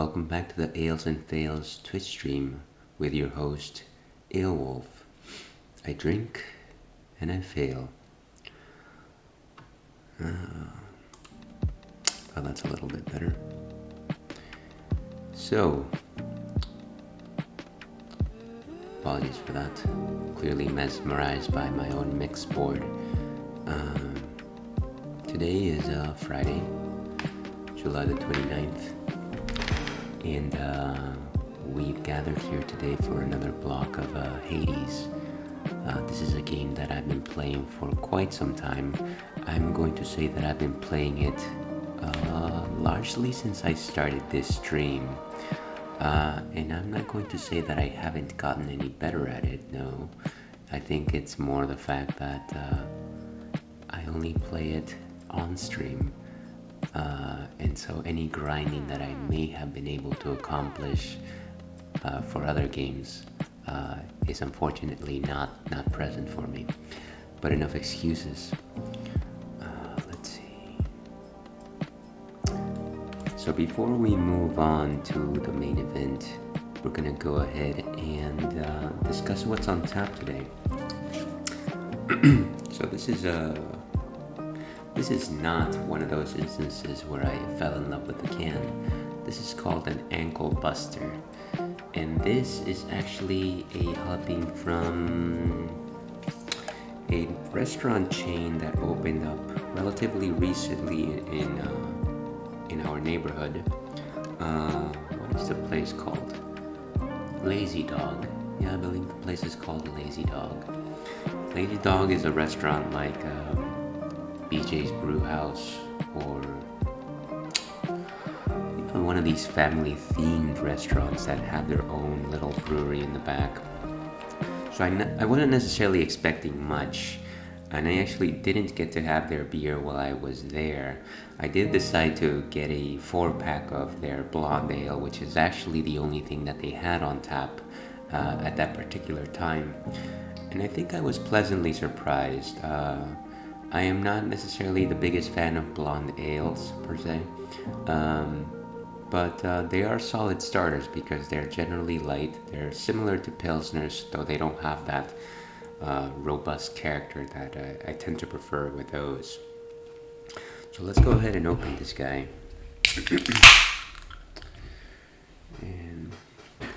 welcome back to the Ales and Fails Twitch stream with your host, Alewolf. I drink and I fail. Oh, that's a little bit better. So, apologies for that. Clearly mesmerized by my own mix board. Today is Friday, July the 29th, and we've gathered here today for another block of Hades. This is a game that I've been playing for quite some time. I'm going to say that I've been playing it largely since I started this stream. And I'm not going to say that I haven't gotten any better at it, no. I think it's more the fact that I only play it on stream. And so any grinding that I may have been able to accomplish for other games is unfortunately not present for me. But enough excuses. Let's see. So before we move on to the main event, we're gonna go ahead and discuss what's on tap today. So this is not one of those instances where I fell in love with the can. This is called an ankle buster. And this is actually a jalapeno from a restaurant chain that opened up relatively recently in our neighborhood. What is the place called? Lazy Dog. Yeah, I believe the place is called Lazy Dog. Lazy Dog is a restaurant like BJ's Brewhouse or one of these family-themed restaurants that have their own little brewery in the back. So I wasn't necessarily expecting much, and I actually didn't get to have their beer while I was there. I did decide to get a 4-pack of their blonde ale, which is actually the only thing that they had on tap at that particular time. And I think I was pleasantly surprised. I am not necessarily the biggest fan of blonde ales, per se. But they are solid starters because they're generally light. They're similar to Pilsners, though they don't have that robust character that I tend to prefer with those. So let's go ahead and open this guy. And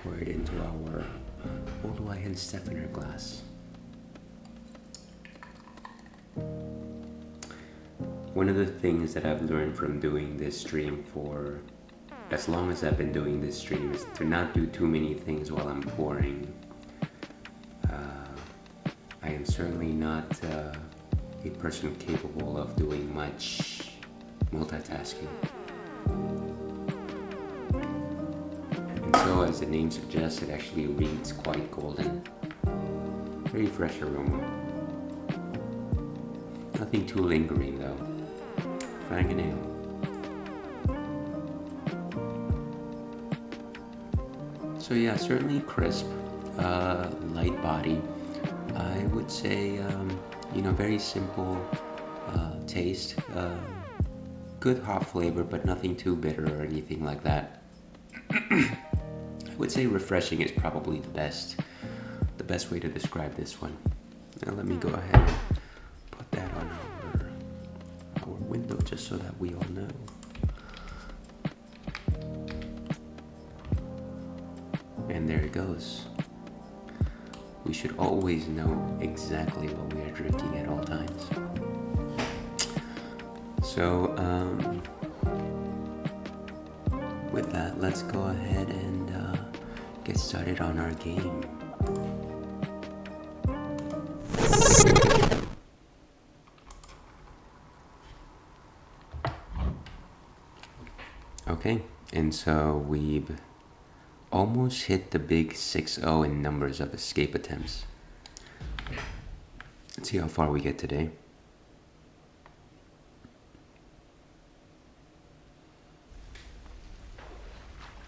pour it into our Old Stefaner glass. One of the things that I've learned from doing this stream for as long as I've been doing this stream is to not do too many things while I'm pouring. I am certainly not a person capable of doing much multitasking. And so, as the name suggests, it actually reads quite golden. Very fresh aroma. Nothing too lingering though. Flagon ale. So yeah, certainly crisp, light body. I would say, very simple taste. Good hop flavor, but nothing too bitter or anything like that. I would say refreshing is probably the best way to describe this one. Now let me go ahead and put that on our window just so that we all know. And there it goes. We should always know exactly what we are drinking at all times. So, with that, let's go ahead and get started on our game. Okay, and so we've almost hit the big 6-0 in numbers of escape attempts. Let's see how far we get today.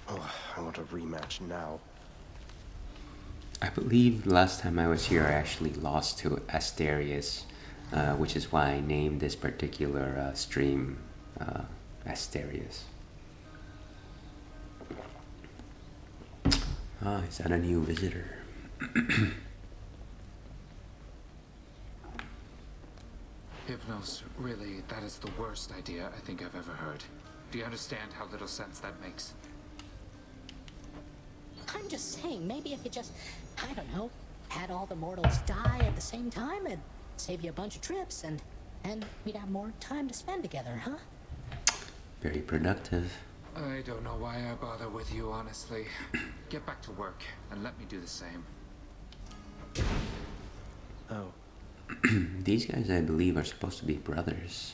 Oh, I want a rematch now. I believe last time I was here I actually lost to Asterius, which is why I named this particular stream Asterius. Ah, is that a new visitor? Hypnos, really, that is the worst idea I think I've ever heard. Do you understand how little sense that makes? I'm just saying, maybe if you just, I don't know, had all the mortals die at the same time, it'd save you a bunch of trips, and we'd have more time to spend together, huh? Very productive. I don't know why I bother with you, honestly. Get back to work, and let me do the same. Oh. These guys, I believe, are supposed to be brothers.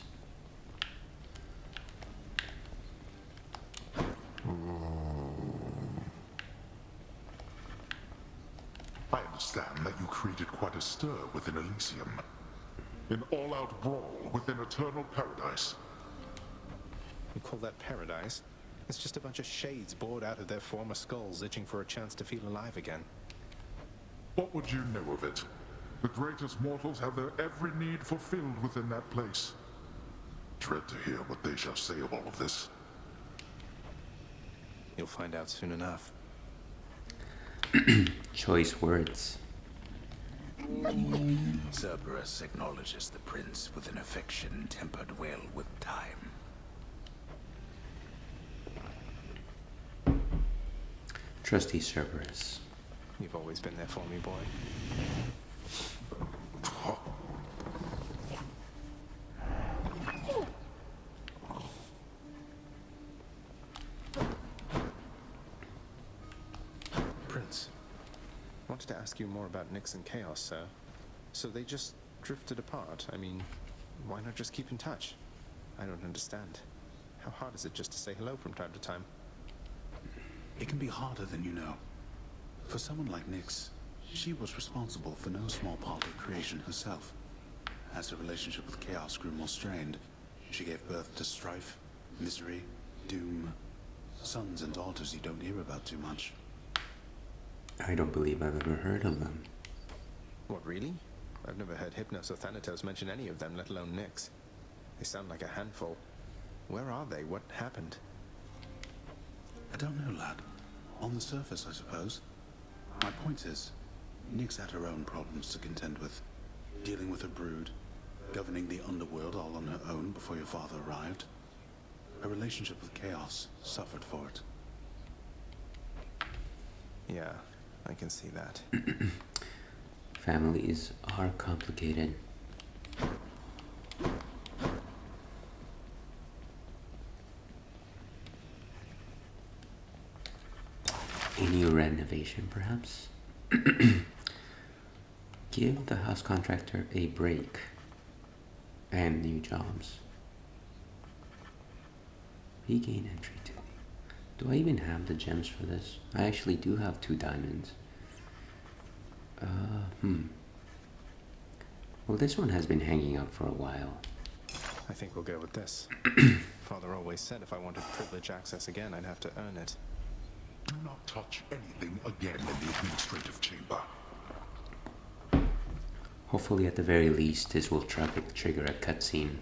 I understand that you created quite a stir within Elysium. An all-out brawl within Eternal Paradise. You call that paradise? It's just a bunch of shades bored out of their former skulls, itching for a chance to feel alive again. What would you know of it? The greatest mortals have their every need fulfilled within that place. Dread to hear what they shall say of all of this. You'll find out soon enough. Choice words. Cerberus acknowledges the prince with an affection tempered well with time. Trusty Cerberus. You've always been there for me, boy. Prince, I wanted to ask you more about Nyx and Chaos, sir. So they just drifted apart. I mean, why not just keep in touch? I don't understand. How hard is it just to say hello from time to time? It can be harder than you know. For someone like Nyx, she was responsible for no small part of creation herself. As her relationship with Chaos grew more strained, she gave birth to strife, misery, doom, sons and daughters you don't hear about too much. I don't believe I've ever heard of them. What, really? I've never heard Hypnos or Thanatos mention any of them, let alone Nyx. They sound like a handful. Where are they? What happened? I don't know, lad. On the surface, I suppose. My point is, Nyx had her own problems to contend with. Dealing with her brood, governing the underworld all on her own before your father arrived. Her relationship with Chaos suffered for it. Yeah, I can see that. Families are complicated. A new renovation, perhaps? Give the house contractor a break. And new jobs. Regain entry to... Do I even have the gems for this? I actually do have 2 diamonds. Well, this one has been hanging up for a while. I think we'll go with this. Father always said if I wanted privilege access again, I'd have to earn it. Do not touch anything again in the administrative chamber. Hopefully, at the very least, this will trigger a cutscene.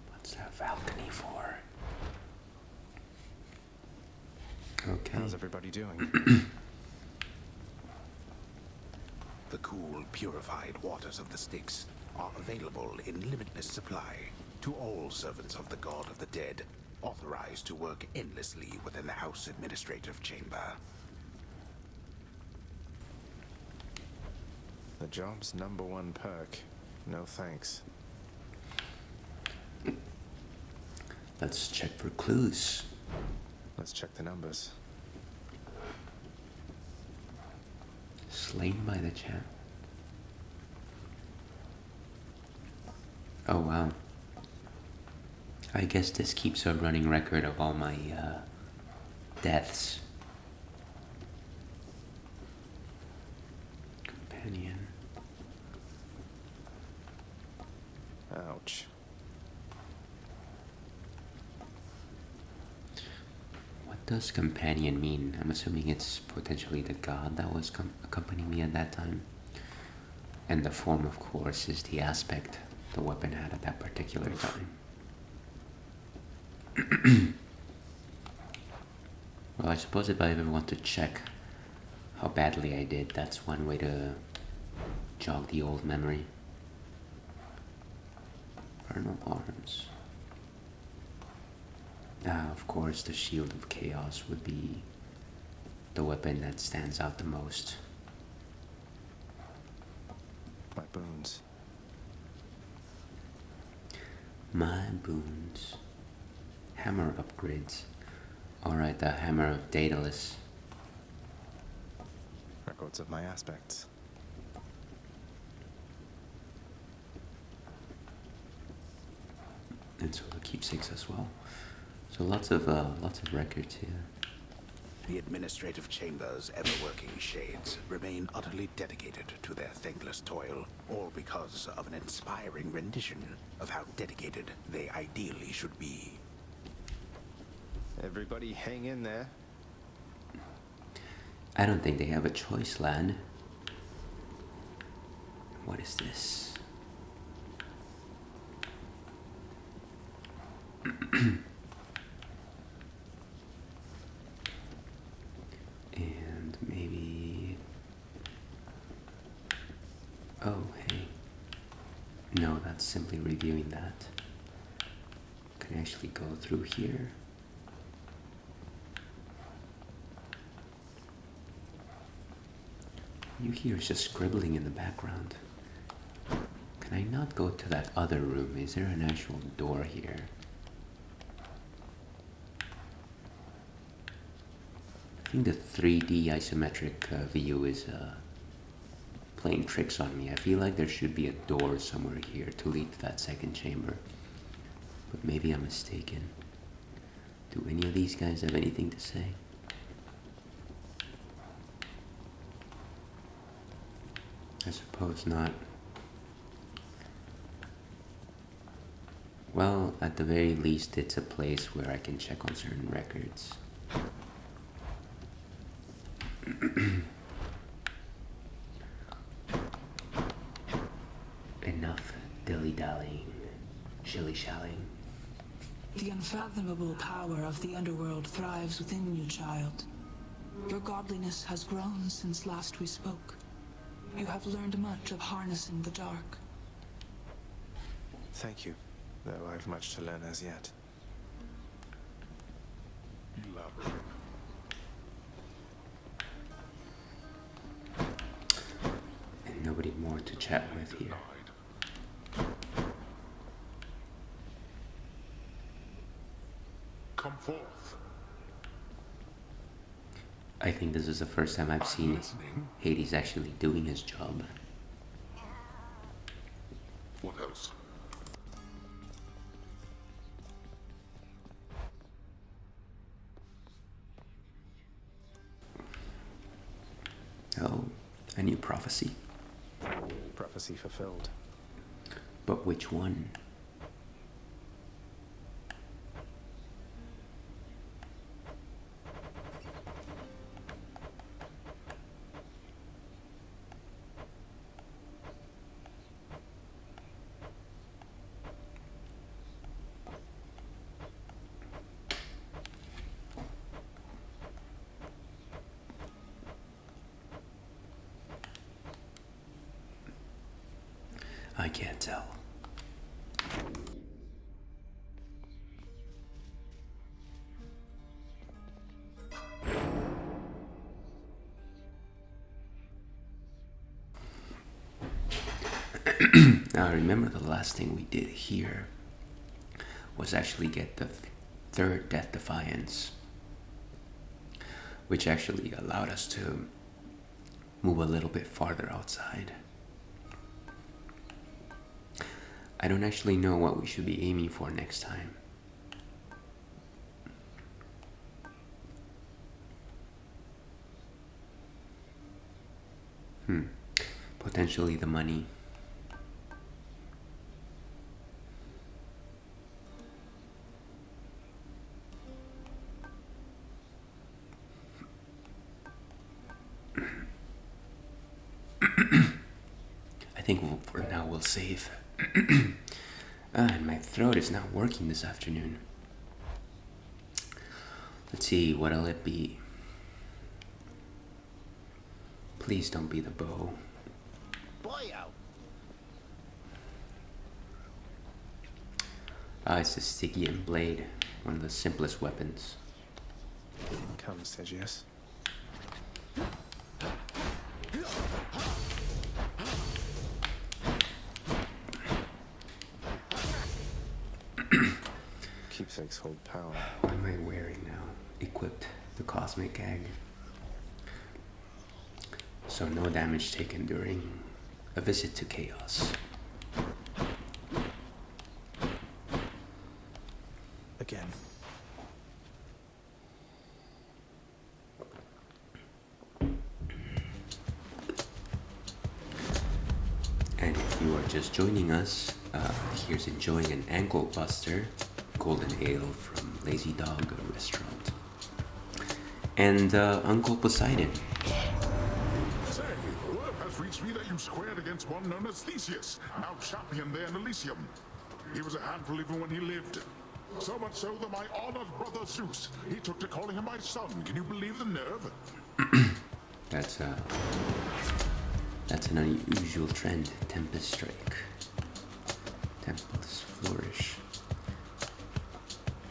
What's that balcony for? Okay. How's everybody doing? The cool, purified waters of the Styx are available in limitless supply to all servants of the God of the Dead, authorized to work endlessly within the House Administrative Chamber. The job's #1 perk. No thanks. Let's check for clues. Let's check the numbers. Slain by the champ. Oh wow. I guess this keeps a running record of all my deaths. Companion. Ouch. What does companion mean? I'm assuming it's potentially the god that was accompanying me at that time. And the form, of course, is the aspect the weapon had at that particular time. Well, I suppose if I ever want to check how badly I did, that's one way to jog the old memory. Vernal Arms. Of course, the Shield of Chaos would be the weapon that stands out the most. My boons. My boons. Hammer upgrades. Alright, the Hammer of Daedalus. Records of my aspects. And so the keepsakes as well. So lots of records here. The administrative chambers, ever-working shades, remain utterly dedicated to their thankless toil, all because of an inspiring rendition of how dedicated they ideally should be. Everybody hang in there. I don't think they have a choice, lad. What is this? And maybe... Oh, hey. No, that's simply reviewing that. Can I actually go through here? You hear just scribbling in the background. Can I not go to that other room? Is there an actual door here? I think the 3D isometric view is playing tricks on me. I feel like there should be a door somewhere here to lead to that second chamber. But maybe I'm mistaken. Do any of these guys have anything to say? I suppose not. Well, at the very least, it's a place where I can check on certain records. Enough dilly-dallying, shilly-shallying. The unfathomable power of the underworld thrives within you, child. Your godliness has grown since last we spoke. You have learned much of harnessing the dark. Thank you, though I've much to learn as yet. Elaborate. And nobody more to chat with here. Come forth. I think this is the first time I've seen Listening. Hades actually doing his job. What else? Oh, a new prophecy. Prophecy fulfilled. But which one? I can't tell. Now I remember the last thing we did here was actually get the third Death Defiance, which actually allowed us to move a little bit farther outside. I don't actually know what we should be aiming for next time. Potentially the money. I think for now we'll save. And my throat is not working this afternoon. Let's see, what'll it be? Please don't be the bow. It's the Stygian blade, one of the simplest weapons. Come, Segius. Keepsakes hold power. What am I wearing now? Equipped the Cosmic Egg. So no damage taken during a visit to Chaos. Again. And if you are just joining us, here's enjoying an ankle buster, golden ale from Lazy Dog Restaurant. And Uncle Poseidon. Say, word has reached me that you squared against one known as Theseus, now champion there in Elysium. He was a handful even when he lived. So much so that my honored brother Zeus, he took to calling him my son. Can you believe the nerve? That's an unusual trend. Tempest Strike. Tempest Flourish.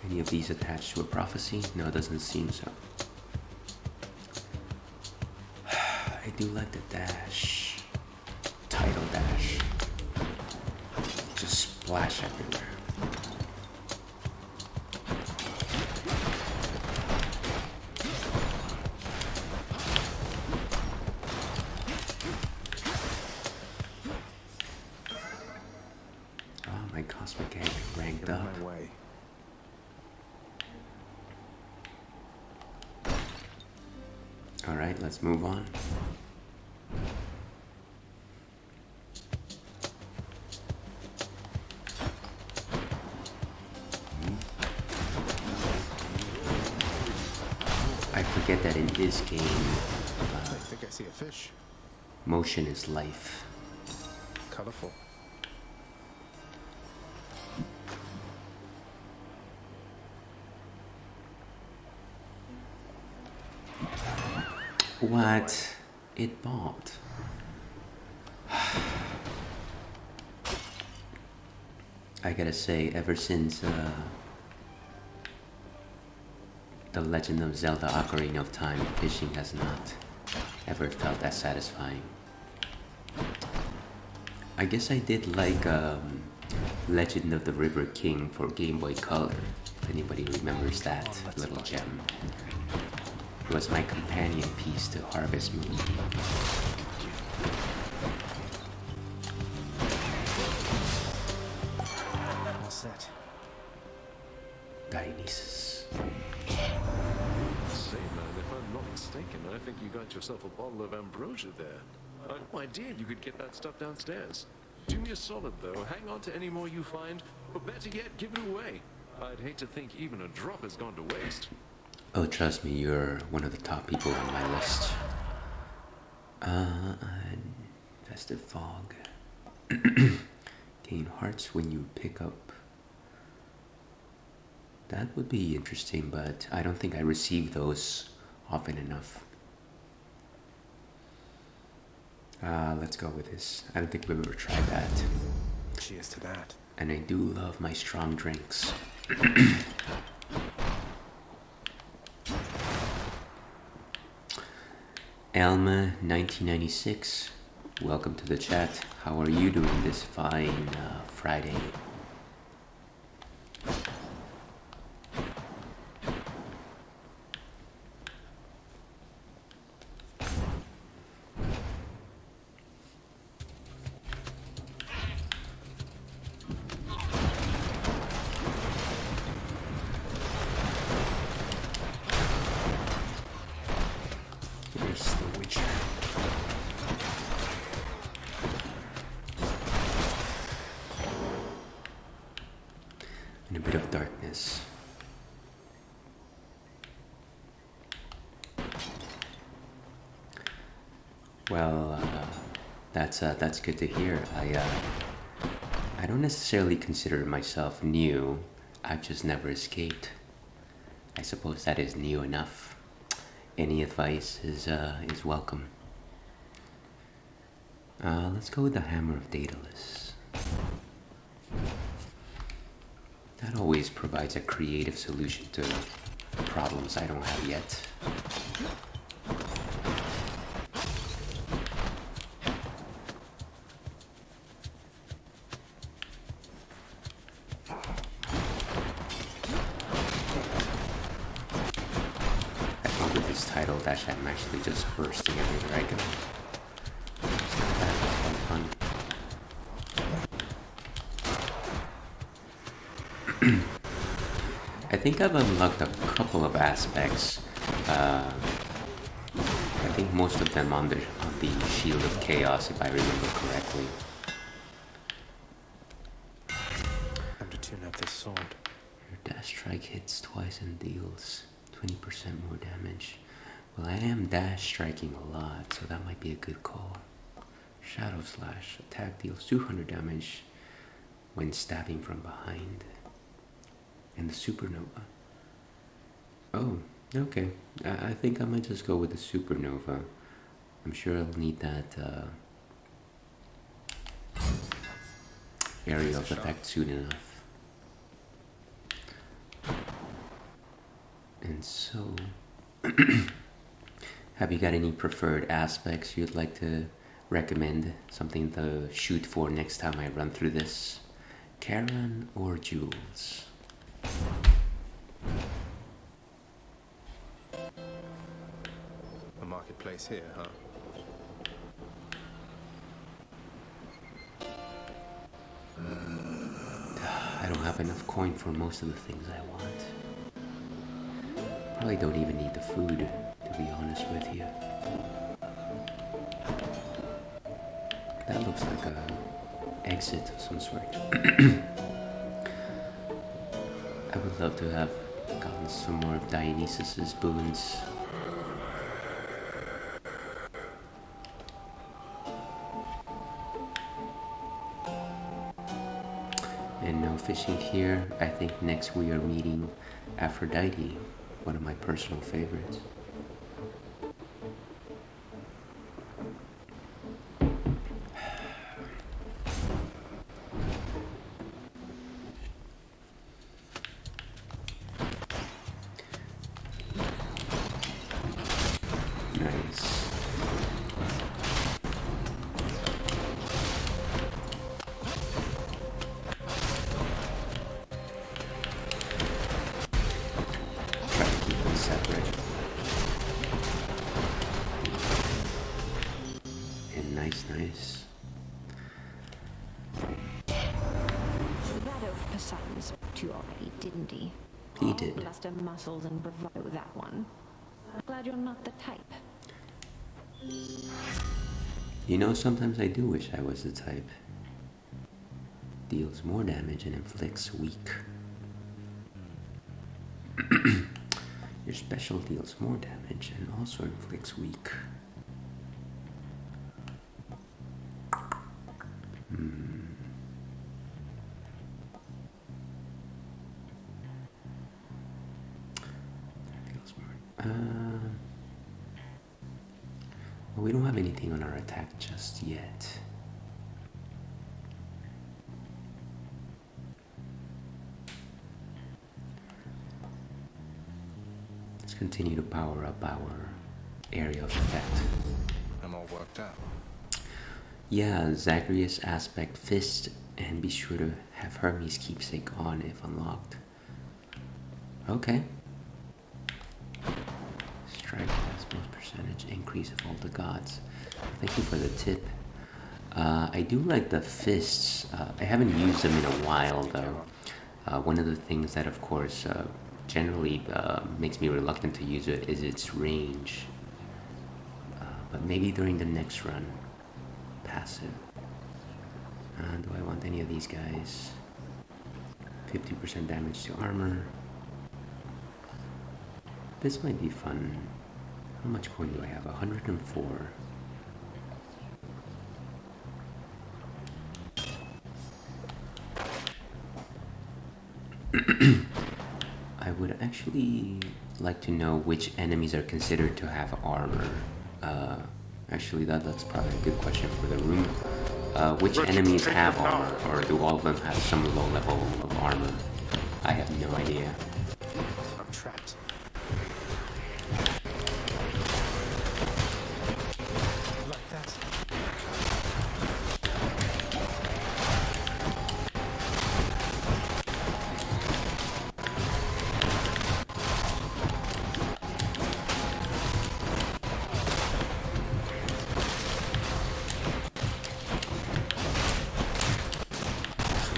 Any of these attached to a prophecy? No, it doesn't seem so. I do like the dash. Tidal dash. Just splash everywhere. Oh, my Cosmic Egg ranked up. My way. Alright, let's move on. I forget that in this game, I think I see a fish. motion is life. Colorful. What? It bombed. I gotta say, ever since The Legend of Zelda Ocarina of Time, fishing has not ever felt that satisfying. I guess I did like Legend of the River King for Game Boy Color, if anybody remembers that little gem. It was my companion piece to Harvest Moon. All set. Dionysus. Say, man, if I'm not mistaken, I think you got yourself a bottle of ambrosia there. I had no idea you could get that stuff downstairs. Do me a solid, though. Hang on to any more you find, or better yet, give it away. I'd hate to think even a drop has gone to waste. Oh, trust me, you're one of the top people on my list. Festive Fog. Gain hearts when you pick up. That would be interesting, but I don't think I receive those often enough. Let's go with this. I don't think we've ever tried that. Cheers to that. And I do love my strong drinks. Elma 1996, welcome to the chat. How are you doing this fine Friday? Here's the Witcher. And a bit of darkness. Well, that's good to hear. I don't necessarily consider myself new. I've just never escaped. I suppose that is new enough. Any advice is welcome. Let's go with the Hammer of Daedalus. That always provides a creative solution to problems I don't have yet. I thought with this title that I'm actually just bursting everywhere I go. That was fun. I think I've unlocked a couple of aspects. I think most of them on the Shield of Chaos, if I remember correctly. I'm to tune up this sword. Your dash strike hits twice and deals 20% more damage. Well, I am dash striking a lot, so that might be a good call. Shadow Slash. Attack deals 200 damage when stabbing from behind. And the Supernova. Oh, okay. I think I might just go with the Supernova. I'm sure I'll need that area of effect soon enough. And so, have you got any preferred aspects you'd like to recommend? Something to shoot for next time I run through this? Karen or Jules? A marketplace here, huh? I don't have enough coin for most of the things I want. Probably don't even need the food, to be honest with you. That looks like a exit of some sort. I would love to have gotten some more of Dionysus's boons. And no fishing here. I think next we are meeting Aphrodite, one of my personal favorites. Nice. That oaf Poseidon spoke to you already, didn't he? He did. Bluster, muscles, and bravado, that one. I'm glad you're not the type. You know, sometimes I do wish I was the type. Deals more damage and inflicts weak. Your special deals more damage and also inflicts weak. Well, we don't have anything on our attack just yet. Let's continue to power up our area of effect. I'm all worked out. Yeah, Zagreus Aspect Fist, and be sure to have Hermes Keepsake on if unlocked. Okay. Strike has most percentage increase of all the gods. Thank you for the tip. I do like the fists. I haven't used them in a while though. One of the things that of course generally makes me reluctant to use it is its range. But maybe during the next run. Passive. Do I want any of these guys? 50% damage to armor. This might be fun. How much coin do I have? 104. I would actually like to know which enemies are considered to have armor. Actually, that's probably a good question for the room. Which enemies have armor, or do all of them have some low level of armor? I have no idea. I'm trapped. Like that.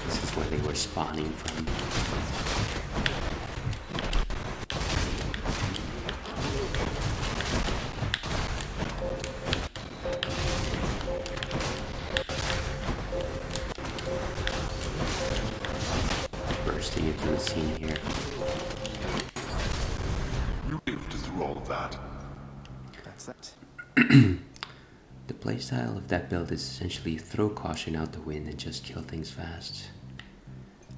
This is where they were spawning from. Bursting into the scene here. You lived through all of that. That's that. The playstyle of that build is essentially throw caution out the wind and just kill things fast.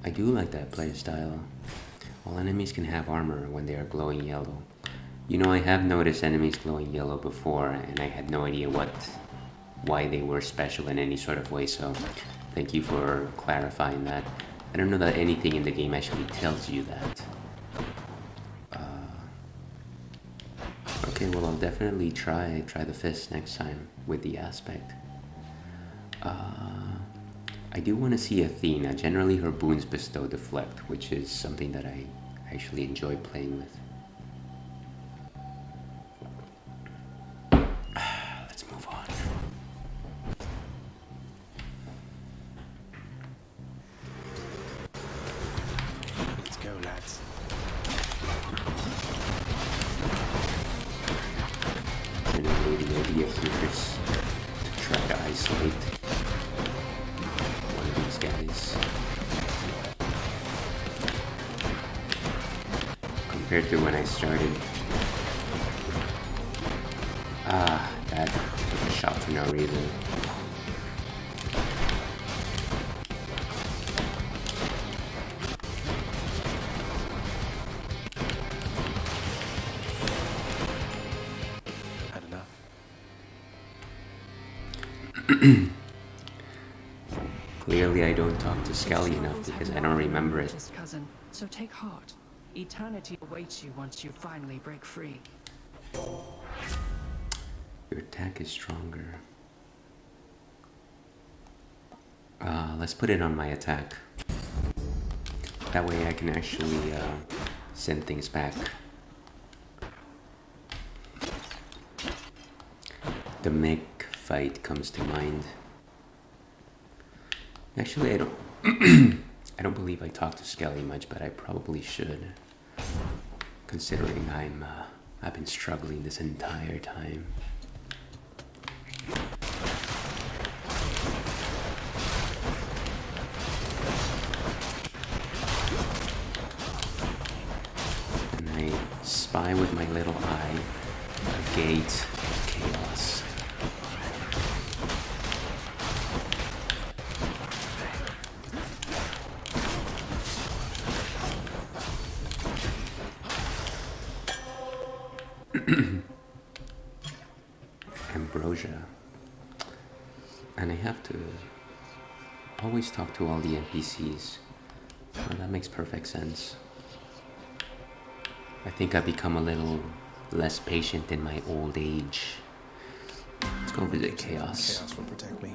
I do like that playstyle. All enemies can have armor when they are glowing yellow. You know, I have noticed enemies glowing yellow before, and I had no idea why they were special in any sort of way, so thank you for clarifying that. I don't know that anything in the game actually tells you that. Okay, well, I'll definitely try the fist next time with the aspect. I do want to see Athena. Generally, her boons bestow deflect, which is something that I actually enjoy playing with. Let's move on. Let's go, lads. Generally, the idea here is to try to isolate one of these guys. Compared to when I started. That took a shot for no reason. Had enough. Clearly I don't talk to Skelly enough because I don't remember it. Cousin, so take heart. Eternity awaits you once you finally break free. Your attack is stronger. Let's put it on my attack. That way I can actually send things back. The Meg fight comes to mind. Actually, I don't I don't believe I talk to Skelly much, but I probably should. Considering I've been struggling this entire time. And I spy with my little eye a gate of chaos. Ambrosia. And I have to always talk to all the NPCs. Well, that makes perfect sense. I think I've become a little less patient in my old age. Let's go visit Chaos. Chaos will protect me.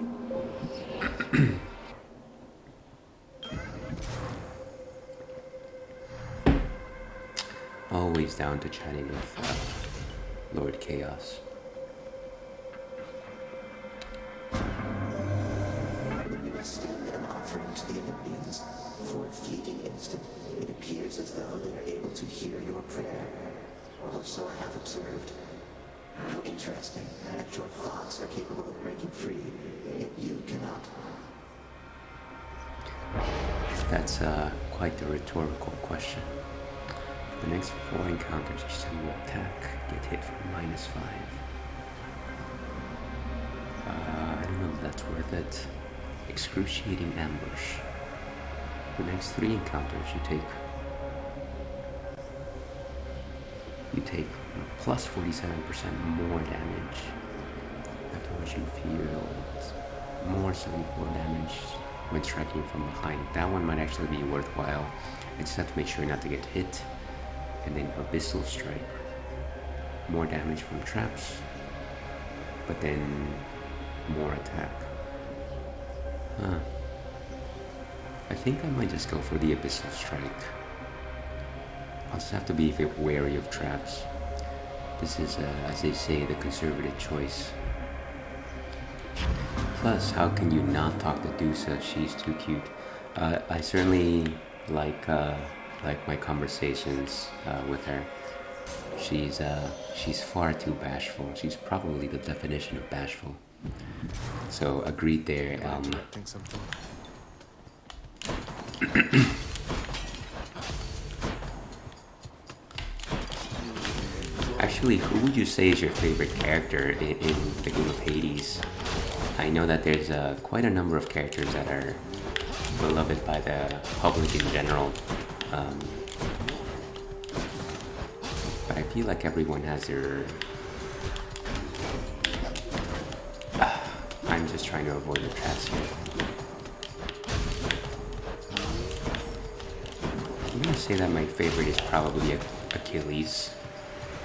Always down to chatting with Lord Chaos. You extend an offering to the Olympians. For a fleeting instant, it appears as though they are able to hear your prayer. Or so I have observed. How interesting that your thoughts are capable of breaking free, yet you cannot. That's quite the rhetorical question. For the next 4 encounters, each time you attack, get hit for -5. I don't know if that's worth it. Excruciating ambush. The next 3 encounters, you take You take plus 47% more damage. Afterwards you feel more 74 damage when striking from behind. That one might actually be worthwhile. I just have to make sure not to get hit. And then Abyssal Strike. More damage from traps, but then more attack. I think I might just go for the Abyssal Strike. I'll just have to be a bit wary of traps. This is, as they say, the conservative choice. Plus, how can you not talk to Dusa? She's too cute. I certainly like my conversations with her. She's far too bashful. She's probably the definition of bashful. So agreed there. Actually, who would you say is your favorite character in the game of Hades? I know that there's quite a number of characters that are beloved by the public in general. But I feel like everyone has their... I'm just trying to avoid the traps here. I'm gonna say that my favorite is probably Achilles.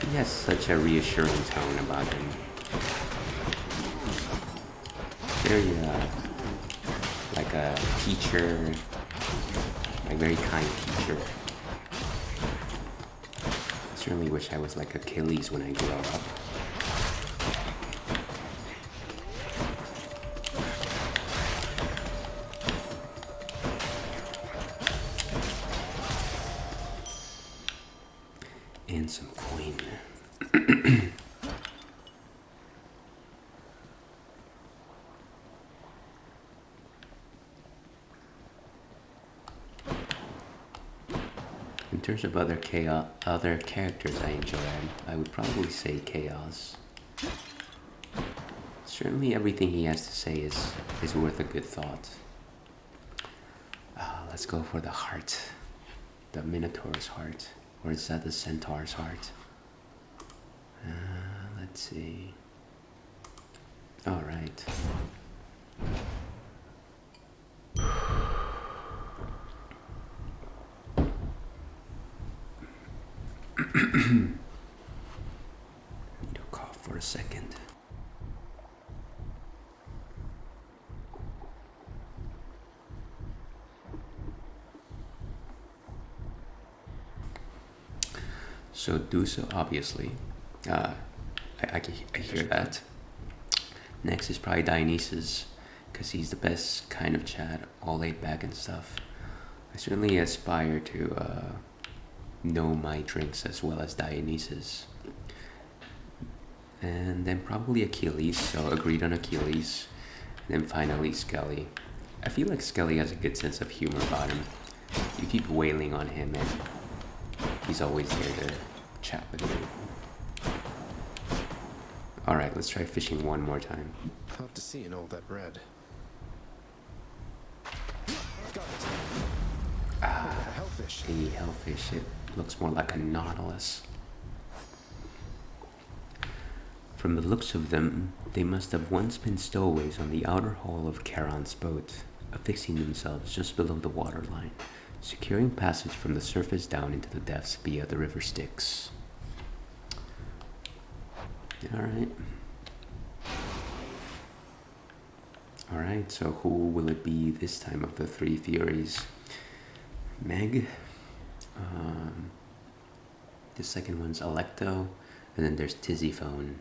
He has such a reassuring tone about him. Very, like a teacher, like very kind teacher. I certainly wish I was like Achilles when I grow up. And some coin. In terms of other characters I enjoy, I would probably say Chaos. Certainly everything he has to say is worth a good thought. Let's go for the heart. The Minotaur's heart. Or is that the Centaur's heart? Let's see. Alright. Need to cough for a second. So Dusa, obviously. I hear that. Next is probably Dionysus, because he's the best kind of Chad, all laid back and stuff. I certainly aspire to know my drinks as well as Dionysus. And then probably Achilles, so agreed on Achilles. And then finally Skelly. I feel like Skelly has a good sense of humor about him. You keep wailing on him and he's always there to chat with you. Alright, let's try fishing one more time. Hard to see in all that red. Hellfish. A hellfish. It looks more like a nautilus. From the looks of them, they must have once been stowaways on the outer hull of Charon's boat, affixing themselves just below the waterline, securing passage from the surface down into the depths via the river Styx. Alright, so who will it be this time of the three Furies? Meg. The second one's Alecto, and then there's Tisiphone.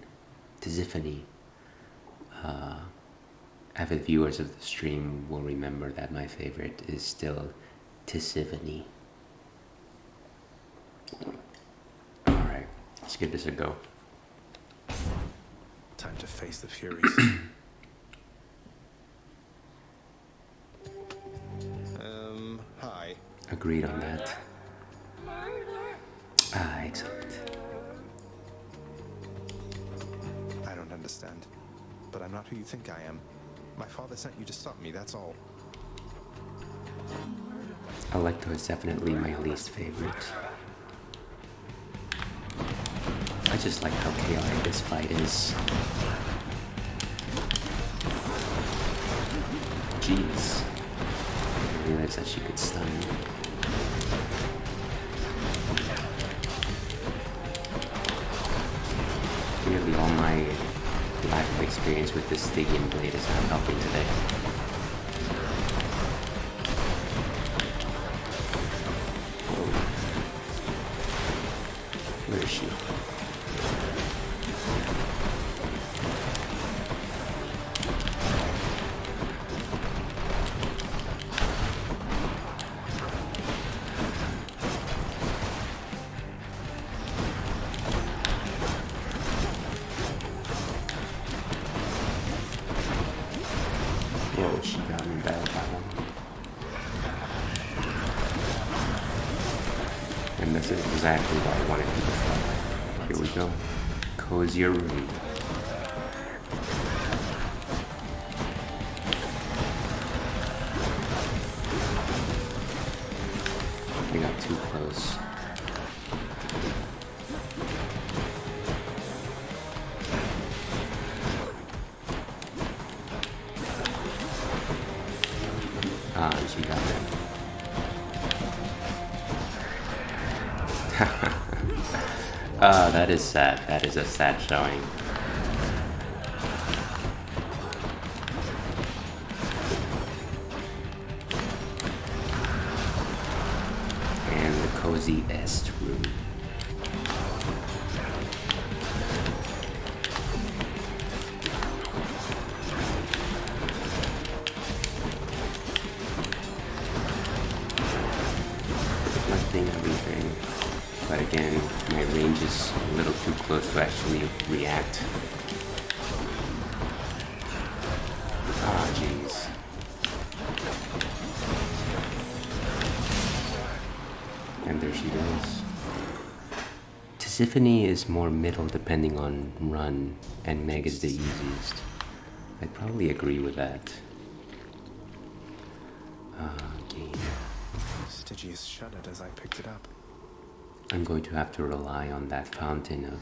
Avid viewers of the stream will remember that my favorite is still Tisiphone. Alright, let's give this a go. Time to face the Furies. Hi. Agreed on that. Excellent. I don't understand, but I'm not who you think I am. My father sent you to stop me, that's all. Alecto is definitely my least favorite. just like how chaotic this fight is. Jeez. I didn't realize that she could stun. Clearly all my lack of experience with this Stygian blade is not helping today. Whoa. Where is she? Whoa, she got me bad that one. And this is exactly what I wanted to do. Here we go. Cozier room. We got too close. Ah, she got it. That is sad. That is a sad showing. And the cozy est room. Reflecting everything. But again, my range is a little too close to actually react. Ah, jeez. And there she goes. Tisiphone is more middle depending on run, and Meg is the easiest. I'd probably agree with that. Game. Stygius shuddered as I picked it up. I'm going to have to rely on that fountain of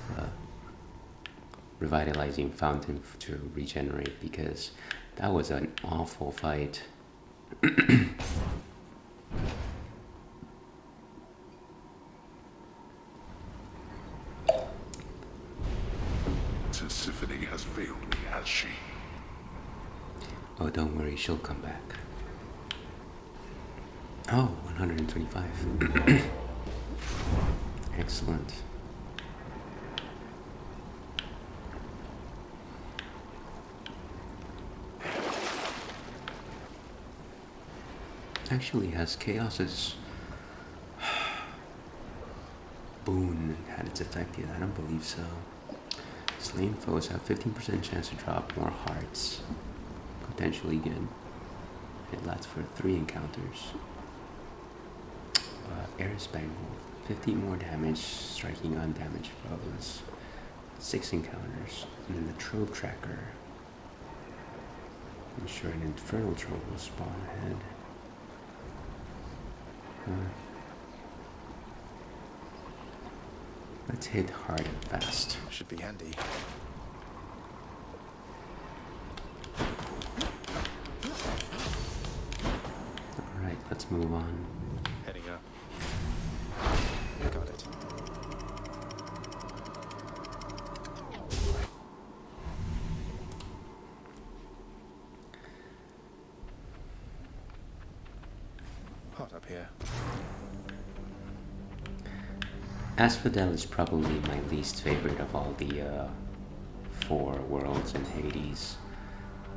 revitalizing fountain to regenerate, because that was an awful fight. Tisiphone has failed me, has she? Oh, don't worry, she'll come back. Oh, 125. Excellent. Actually, has Chaos's boon had its effect yet? I don't believe so. Slain foes have 15% chance to drop more hearts. Potentially good. It lasts for 3 encounters. Air Spangle. 50 more damage, striking undamaged foes. 6 encounters. And then the Trove Tracker. Ensure an Infernal Trove will spawn ahead. Let's hit hard and fast. Should be handy. Alright, let's move on. Heading up. Got it. Hot up here. Asphodel is probably my least favorite of all the 4 worlds in Hades.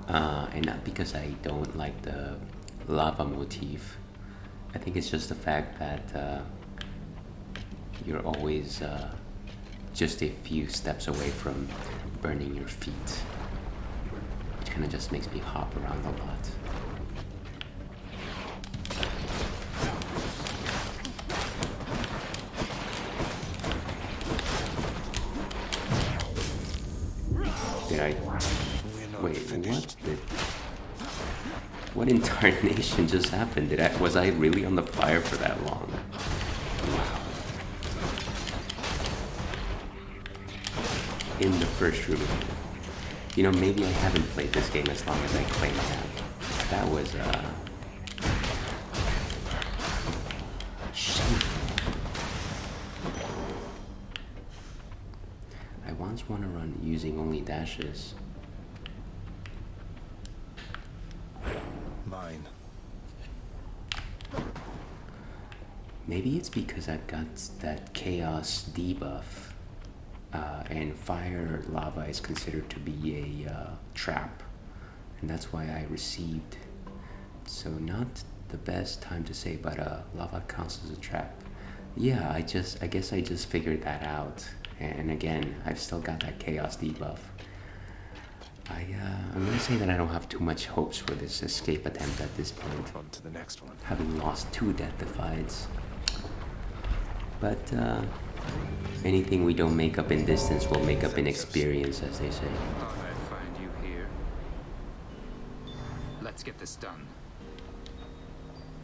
And not because I don't like the lava motif. I think it's just the fact that you're always just a few steps away from burning your feet. Which kind of just makes me hop around a lot. Did I... Wait, what incarnation just happened? Was I really on the fire for that long? Wow. in the first room. You know, maybe I haven't played this game as long as I claim I have. That was, shameful. I once want to run using only dashes. Mine. Maybe it's because I've got that chaos debuff, and fire lava is considered to be a trap, and that's why I received. So not the best time to say, but lava counts as a trap. Yeah, I guess I just figured that out, and again, I've still got that chaos debuff. I'm gonna say that I don't have too much hopes for this escape attempt at this point. On to the next one. Having lost 2 death defies. But anything we don't make up in distance will make up in experience, as they say. Thought I'd find you here. Let's get this done.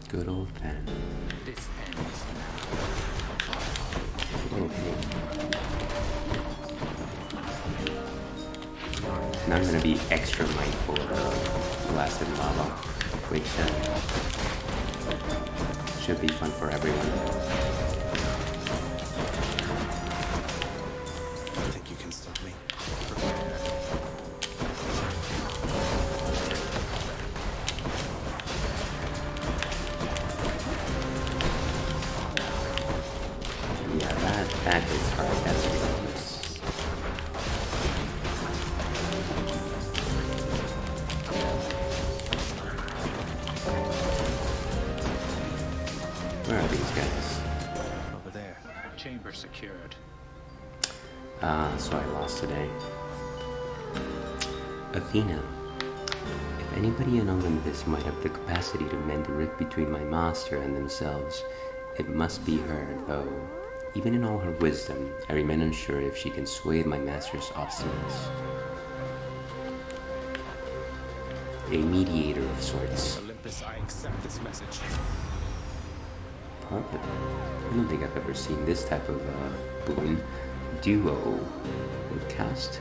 Good old fan. This ends Okay. Now I'm gonna be extra mindful of blasted lava, which should be fun for everyone. I think you can stop me. Yeah, that hits hard. That's ridiculous. Where are these guys? Over there. chamber secured. So I lost today. Athena. If anybody in Olympus might have the capacity to mend the rift between my master and themselves, it must be her, though. Even in all her wisdom, I remain unsure if she can sway my master's obstinance. A mediator of sorts. Olympus, I accept this message. Perfect. I don't think I've ever seen this type of boon. Duo. When cast,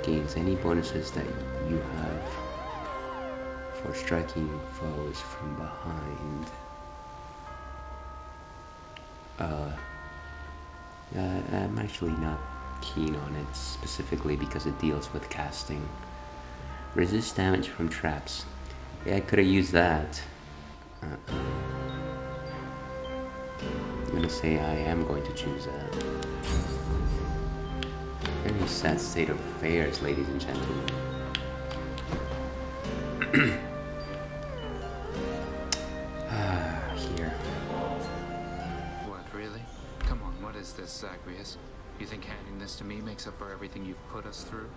gains any bonuses that you have for striking foes from behind. I'm actually not keen on it, specifically because it deals with casting. Resist damage from traps. Yeah, I could have used that. I'm gonna say I am going to choose that. Very sad state of affairs, ladies and gentlemen. Here. What, really? Come on, what is this, Zagreus? You think handing this to me makes up for everything you've put us through?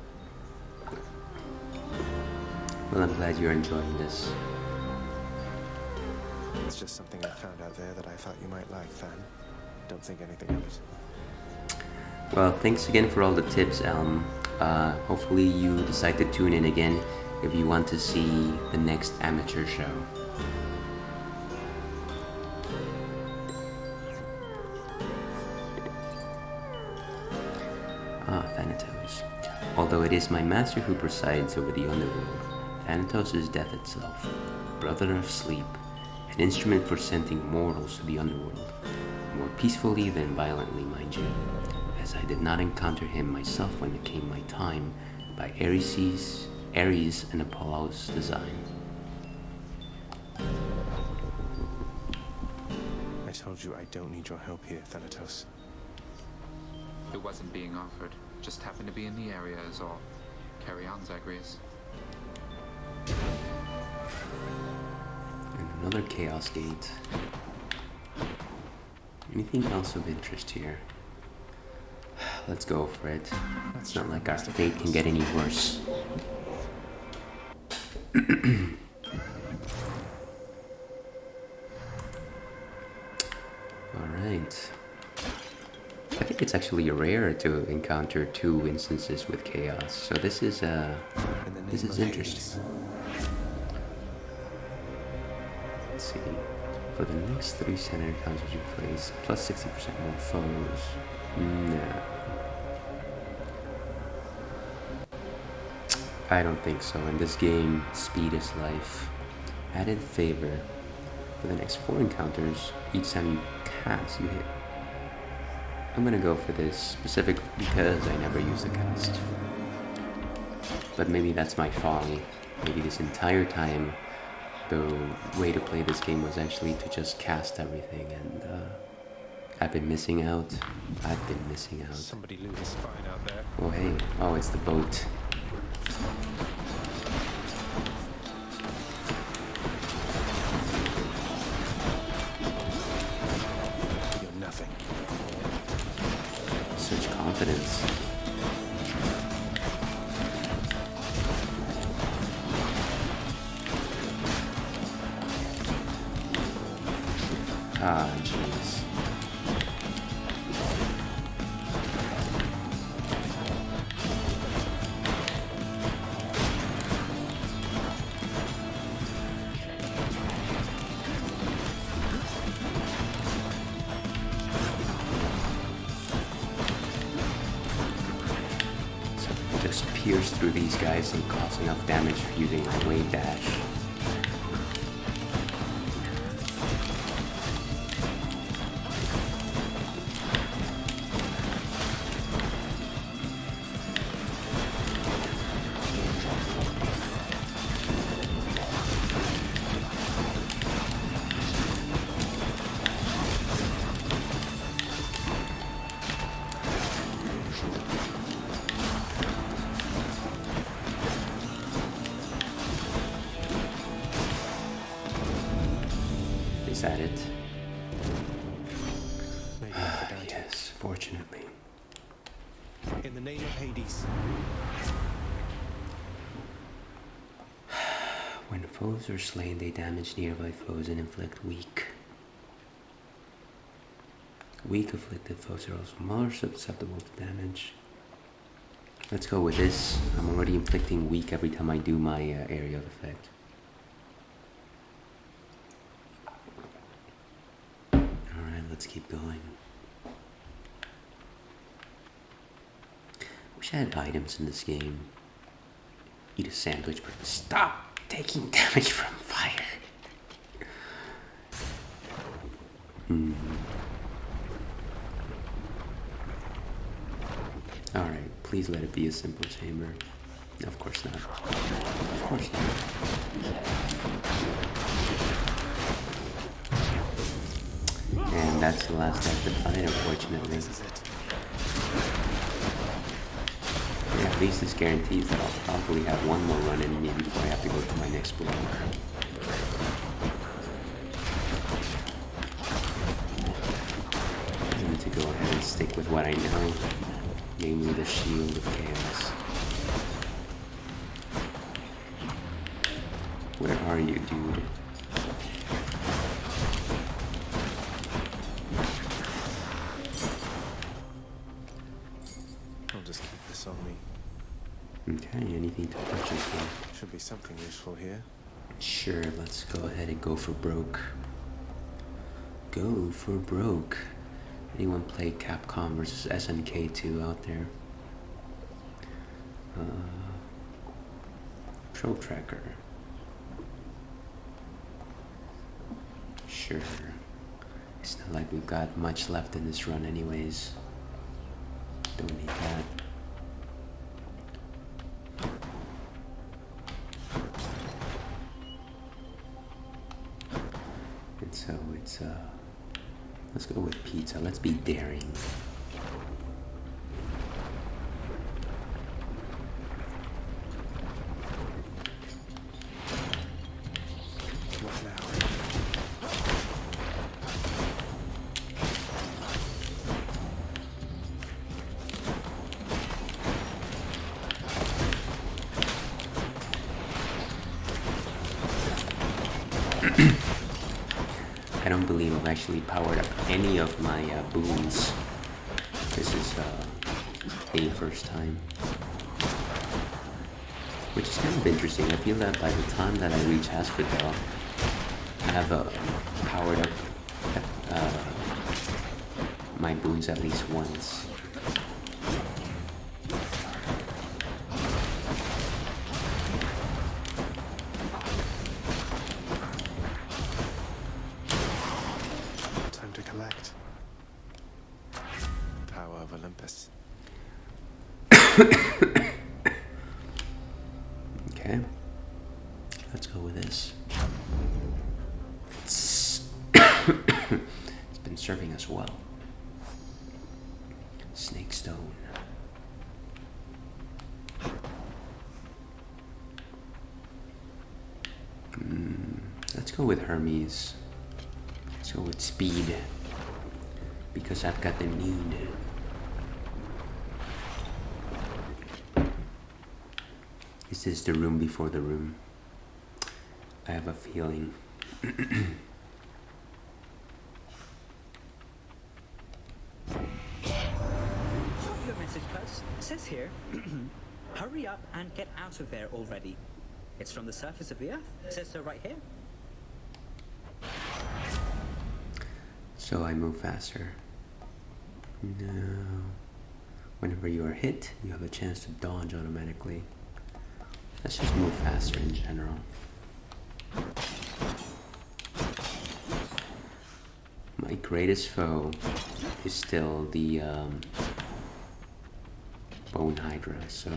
Well, I'm glad you're enjoying this. It's just something I found out there that I thought you might like, Fan. Don't think anything of it. Well, thanks again for all the tips, Elm. Hopefully you decide to tune in again if you want to see the next amateur show. Thanatos. Although it is my master who presides over the underworld, Thanatos is death itself, brother of sleep, an instrument for sending mortals to the underworld, more peacefully than violently, mind you, as I did not encounter him myself when it came my time by Ares and Apollo's design. I told you I don't need your help here, Thanatos. It wasn't being offered. Just happened to be in the area is all. Carry on, Zagreus. And another chaos gate. Anything else of interest here? Let's go for it. It's not like our fate can get any worse. Alright. I think it's actually rare to encounter 2 instances with chaos, so this is interesting. Let's see. For the next 3 center encounters you place, plus 60% more foes. No. I don't think so. In this game, speed is life. Added favor. For the next 4 encounters, each time you cast, you hit. I'm gonna go for this specifically because I never use the cast. But maybe that's my folly. Maybe this entire time, the way to play this game was actually to just cast everything, and I've been missing out. I've been missing out. Somebody lose a spine out there. Oh hey, oh it's the boat. You're nothing. Such confidence. Ah, jeez. So just pierce through these guys and cause enough damage using a wave dash. Is that it? Maybe Aphrodite. Yes, fortunately. In the name of Hades. When foes are slain, they damage nearby foes and inflict weak. Weak afflicted foes are also more susceptible to damage. Let's go with this. I'm already inflicting weak every time I do my area of effect. Alright, let's keep going. Wish I had items in this game. Eat a sandwich, but stop taking damage from fire. Alright, please let it be a simple chamber. Of course not. Of course not. And that's the last active fight, unfortunately. Yeah, at least this guarantees that I'll probably have one more run in me before I have to go to my next block. I need to go ahead and stick with what I know, namely the Shield of Chaos. Where are you, dude? I'll just keep this on me. Okay, anything to touch as well. Should be something useful here. Sure, let's go ahead and go for broke. Go for broke. Anyone play Capcom versus SNK 2 out there? Pro Tracker. Sure. It's not like we've got much left in this run anyways. Don't need that. And so it's let's go with pizza. Let's be daring. What now? I don't believe I've actually powered up any of my boons. This is a first time. Which is kind of interesting. I feel that by the time that I reach Aphrodite, I have powered up my boons at least once. Okay, let's go with this. It's been serving us well. Snake stone. Let's go with Hermes. Let's go with speed. Because I've got the need. Is this the room before the room? I have a feeling. Your message, Buzz. It says here, hurry up and get out of there already. It's from the surface of the Earth. It says so right here. So I move faster. No. Whenever you are hit, you have a chance to dodge automatically. Let's just move faster in general. My greatest foe is still the Bone Hydra, so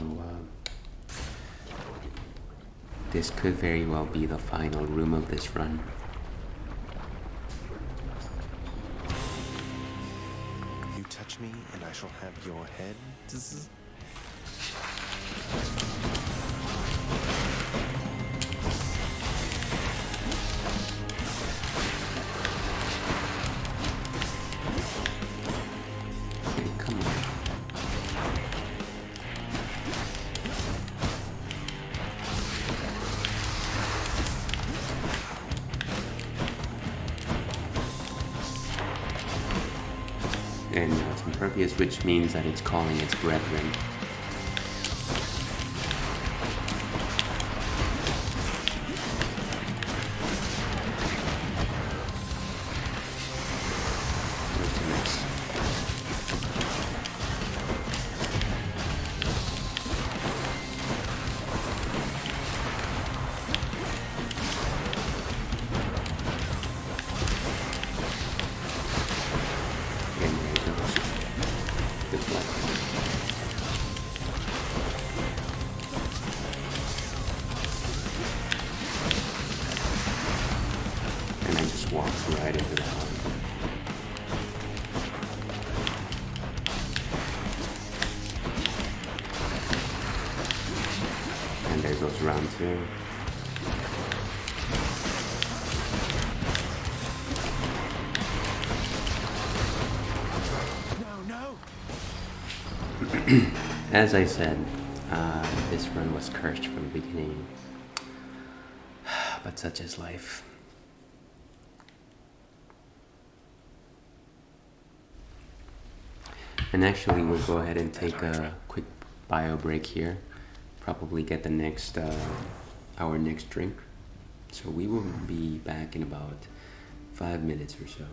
this could very well be the final room of this run. You touch me and I shall have your head. Okay, come on. And now it's impervious, which means that it's calling its brethren. What's next? And there it goes. Deflect. And I just walked right into that one. And there goes round two. As I said, this run was cursed from the beginning, but such is life. And actually, we'll go ahead and take a quick bio break here. Probably get the next, our next drink. So we will be back in about 5 minutes or so.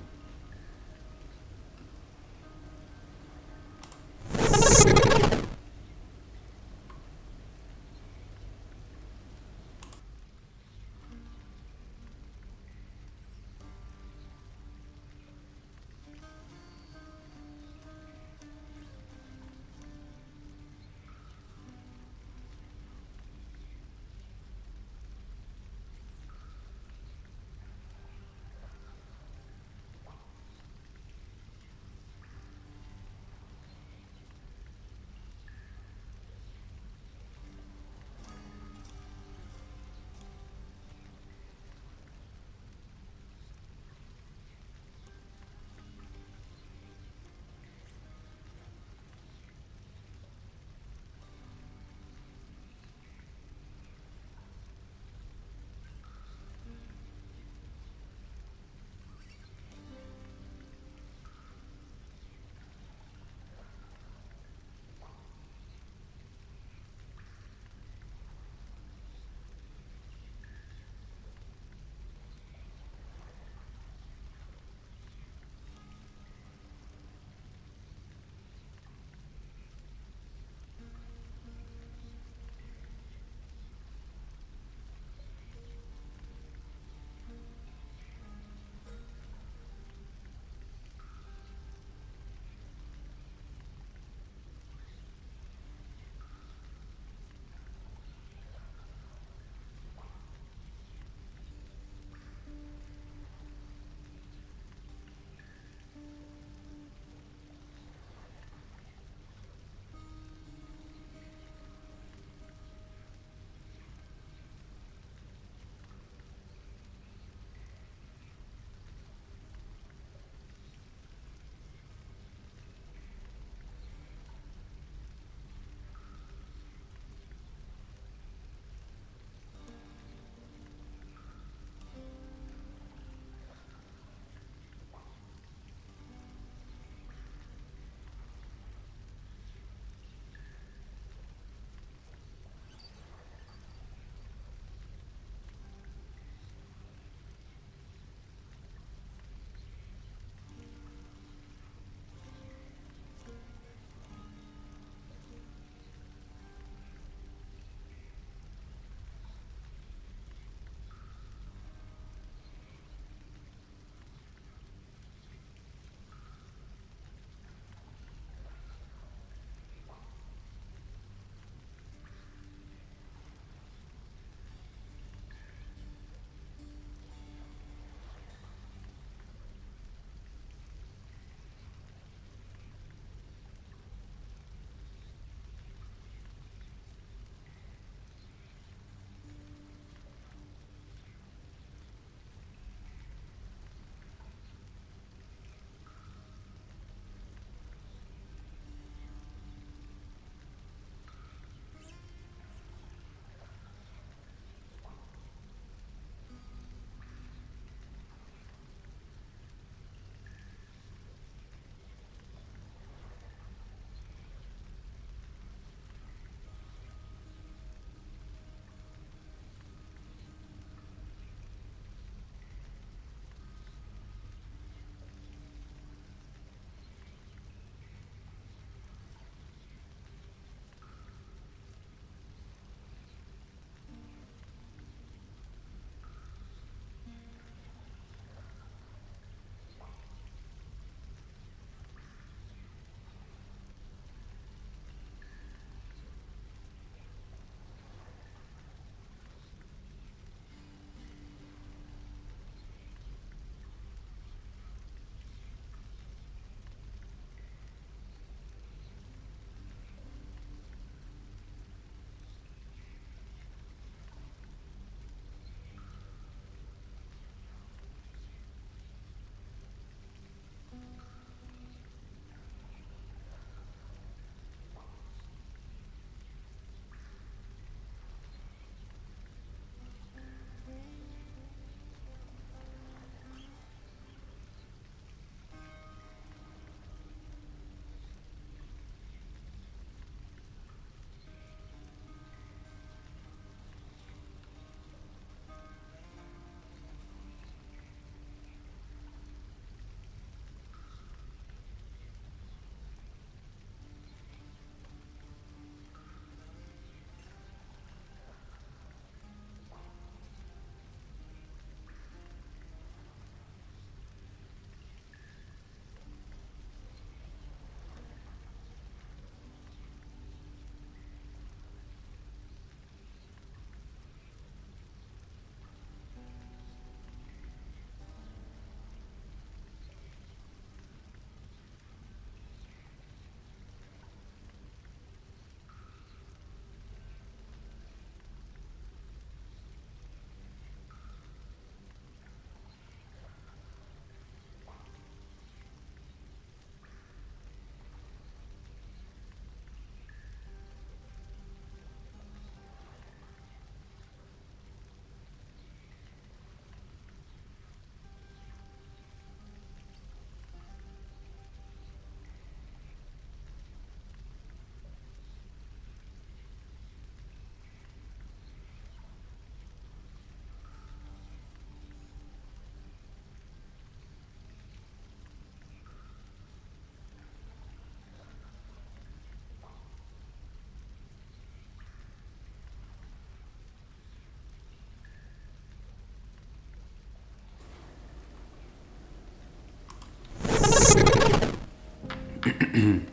And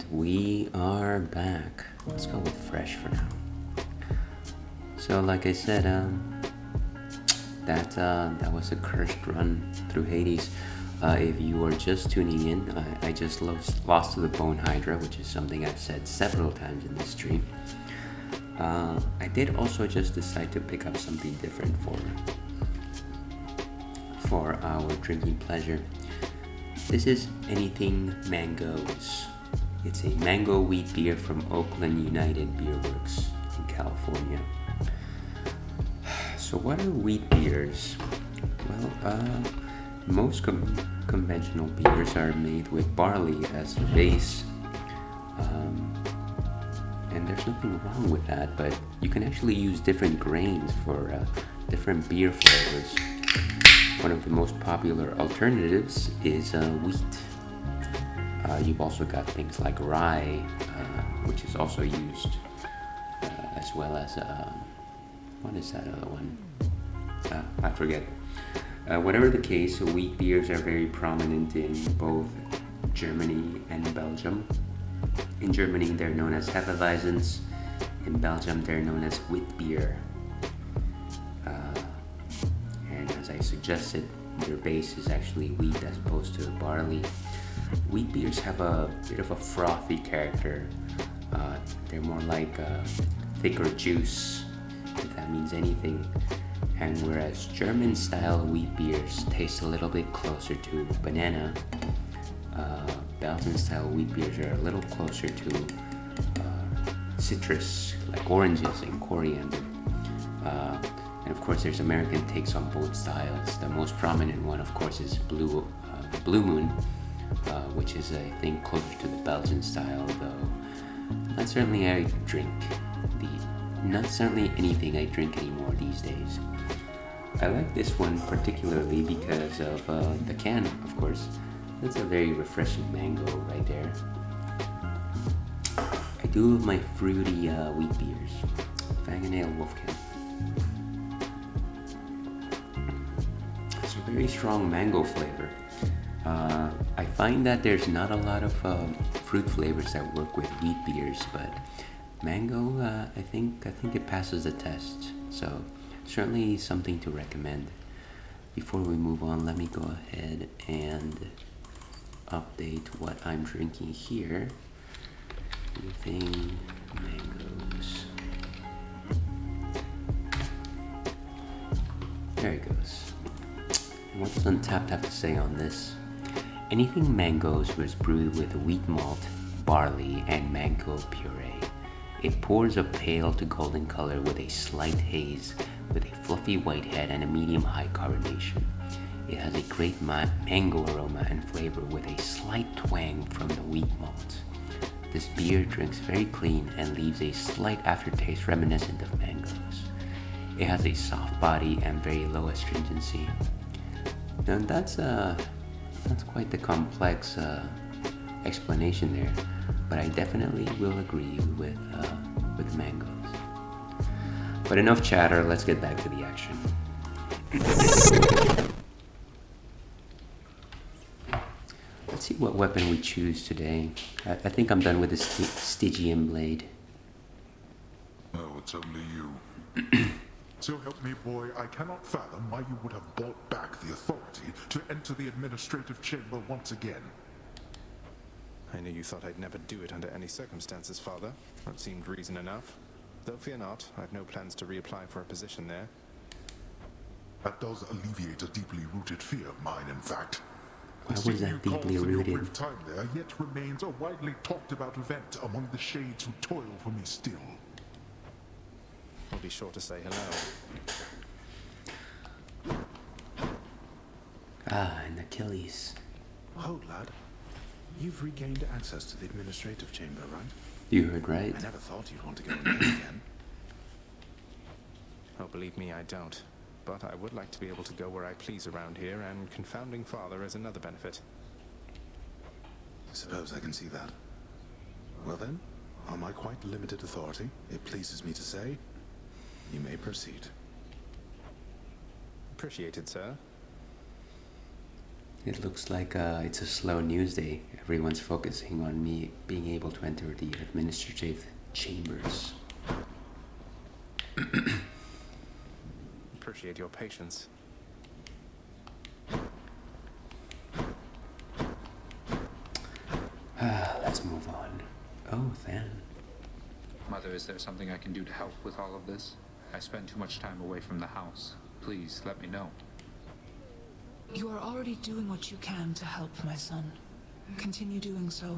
we are back. Let's go with fresh for now. So like I said, that was a cursed run through Hades. If you are just tuning in, I just lost to the Bone Hydra, which is something I've said several times in this stream. I did also just decide to pick up something different for our drinking pleasure. This is Anything Mangoes. It's a mango wheat beer from Oakland United Beer Works in California. So what are wheat beers? Well, most conventional beers are made with barley as the base. And there's nothing wrong with that, but you can actually use different grains for different beer flavors. One of the most popular alternatives is wheat. You've also got things like rye, which is also used, as well as, what is that other one? I forget. Whatever the case, wheat beers are very prominent in both Germany and Belgium. In Germany, they're known as Hefeweizens. In Belgium, they're known as wheat beer. And as I suggested, their base is actually wheat as opposed to barley. Wheat beers have a bit of a frothy character. They're more like thicker juice, if that means anything. And whereas German-style wheat beers taste a little bit closer to banana, Belgian-style wheat beers are a little closer to citrus, like oranges and coriander. And of course, there's American takes on both styles. The most prominent one, of course, is Blue Moon, which is, I think, closer to the Belgian style, though not certainly not certainly anything I drink anymore these days. I like this one particularly because of the can, of course. That's a very refreshing mango right there. I do love my fruity wheat beers. Fang and Ale Wolfkin. It's a very strong mango flavor. I find that there's not a lot of fruit flavors that work with wheat beers, but mango, I think it passes the test. So certainly something to recommend. Before we move on, let me go ahead and update what I'm drinking here. Anything mangoes. There it goes. What does Untapped have to say on this? Anything Mangoes was brewed with wheat malt, barley, and mango puree. It pours a pale to golden color with a slight haze, with a fluffy white head and a medium-high carbonation. It has a great mango aroma and flavor with a slight twang from the wheat malt. This beer drinks very clean and leaves a slight aftertaste reminiscent of mangoes. It has a soft body and very low astringency. Now that's quite the complex explanation there, but I definitely will agree with mangoes. But enough chatter, let's get back to the action. Let's see what weapon we choose today. I think I'm done with the Stygian blade. Oh, it's only you. So help me, boy, I cannot fathom why you would have bought back the authority to enter the administrative chamber once again. I knew you thought I'd never do it under any circumstances, Father. That seemed reason enough. Though fear not, I've no plans to reapply for a position there. That does alleviate a deeply rooted fear of mine, in fact. Why was that deeply rooted? Your brief time there yet remains a widely talked about event among the shades who toil for me still. I'll be sure to say hello. And Achilles. Oh, lad. You've regained access to the administrative chamber, right? You heard right. I never thought you'd want to go in there again. Oh, believe me, I don't. But I would like to be able to go where I please around here, and confounding Father is another benefit. I suppose I can see that. Well then, on my quite limited authority, it pleases me to say, you may proceed. Appreciated, sir. It looks like it's a slow news day. Everyone's focusing on me being able to enter the administrative chambers. Appreciate your patience. Let's move on. Oh, Than. Mother, is there something I can do to help with all of this? I spend too much time away from the house. Please, let me know. You are already doing what you can to help, my son. Continue doing so.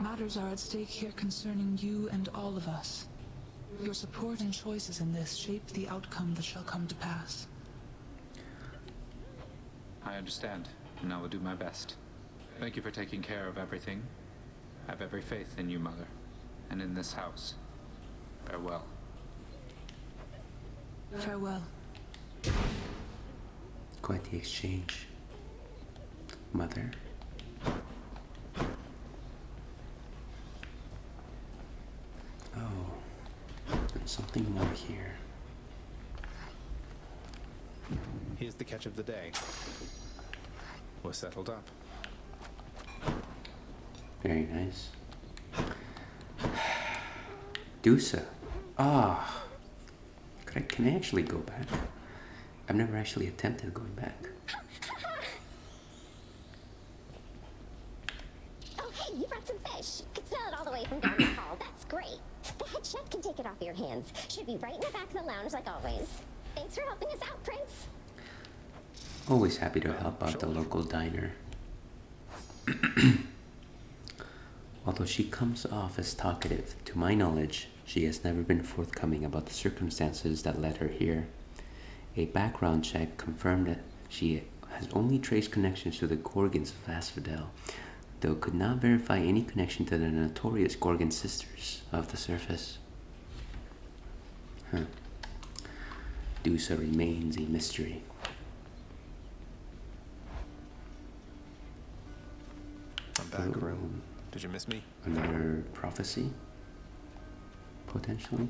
Matters are at stake here concerning you and all of us. Your support and choices in this shape the outcome that shall come to pass. I understand, and I will do my best. Thank you for taking care of everything. I have every faith in you, Mother, and in this house. Farewell. Farewell. Quite the exchange. Mother. Oh, there's something more here. Here's the catch of the day. We're settled up. Very nice. Dusa. Ah. Can I actually go back? I've never actually attempted going back. Oh, hey, you brought some fish. Could smell it all the way from down the hall. That's great. The head chef can take it off your hands. Should be right in the back of the lounge like always. Thanks for helping us out, Prince. Always happy to help out the local diner. Although she comes off as talkative, to my knowledge, she has never been forthcoming about the circumstances that led her here. A background check confirmed that she has only traced connections to the Gorgons of Asphodel, though could not verify any connection to the notorious Gorgon sisters of the surface. Dusa remains a mystery. I'm back, room. Did you miss me? Another prophecy? Potentially?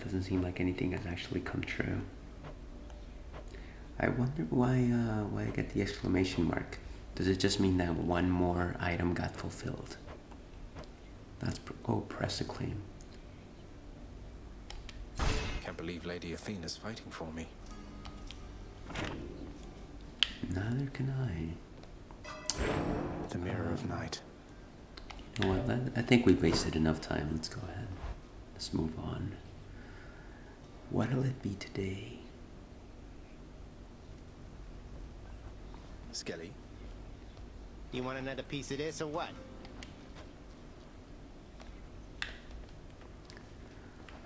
Doesn't seem like anything has actually come true. I wonder why I get the exclamation mark. Does it just mean that one more item got fulfilled? That's press acclaim. Can't believe Lady Athena's fighting for me. Neither can I. The Mirror of Night. You know what? I think we've wasted enough time. Let's go ahead. Let's move on. What'll it be today? Skelly. You want another piece of this or what?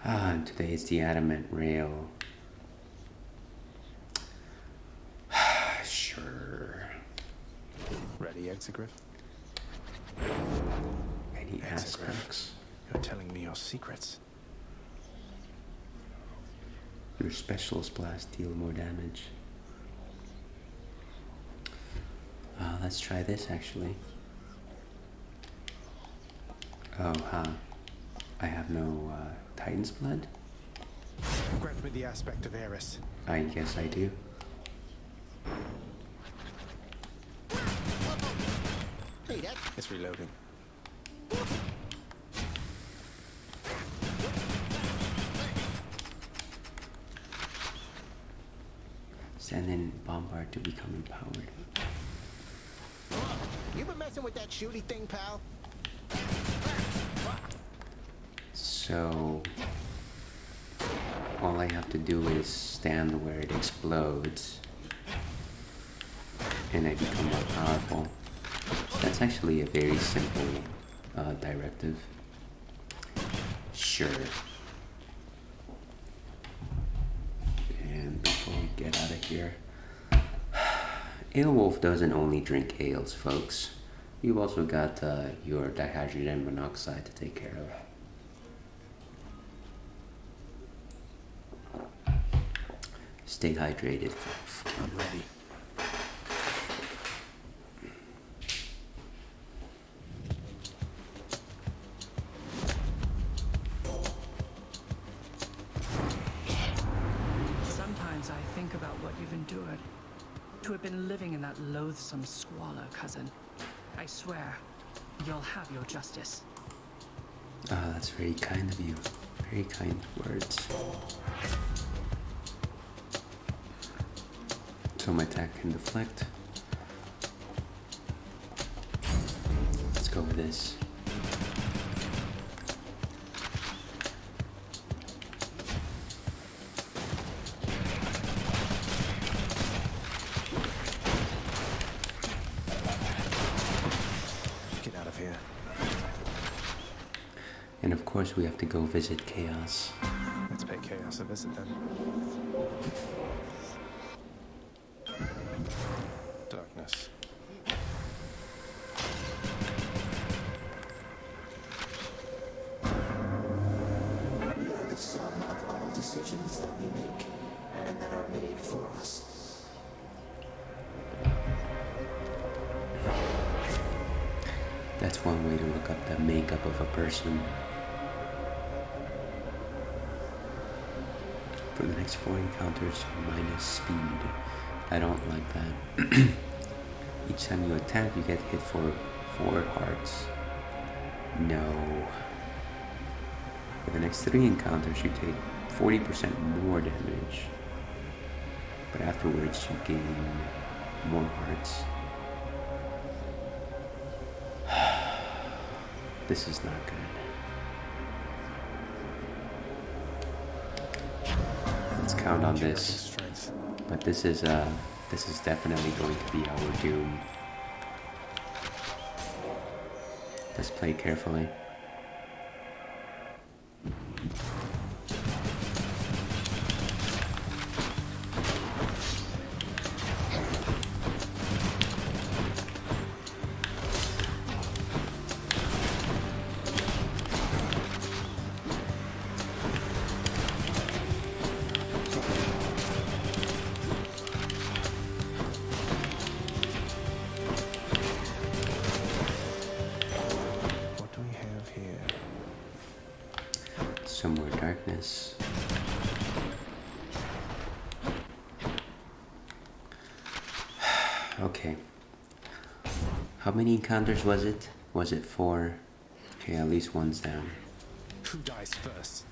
And today is the adamant rail. Sure. Ready, Exegriff? Any aspects? You're telling me your secrets. Your specialist blast deal more damage. Let's try this actually. Oh, I have no Titan's blood? Grant me the aspect of Eris. I guess I do. Hey, that. It's reloading. Send in Bombard to become empowered. You been messing with that shooty thing, pal? So all I have to do is stand where it explodes and I become more powerful. That's actually a very simple directive. Sure. And before we get out of here, Alewolf doesn't only drink ales, folks. You've also got your dihydrogen monoxide to take care of. Stay hydrated. I'm ready. what you've endured. To have been living in that loathsome squalor, cousin. I swear, you'll have your justice. Ah, that's very kind of you. Very kind words. So my attack can deflect. Let's go with this. Get out of here. And of course we have to go visit Chaos. Let's pay Chaos a visit then. Darkness. We are the sum of all decisions that we make, and that are made for us. That's one way to look up the makeup of a person. For the next 4 encounters, minus speed. I don't like that. Each time you attack, you get hit for 4 hearts. No. For the next 3 encounters, you take 40% more damage. But afterwards, you gain more hearts. This is not good. Let's count on this. But this is definitely going to be our doom. Let's play carefully. Some more darkness. Okay. How many encounters was it? Was it 4? Okay, at least one's down. Who dies first?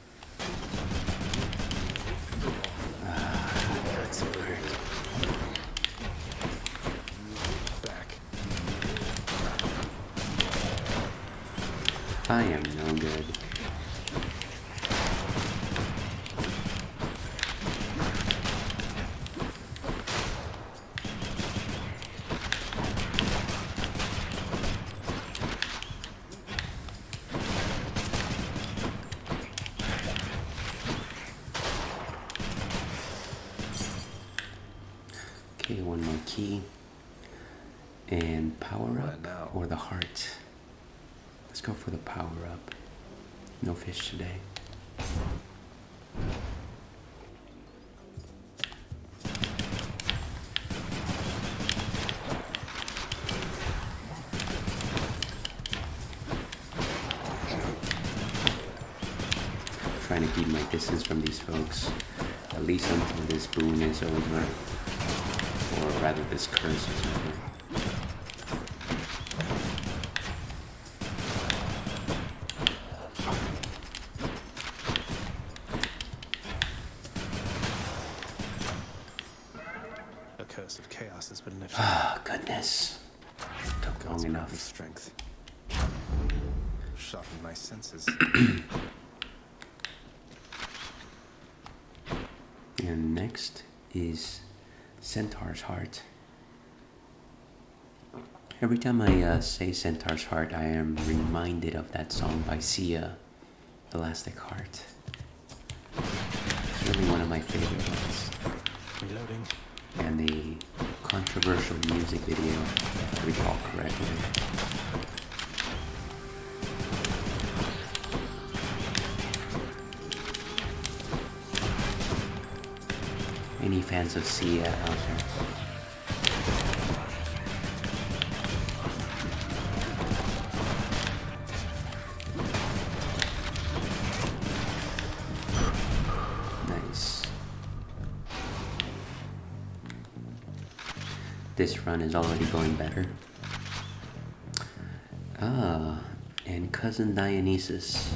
That's so hurt. Back. I am no good. Okay, one more key. And power up or the heart. Let's go for the power up. No fish today. Trying to keep my distance from these folks, at least until this boon is over, or rather this curse is over. The curse of chaos has been lifted. Ah, goodness. Took long enough. Strength. Sharpened my senses. And next is Centaur's Heart. Every time I say Centaur's Heart, I am reminded of that song by Sia, Elastic Heart. It's really one of my favorite ones. Reloading. And the controversial music video, if I recall correctly. Any fans of Sia out there? Nice. this run is already going better. Ah, and Cousin Dionysus.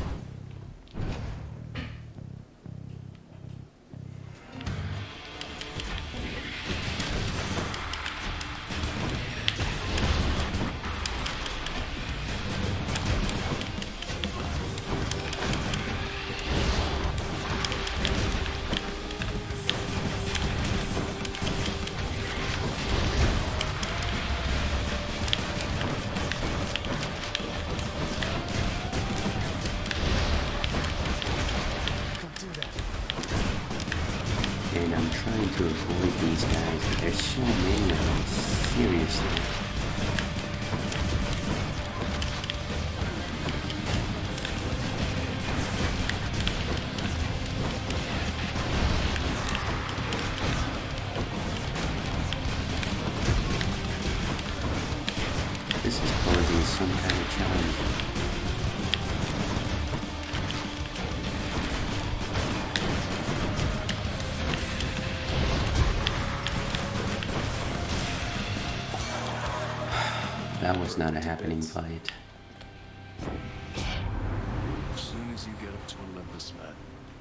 And I'm trying to avoid these guys, but there's so many of them, seriously. This is posing some kind of challenge. That was not a happening fight. As soon as you get up to Olympus, man,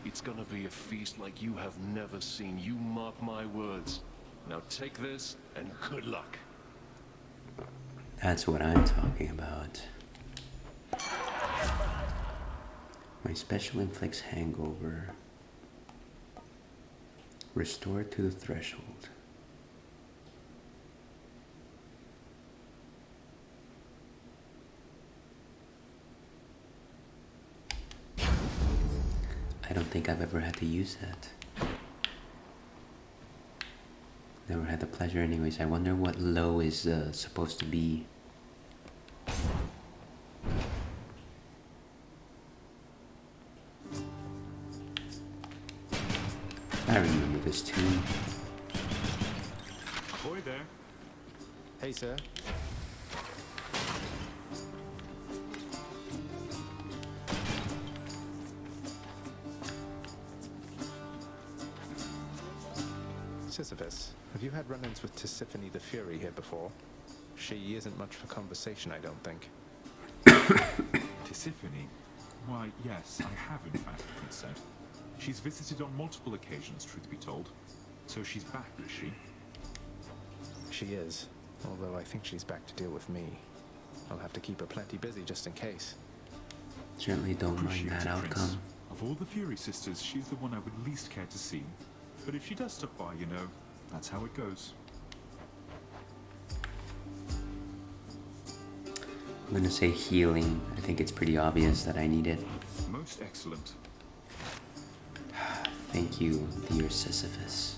it's gonna be a feast like you have never seen. You mark my words. Now take this, and good luck. That's what I'm talking about. My special inflicts hangover. Restored to the threshold. I don't think I've ever had to use that. Never had the pleasure anyways. I wonder what low is supposed to be. I remember this tune. Ahoy there. Hey, sir. Sisyphus, have you had run-ins with Tisiphone the Fury here before? She isn't much for conversation, I don't think. Tisiphone? Why, yes, I have in fact, Prince said. She's visited on multiple occasions, truth be told. So she's back, is she? She is, although I think she's back to deal with me. I'll have to keep her plenty busy just in case. Certainly don't mind Appreciate that it, Prince. outcome. Of all the Fury sisters, she's the one I would least care to see. But if she does stop by, you know, that's how it goes. I'm gonna say healing. I think it's pretty obvious that I need it. Most excellent. Thank you, dear Sisyphus.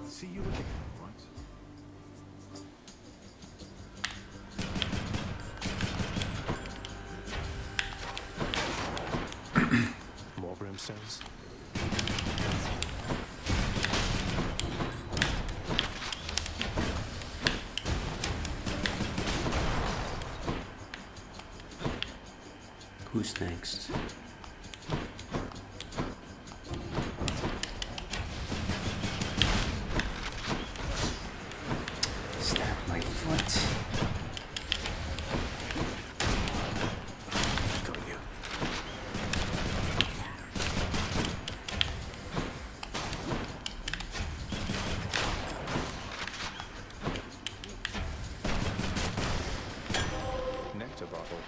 See you again, right? More brimstones? Who's next? Stab my foot. Got you. Nectar bottle.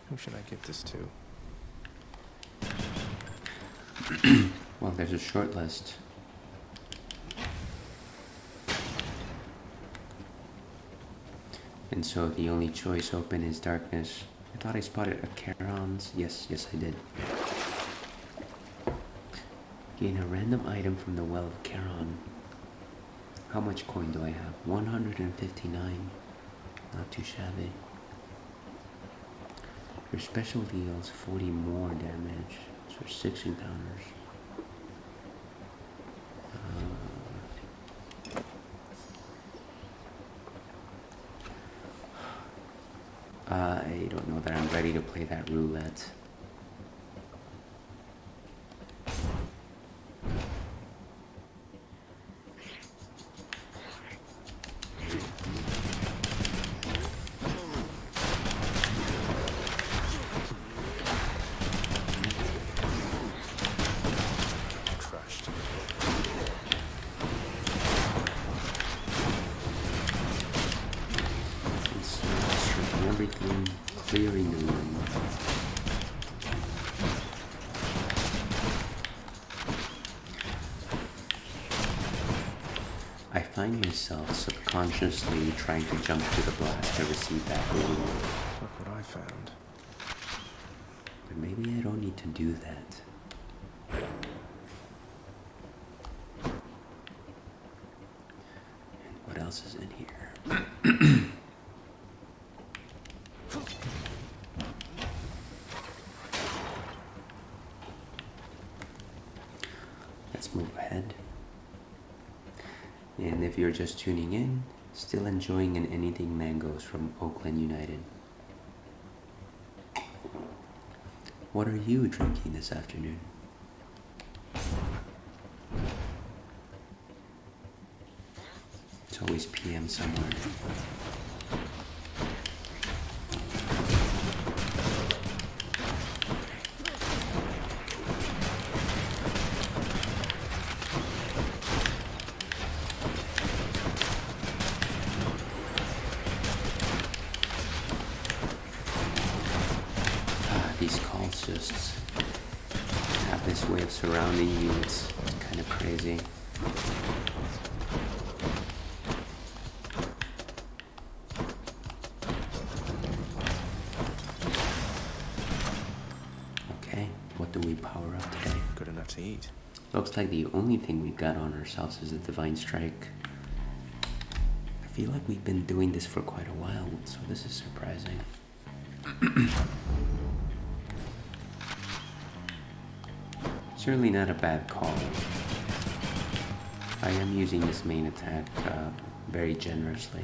Who should I give this to? Well, there's a short list. And so the only choice open is darkness. I thought I spotted a Charon's. Yes, I did. Gain a random item from the Well of Charon. How much coin do I have? 159. Not too shabby. Your special deals 40 more damage. So 6 encounters. I don't know that I'm ready to play that roulette. Everything, clearing the room. I find myself subconsciously trying to jump to the blast to receive that room. Look what I found. But maybe I don't need to do that. And what else is in here? Let's move ahead. And if you're just tuning in, still enjoying an Anything Mangoes from Oakland United. What are you drinking this afternoon? It's always PM somewhere. These calls just have this way of surrounding you. It's kind of crazy. Okay, what do we power up today? Good enough to eat. Looks like the only thing we've got on ourselves is the Divine Strike. I feel like we've been doing this for quite a while, so this is surprising. Certainly not a bad call. I am using this main attack very generously.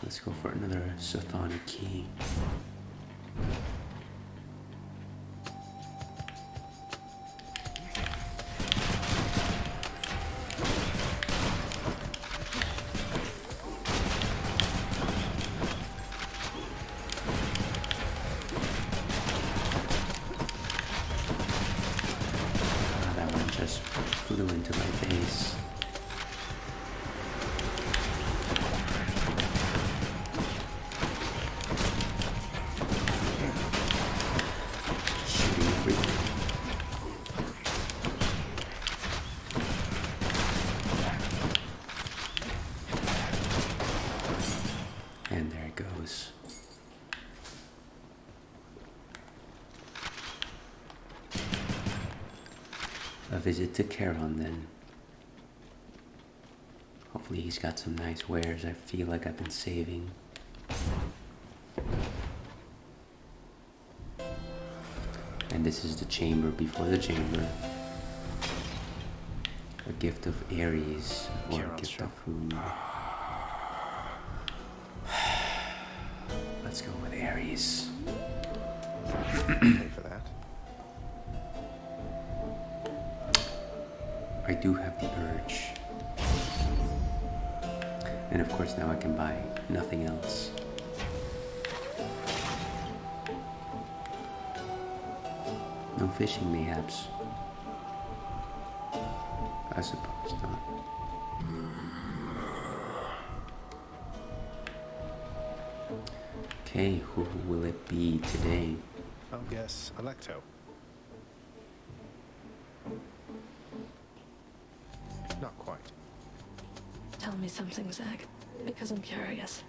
Let's go for another Sothonic key. That one just flew into my face. Shooting everything. And there it goes. A visit to Garen then. Hopefully he's got some nice wares. I feel like I've been saving. And this is the chamber before the chamber. A gift of Ares, or a gift of food. Let's go with Ares. Pay for that. I do have the urge. And of course now I can buy nothing else. No fishing mayhaps. I suppose not. Okay, who will it be today? I'll guess Electo. Not quite. Tell me something, Zach, because I'm curious.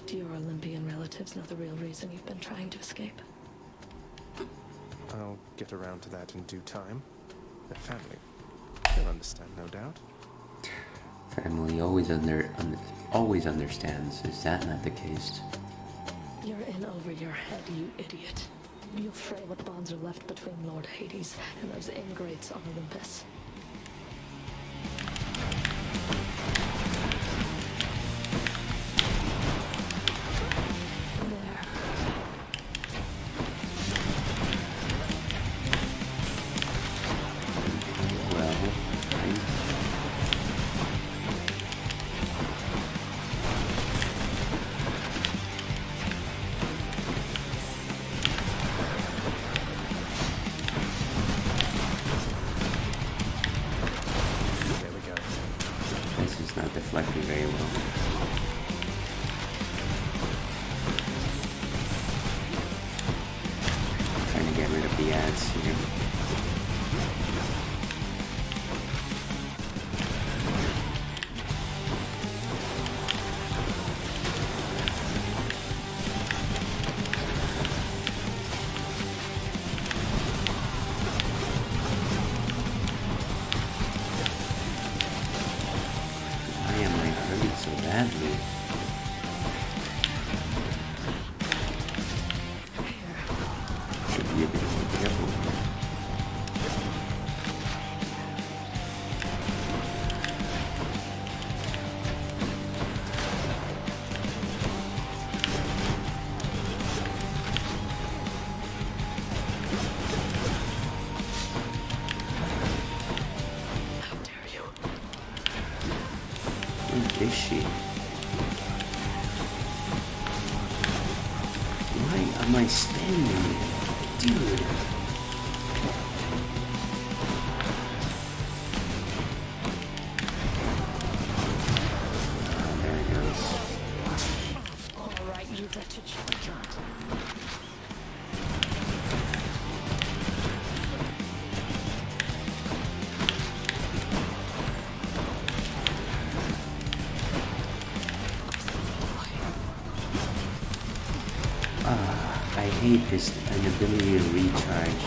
Do your Olympian relatives know the real reason you've been trying to escape? I'll get around to that in due time. Their family. They'll understand, no doubt. Family always understands. Is that not the case? You're in over your head, you idiot. You fray what bonds are left between Lord Hades and those ingrates on Olympus. ads here. Why am I hurting so badly? Should be a bit more careful. How dare you? Who is she? Why am I standing there? Dude. Oh, there it goes. All right, you wretched cunt. I hate this inability to recharge.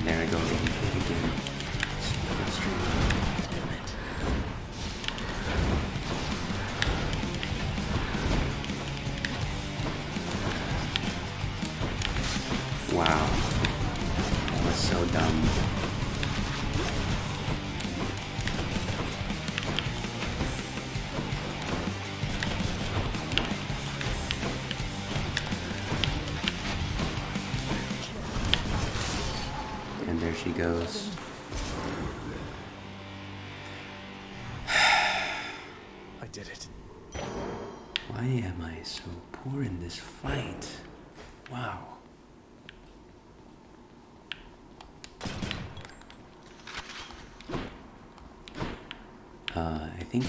There I go, getting hit again. So frustrating. Wow. That was so dumb. And there she goes. I did it. Why am I so poor in this fight? Wow. I think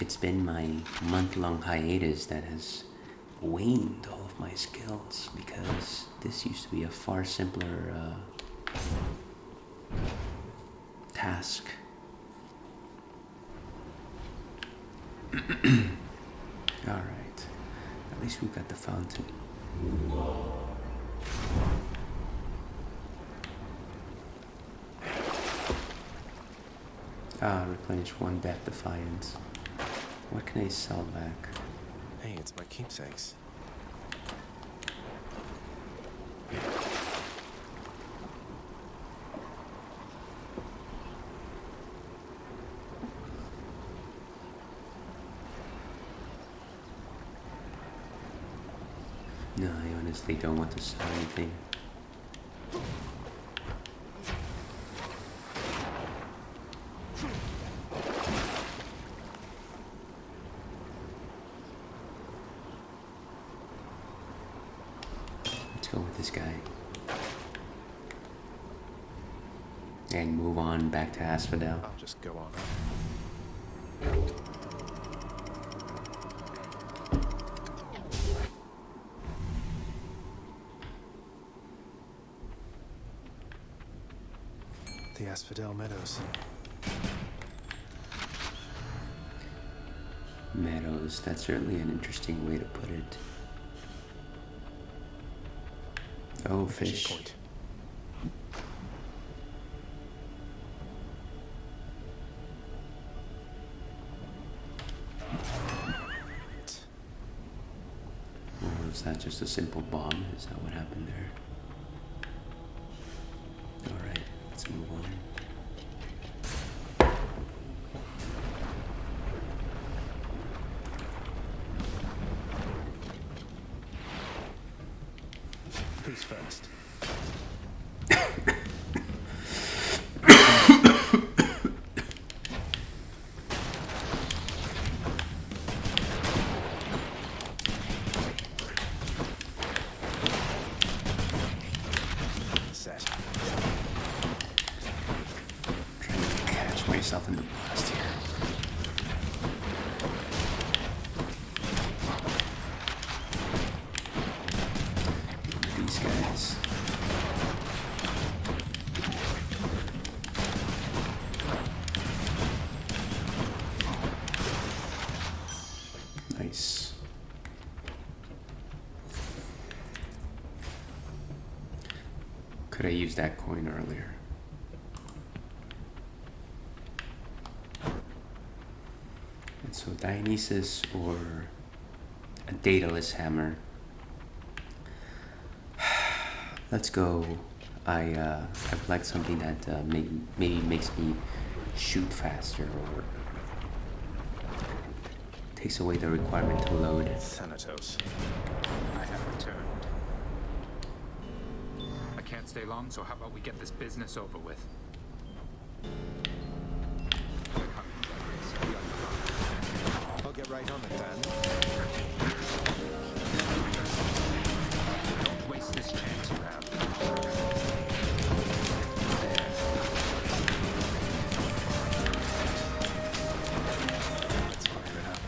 it's been my month-long hiatus that has waned all of my skills, because this used to be a far simpler task. Alright, at least we've got the fountain. Replenish one Death Defiance. What can I sell back? Hey, it's my keepsakes. No, I honestly don't want to sell anything. Let's go with this guy. And move on back to Asphodel. I'll just go on. The Asphodel Meadows. Meadows, that's certainly an interesting way to put it. Oh, fish. Point. Or is that just a simple bomb? Is that what happened there? Alright, let's move on. Who's first? Set. Trying to catch myself in the blast here. These guys. Nice. Could I use that coin earlier? And so Dionysus or a Daedalus hammer. Let's go. I'd like something that maybe makes me shoot faster or takes away the requirement to load. Thanatos. I have returned. I can't stay long, so how about we get this business over with? I'll get right on it then. Don't waste this chance you have. Let's fire it up.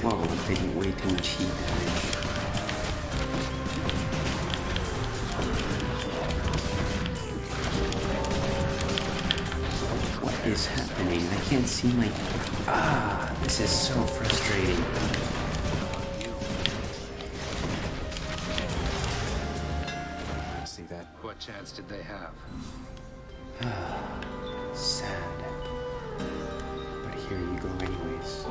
Whoa, I'm taking way too much heat damage. What is happening? I can't see my... Ah, this is so frustrating. See that? What chance did they have? Sad. But here you go anyways.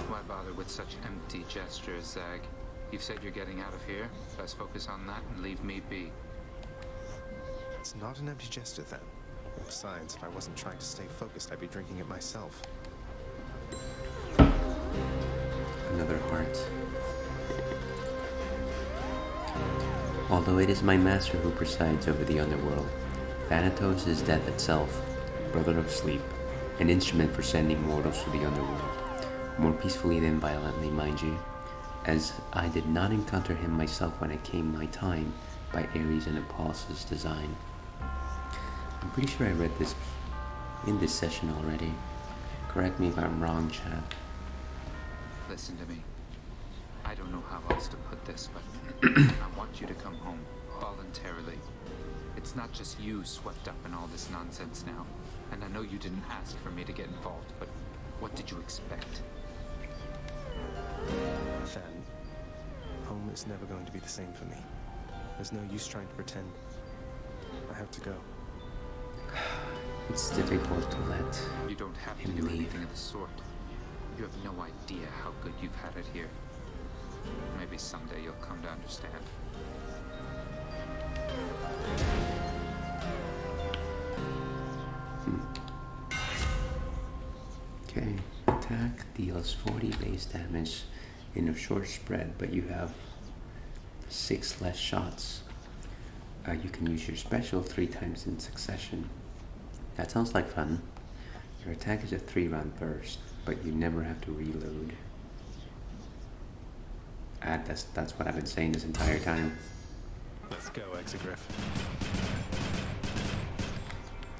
Why bother with such empty gestures, Zag? You've said you're getting out of here. Let's focus on that and leave me be. It's not an empty gesture then. Besides, if I wasn't trying to stay focused, I'd be drinking it myself. Another heart. Although it is my master who presides over the underworld, Thanatos is death itself, brother of sleep, an instrument for sending mortals to the underworld, more peacefully than violently, mind you, as I did not encounter him myself when it came my time by Ares and Apollos' design. I'm pretty sure I read this in this session already. Correct me if I'm wrong, chat. Listen to me. I don't know how else to put this, but I want you to come home voluntarily. It's not just you swept up in all this nonsense now, and I know you didn't ask for me to get involved, but what did you expect? Then, home is never going to be the same for me. There's no use trying to pretend. I have to go. It's difficult to let You don't have to him do leave. anything of the sort. You have no idea how good you've had it here. Maybe someday you'll come to understand. Okay, attack deals 40 base damage in a short spread, but you have 6 less shots. You can use your special 3 times in succession. That sounds like fun. Your attack is a 3-round burst, but you never have to reload. That's what I've been saying this entire time. Let's go, Exegriff.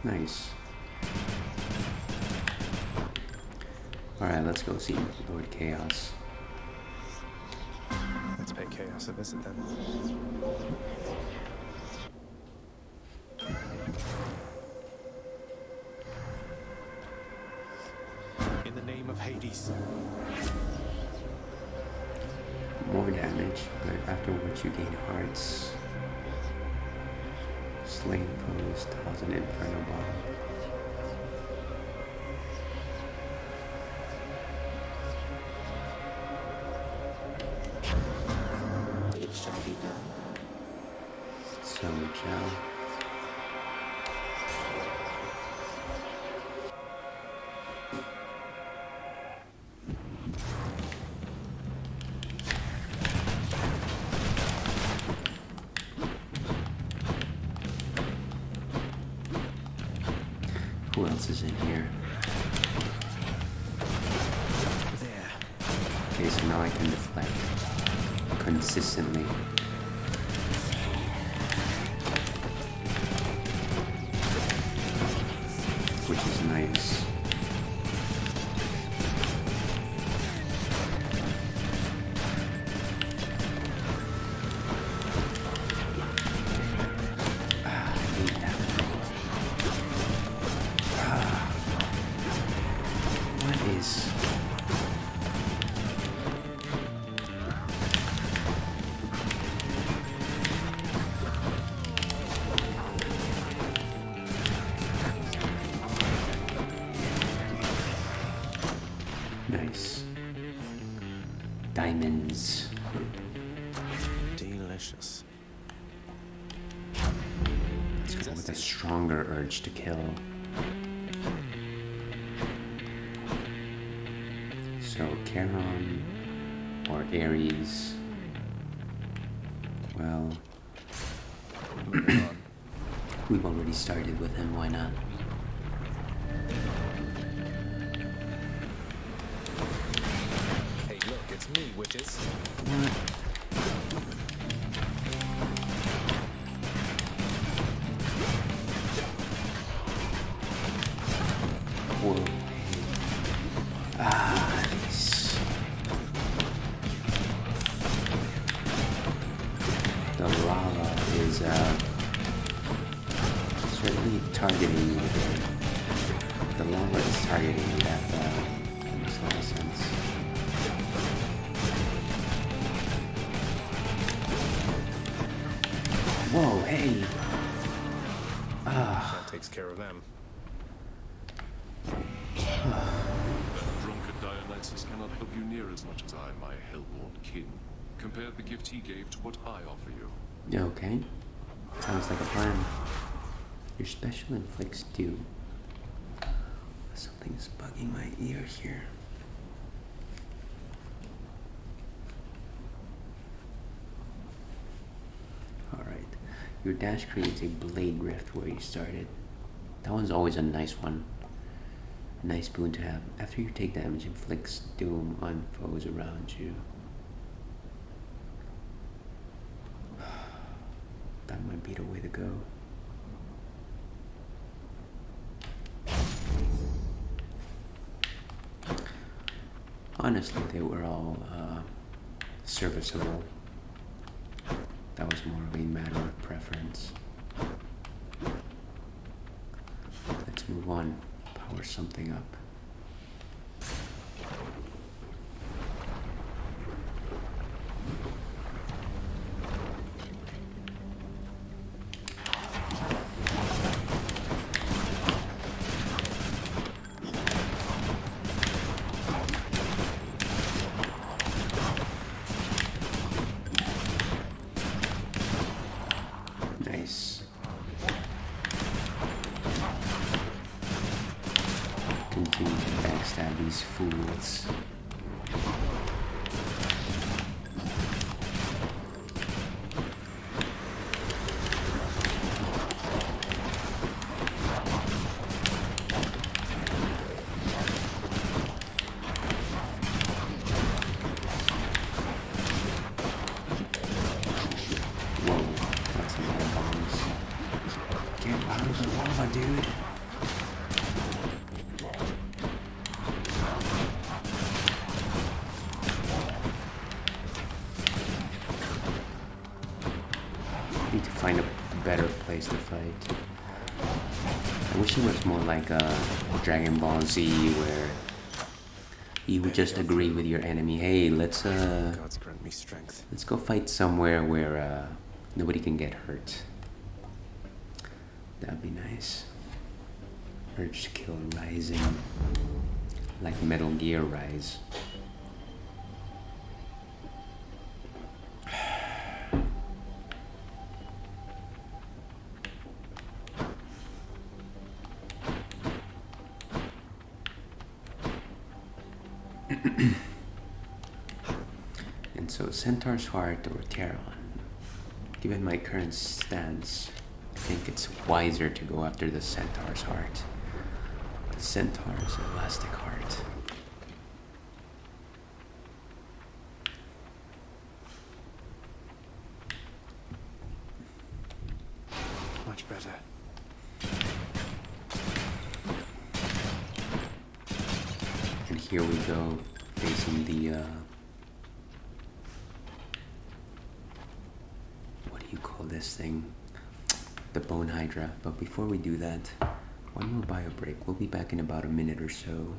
Nice. Alright, let's go see Lord Chaos. Let's pay Chaos a visit then. In the name of Hades. More damage, but afterwards you gain hearts. Slain foes toss an inferno bomb. It shall be done. So, Chow. so now I can deflect consistently. Which is nice. Nice. Diamonds. Delicious. Let's go with a stronger urge to kill. So Charon or Ares. Well, we've already started with him, why not? It's me, witches. Whoa. Nice. The lava is certainly targeting me here. The lava is targeting me, that makes a lot of sense. Whoa, hey! That takes care of them. Drunkard Dionysus cannot help you near as much as I, my hellborn kin. Compare the gift he gave to what I offer you. Okay. Sounds like a plan. Your special inflicts doom. Something's bugging my ear here. Alright. Your dash creates a blade rift where you started. That one's always a nice one. A nice boon to have. After you take damage, inflicts doom on foes around you. That might be the way to go. Honestly, they were all serviceable. That was more of a matter of preference. Let's move on. Power something up. Nice. Continue to backstab these fools. Dude. Need to find a better place to fight. I wish it was more like a Dragon Ball Z where you would just agree with your enemy. Hey, let's Gods grant me strength. Let's go fight somewhere where nobody can get hurt. That'd be nice. Urge to kill rising. Like Metal Gear Rise. And so Centaur's Heart or Charon. Given my current stance, I think it's wiser to go after the Centaur's Heart. The Centaur's Elastic Heart. much better. And here we go, facing the, what do you call this thing? The Bone Hydra. But before we do that, one more bio break. We'll be back in about a minute or so.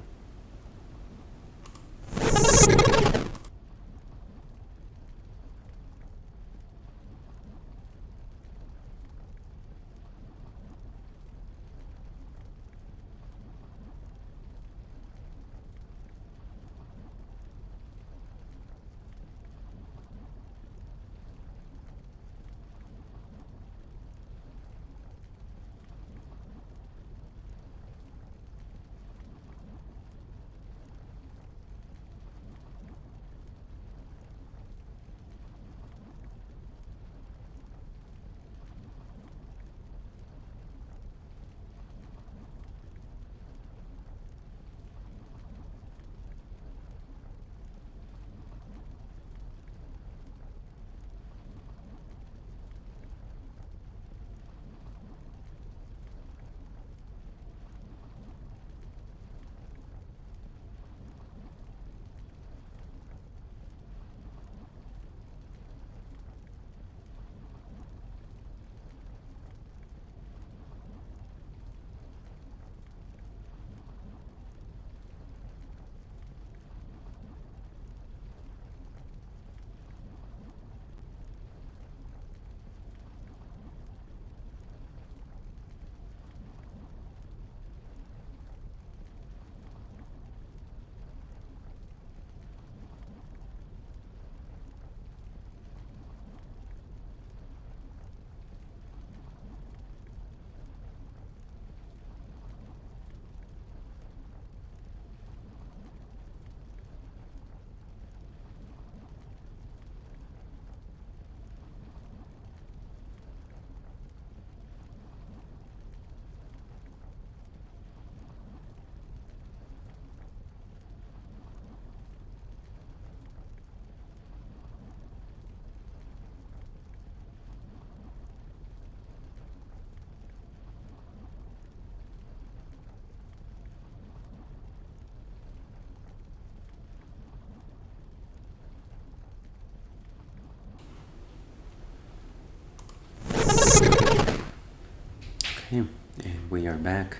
Okay, and we are back,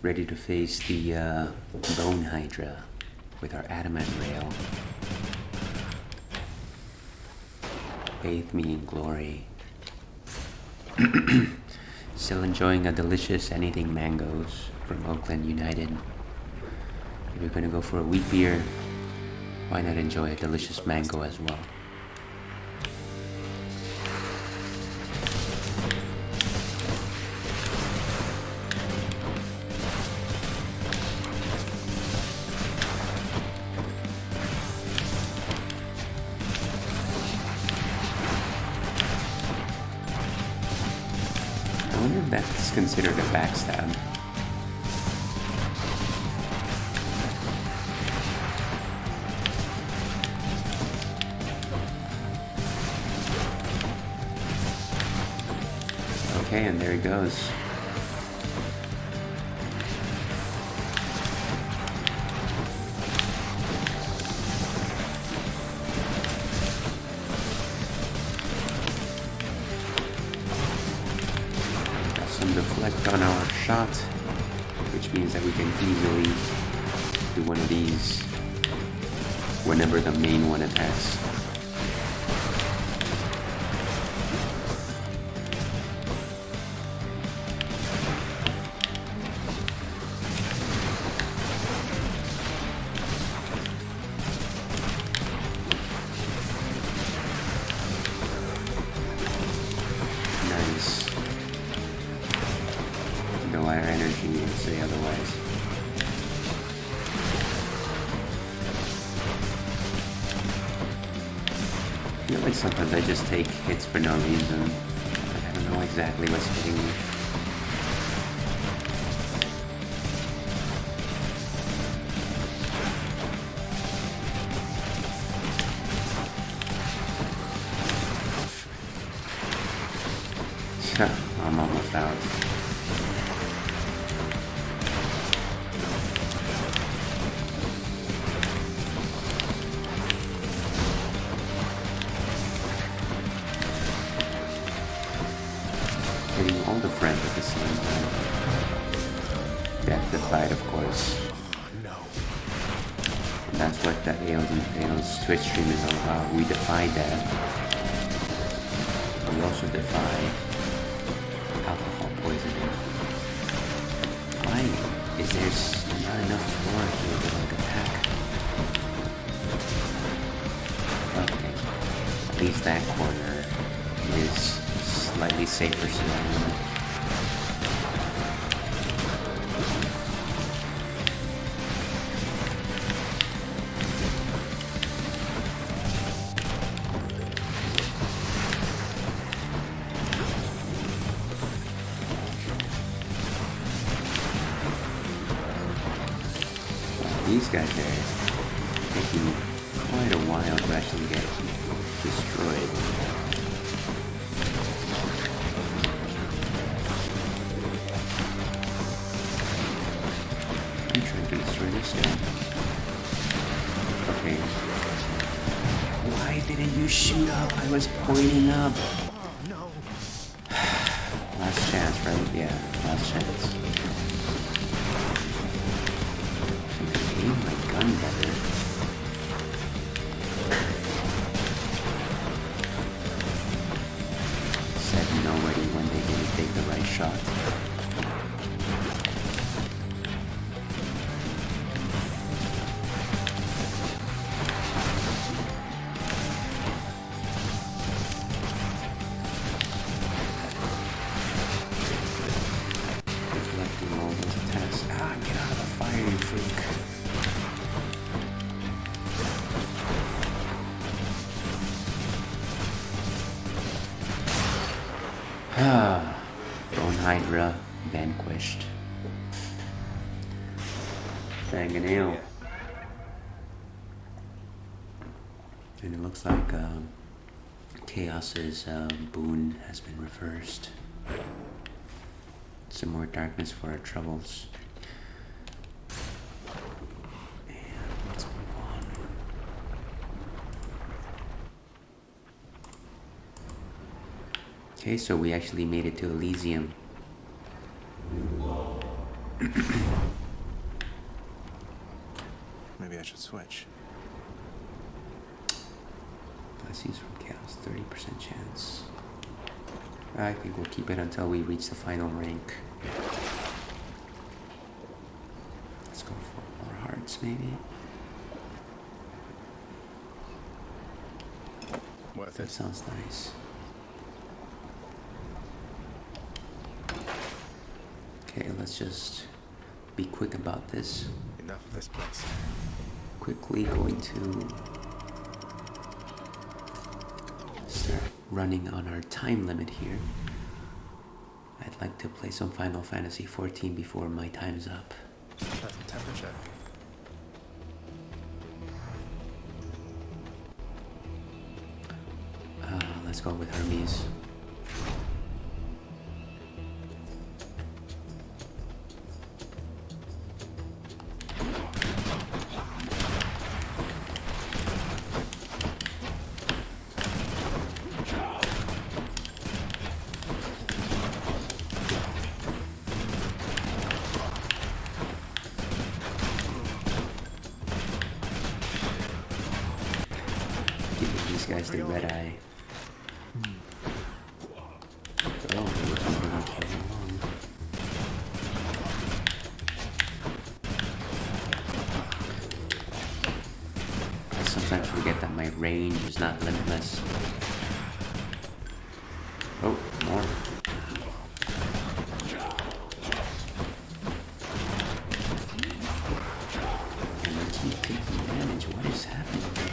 ready to face the Bone Hydra with our adamant rail. Bathe me in glory. Still enjoying a delicious anything mangoes from Oakland United. If you're gonna go for a wheat beer, why not enjoy a delicious mango as well? I wonder if that's considered a backstab. Okay, and there he goes. Got some deflect on our shot, which means that we can easily do one of these whenever the main one attacks. Say otherwise. I feel like sometimes I just take hits for no reason. I don't know exactly what's hitting me. I'm almost out. Hitting all the friends at the same time. Death the fight, of course. And that's what the Ales and Fails Twitch stream is all about. We defy death. We also defy alcohol poisoning. Why is there not enough floor here to like attack? Okay, at least that corner is slightly safer surrounding. These guys are taking quite a while to actually get destroyed. I'm trying to destroy this guy. Okay. Why didn't you shoot up? I was pointing up. Oh, no. Last chance, right? Yeah, last chance. My gun better. Said nobody when they didn't take the right shot. Deflecting all those attacks. Ah, get out of the fire, you freak. Bone Hydra vanquished. Fanganale. And it looks like Chaos's boon has been reversed. Some more darkness for our troubles. And let's move on. Okay, so we actually made it to Elysium. Maybe I should switch. Blessings from Chaos, 30% chance. I think we'll keep it until we reach the final rank. Let's go for more hearts, maybe. Worth That it. sounds nice. Okay, let's just be quick about this. Enough of this place. Quickly going to start running on our time limit here. I'd like to play some Final Fantasy XIV before my time's up. Pleasant temperature. Let's go with Hermes. Giving these guys the red eye. Oh, it wasn't really carrying along. I sometimes forget that my range is not limitless. Oh, more. And I keep taking damage. What is happening here?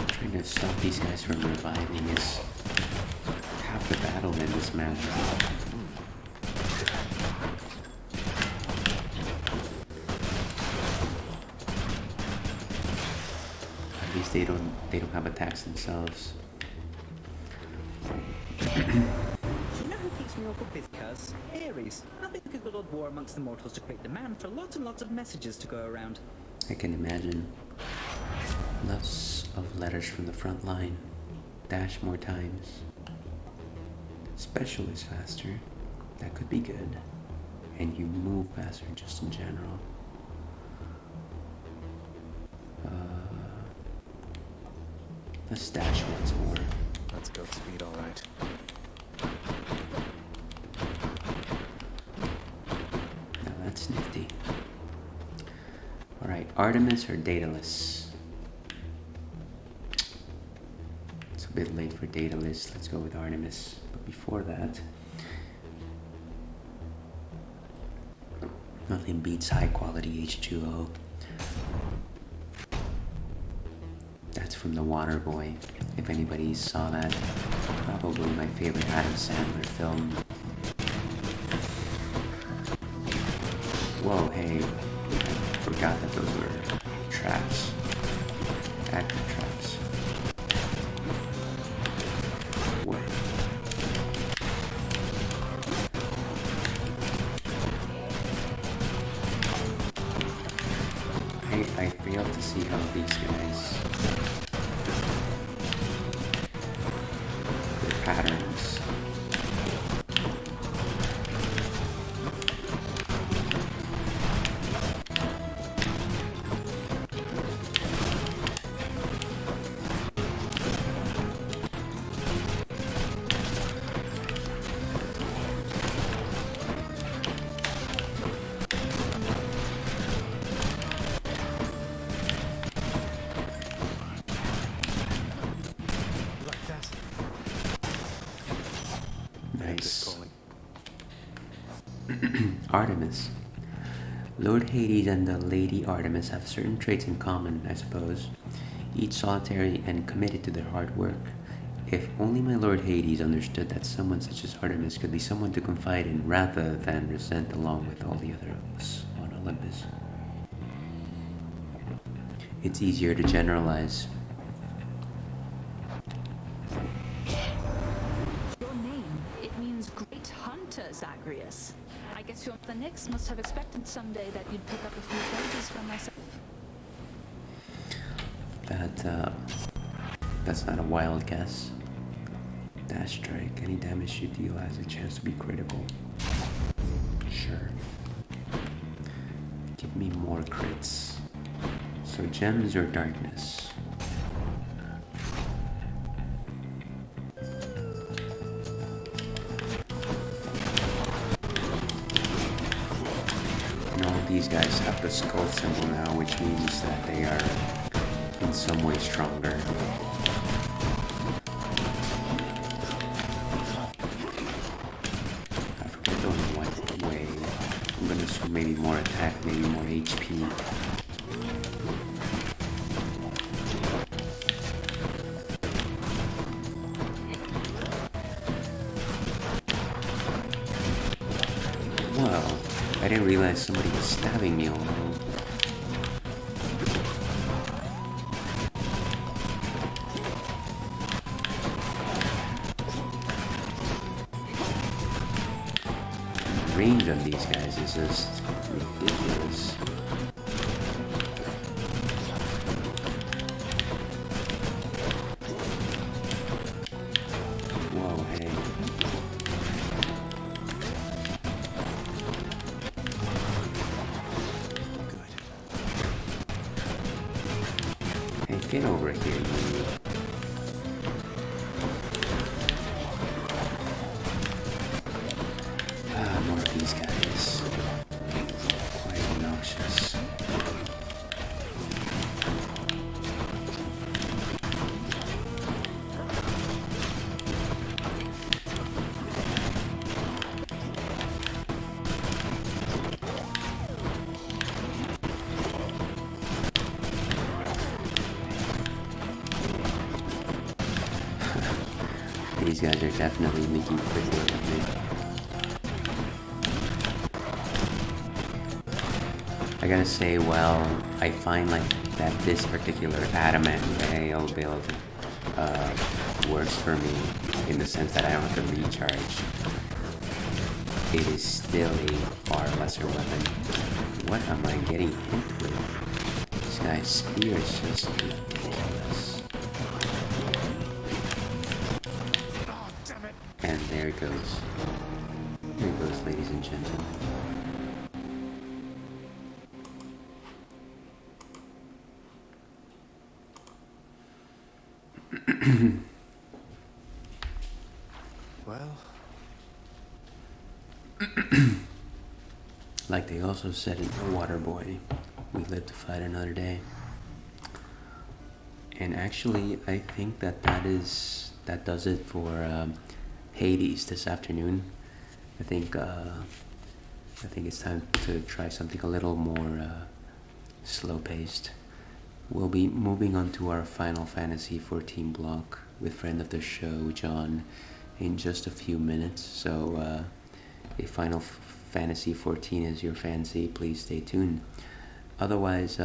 Trying to stop these guys from reviving is half the battle. battle in this match. At least they don't have attacks themselves. You know who keeps me awful busy, cuz? Ares. Nothing like a good old war amongst the mortals to create demand for lots and lots of messages to go around. I can imagine. Lots of letters from the front line. Dash more times. Special is faster. That could be good. And you move faster just in general. Let's dash once more. That's goat speed, alright. Now that's nifty. Alright, Artemis or Daedalus? It's a bit late for Daedalus. Let's go with Artemis. But before that, nothing beats high quality H2O. That's from The Water Boy. If anybody saw that, probably my favorite Adam Sandler film. Whoa, hey, I forgot that those were traps. Active traps. What? I failed to see how these guys... their patterns. Artemis. Lord Hades and the Lady Artemis have certain traits in common, I suppose. Each solitary and committed to their hard work. If only my Lord Hades understood that someone such as Artemis could be someone to confide in rather than resent along with all the others on Olympus. It's easier to generalize. Your name, it means great hunter, Zagreus. I guess your the Nyx must have expected someday that you'd pick up a few phrases from myself. That's not a wild guess. Dash strike. Any damage you deal has a chance to be critical. Sure. Give me more crits. So gems or darkness? These guys have the skull symbol now, which means that they are in some way stronger. I forget on what way. I'm gonna assume maybe more attack, maybe more HP. Well, I didn't realize somebody was stabbing me all along. The range on these guys is just ridiculous. Whoa, hey. Get over here, you. More of these guys. Quite obnoxious. These guys are definitely making quick work of me. I gotta say, well, I find like that this particular adamant ale build works for me in the sense that I don't have to recharge. It is still a far lesser weapon. What am I getting hit with? This guy's spear is just ridiculous. And there it goes. There it goes, ladies and gentlemen. Well, like they also said in Waterboy, we live to fight another day. And actually, I think that does it for Hades this afternoon. I think it's time to try something a little more slow-paced. We'll be moving on to our Final Fantasy XIV block with friend of the show, John, in just a few minutes. So if Final Fantasy XIV is your fancy, please stay tuned. Otherwise,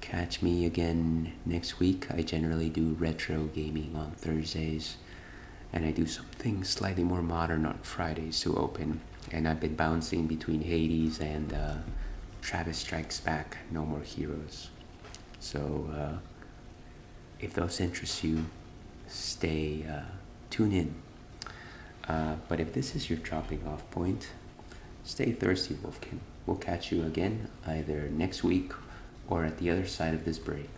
catch me again next week. I generally do retro gaming on Thursdays, and I do something slightly more modern on Fridays to open. And I've been bouncing between Hades and Travis Strikes Back, No More Heroes. So if those interest you, tune in. But if this is your dropping off point, stay thirsty, Wolfkin. We'll catch you again either next week or at the other side of this break.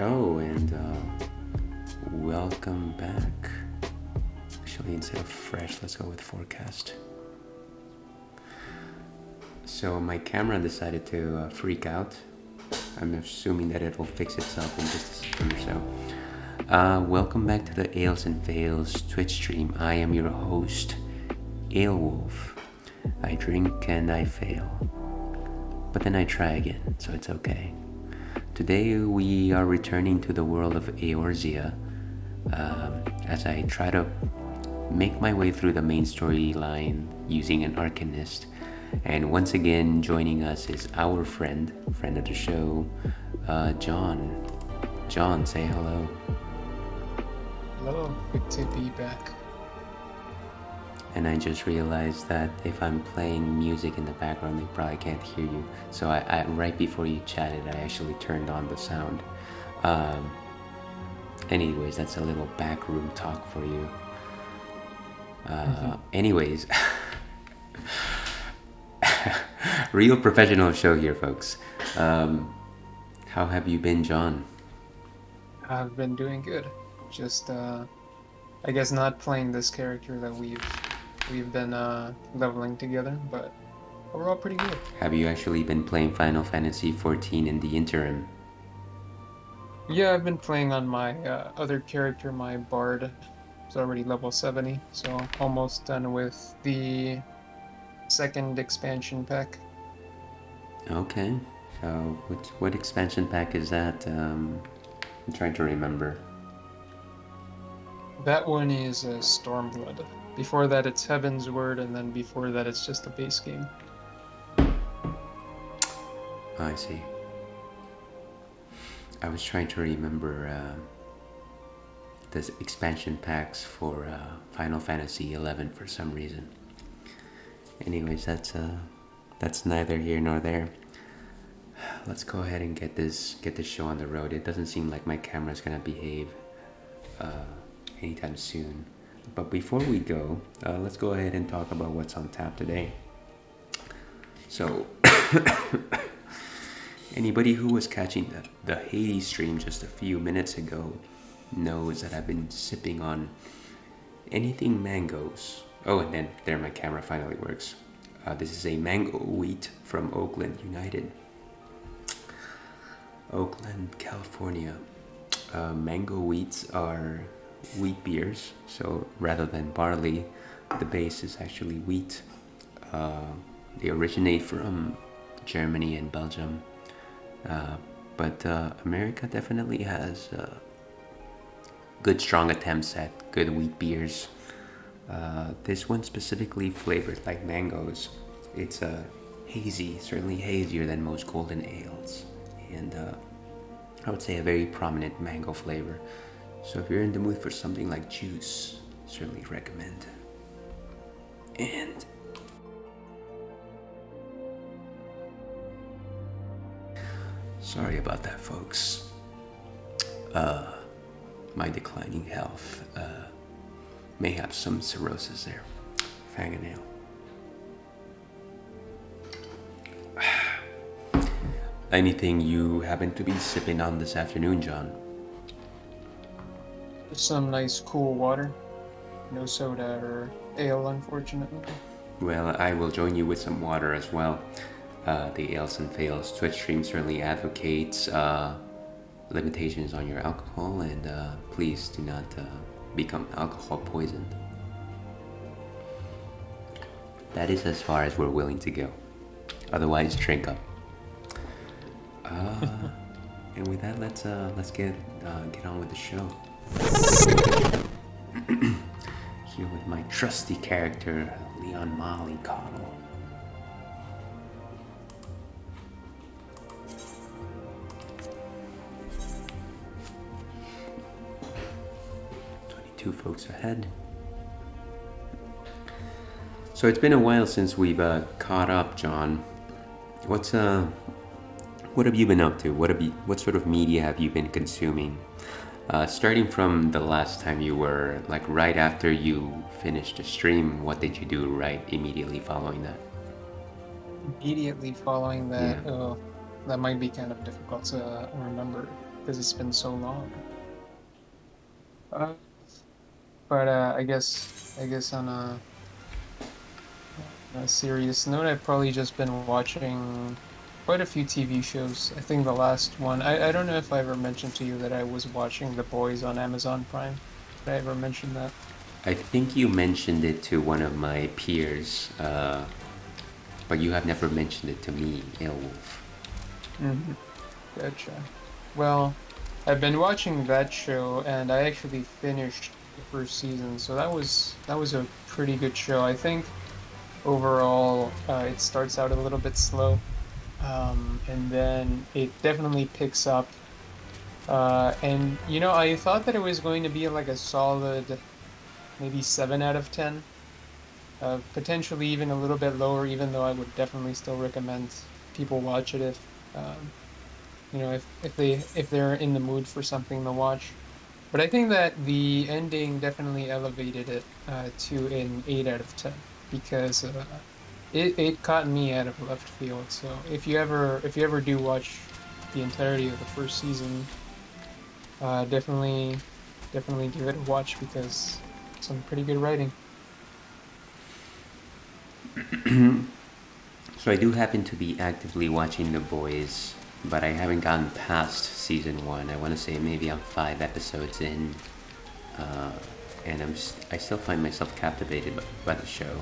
Oh, and welcome back. Actually, instead of fresh, let's go with forecast. So my camera decided to freak out. I'm assuming that it'll fix itself in just a second or so. Welcome back to the Ales and Fails Twitch stream. I am your host, Alewolf. I drink and I fail, but then I try again, so it's okay. Today we are returning to the world of Eorzea as I try to make my way through the main storyline using an arcanist. And once again, joining us is our friend of the show, John. John, say hello. Hello, good to be back. And I just realized that if I'm playing music in the background, they probably can't hear you. So I right before you chatted, I actually turned on the sound. Anyways, that's a little backroom talk for you. Anyways, real professional show here, folks. How have you been, John? I've been doing good. Just, I guess not playing this character that we've we've been leveling together, but overall pretty good. Have you actually been playing Final Fantasy XIV in the interim? Yeah, I've been playing on my other character, my bard. It's already level 70, so almost done with the second expansion pack. Okay, so what expansion pack is that? I'm trying to remember. That one is Stormblood. Before that it's Heaven's Word, and then before that it's just a base game. I see. I was trying to remember the expansion packs for Final Fantasy XI for some reason. Anyways, that's neither here nor there. Let's go ahead and get this show on the road. It doesn't seem like my camera's gonna behave anytime soon. But before we go, let's go ahead and talk about what's on tap today. So, anybody who was catching the Hades stream just a few minutes ago knows that I've been sipping on anything mangoes. Oh, and then there my camera finally works. This is a mango wheat from Oakland, United. Oakland, California. Mango wheats are wheat beers, so rather than barley, the base is actually wheat. They originate from Germany and Belgium, but America definitely has good strong attempts at good wheat beers. This one specifically flavored like mangoes. It's hazy, certainly hazier than most golden ales, and I would say a very prominent mango flavor. So if you're in the mood for something like juice, certainly recommend. And sorry about that, folks. My declining health may have some cirrhosis there. Fingernail. Anything you happen to be sipping on this afternoon, John? Some nice cool water. No soda or ale, unfortunately. Well, I will join you with some water as well. The Ales and Fails Twitch stream certainly advocates limitations on your alcohol, and please do not become alcohol poisoned. That is as far as we're willing to go. Otherwise, drink up. And with that, let's get on with the show. Here with my trusty character, Leon Mollycoddle. Two folks ahead. So it's been a while since we've caught up, John. What have you been up to? What sort of media have you been consuming? Starting from the last time you were, like right after you finished the stream, what did you do right immediately following that? Immediately following that, Yeah. oh, that might be kind of difficult to remember because it's been so long. But I guess on a serious note, I've probably just been watching quite a few TV shows. I think the last one, I don't know if I ever mentioned to you that I was watching The Boys on Amazon Prime. Did I ever mention that? I think you mentioned it to one of my peers, but you have never mentioned it to me, Aelwolf. Mm-hmm. Gotcha. Well, I've been watching that show, and I actually finished the first season, so that was a pretty good show. I think overall it starts out a little bit slow, and then it definitely picks up. And you know, I thought that it was going to be like a solid maybe 7 out of 10, potentially even a little bit lower, even though I would definitely still recommend people watch it if you know, if they're in the mood for something to watch. But I think that the ending definitely elevated it to an 8 out of 10 because it caught me out of left field. So if you ever do watch the entirety of the first season, definitely give it a watch because some pretty good writing. So I do happen to be actively watching The Boys, but I haven't gotten past season 1. I want to say maybe I'm 5 episodes in, and I still find myself captivated by the show.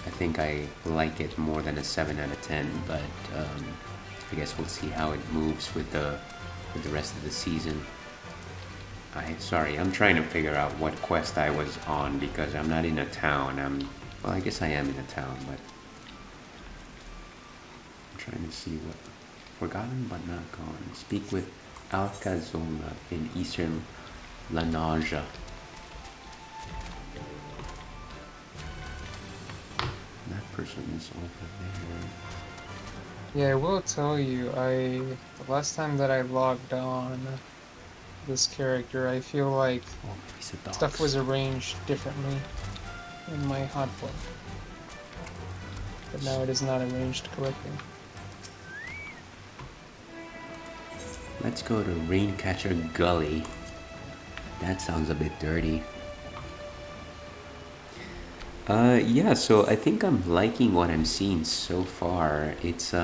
I think I like it more than a 7 out of 10, but I guess we'll see how it moves with the rest of the season. I'm trying to figure out what quest I was on because I'm not in a town. Well, I guess I am in a town, but I'm trying to see what forgotten but not gone. Speak with Alcazoma in Eastern Lanaja. That person is over there. Yeah, I will tell you, the last time that I logged on this character, I feel like stuff was arranged differently in my hotbar. But now it is not arranged correctly. Let's go to Raincatcher Gully. That sounds a bit dirty. Yeah, so I think I'm liking what I'm seeing so far. It's, you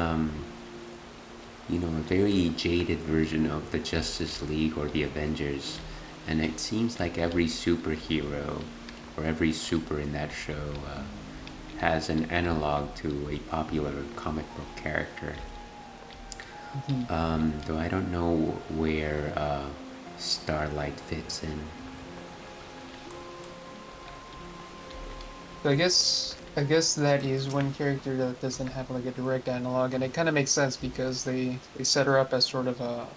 know, a very jaded version of the Justice League or the Avengers. And it seems like every superhero or every super in that show has an analog to a popular comic book character. Though I don't know where Starlight fits in. So I guess that is one character that doesn't have like a direct analog, and it kind of makes sense because they set her up as sort of a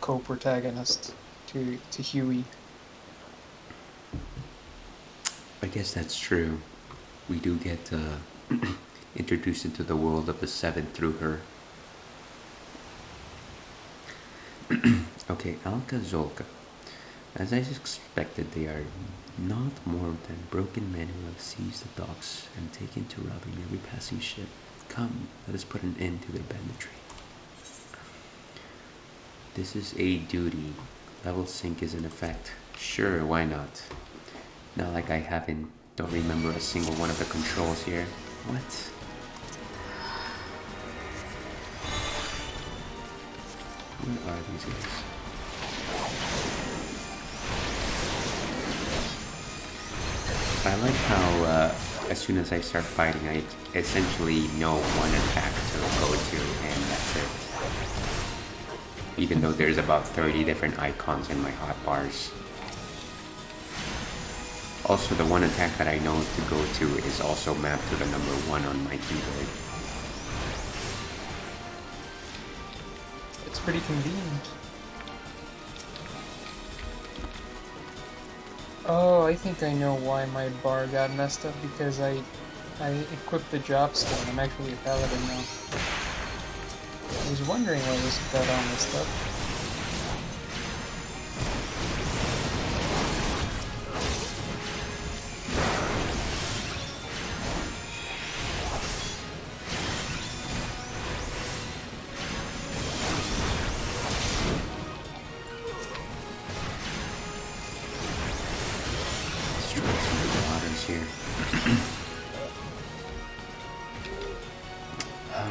co-protagonist to Huey. I guess that's true. We do get introduced into the world of the Seven through her. Okay, Alka Zolka. As I expected, they are not more than broken men who have seized the docks and taken to robbing every passing ship. Come, let us put an end to their banditry. This is a duty. Level sync is in effect. Sure, why not? Not like I don't remember a single one of the controls here. What? Where are these guys? I like how as soon as I start fighting, I essentially know one attack to go to, and that's it. Even though there's about 30 different icons in my hotbars. Also, the one attack that I know to go to is also mapped to the number 1 on my keyboard. It's pretty convenient. Oh, I think I know why my bar got messed up, because I equipped the job skill and I'm actually a paladin now. I was wondering why this got all messed up.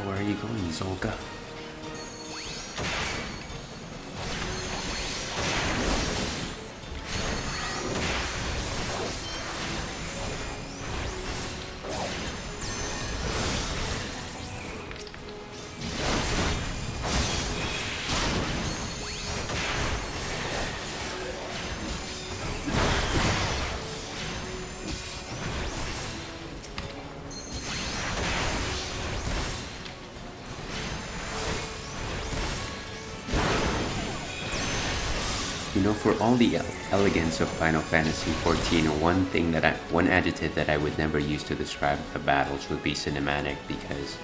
Where are you going, Zolka? You know, for all the elegance of Final Fantasy XIV, one adjective that I would never use to describe the battles would be cinematic, because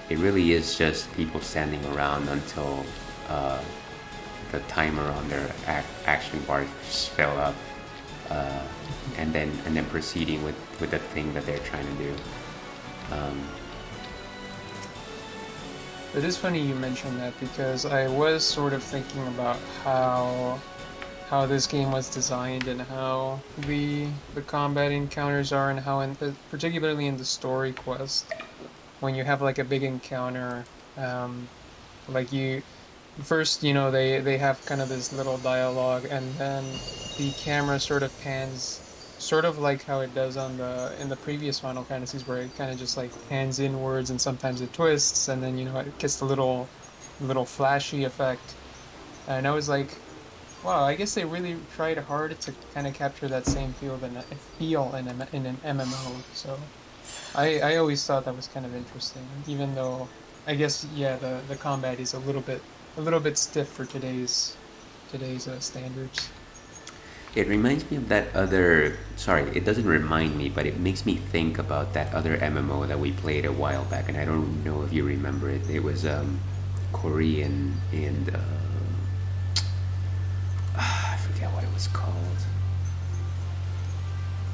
it really is just people standing around until the timer on their action bars fill up, and then proceeding with the thing that they're trying to do. It is funny you mentioned that, because I was sort of thinking about how how this game was designed and how the combat encounters are, and how particularly in the story quest, when you have like a big encounter, like you first, you know, they have kind of this little dialogue, and then the camera sort of pans, sort of like how it does on in the previous Final Fantasies, where it kind of just like pans inwards and sometimes it twists, and then, you know, it gets the little flashy effect. And I was like, wow, I guess they really tried hard to kind of capture that same feel in an MMO. So I always thought that was kind of interesting, even though I guess, yeah, the combat is a little bit stiff for today's standards. It reminds me of that other. Sorry, it doesn't remind me, but it makes me think about that other MMO that we played a while back, and I don't know if you remember it. It was Korean, and I forget what it was called.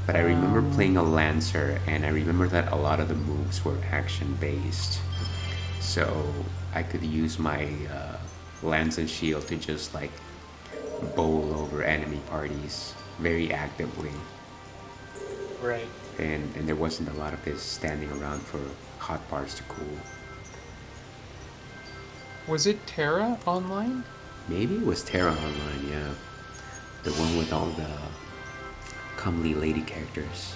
But I remember playing a Lancer, and I remember that a lot of the moves were action-based. So I could use my lance and shield to just like bowl over enemy parties very actively. Right. And there wasn't a lot of this standing around for hot bars to cool. Was it Terra Online? Maybe it was Terra Online, yeah. The one with all the comely lady characters.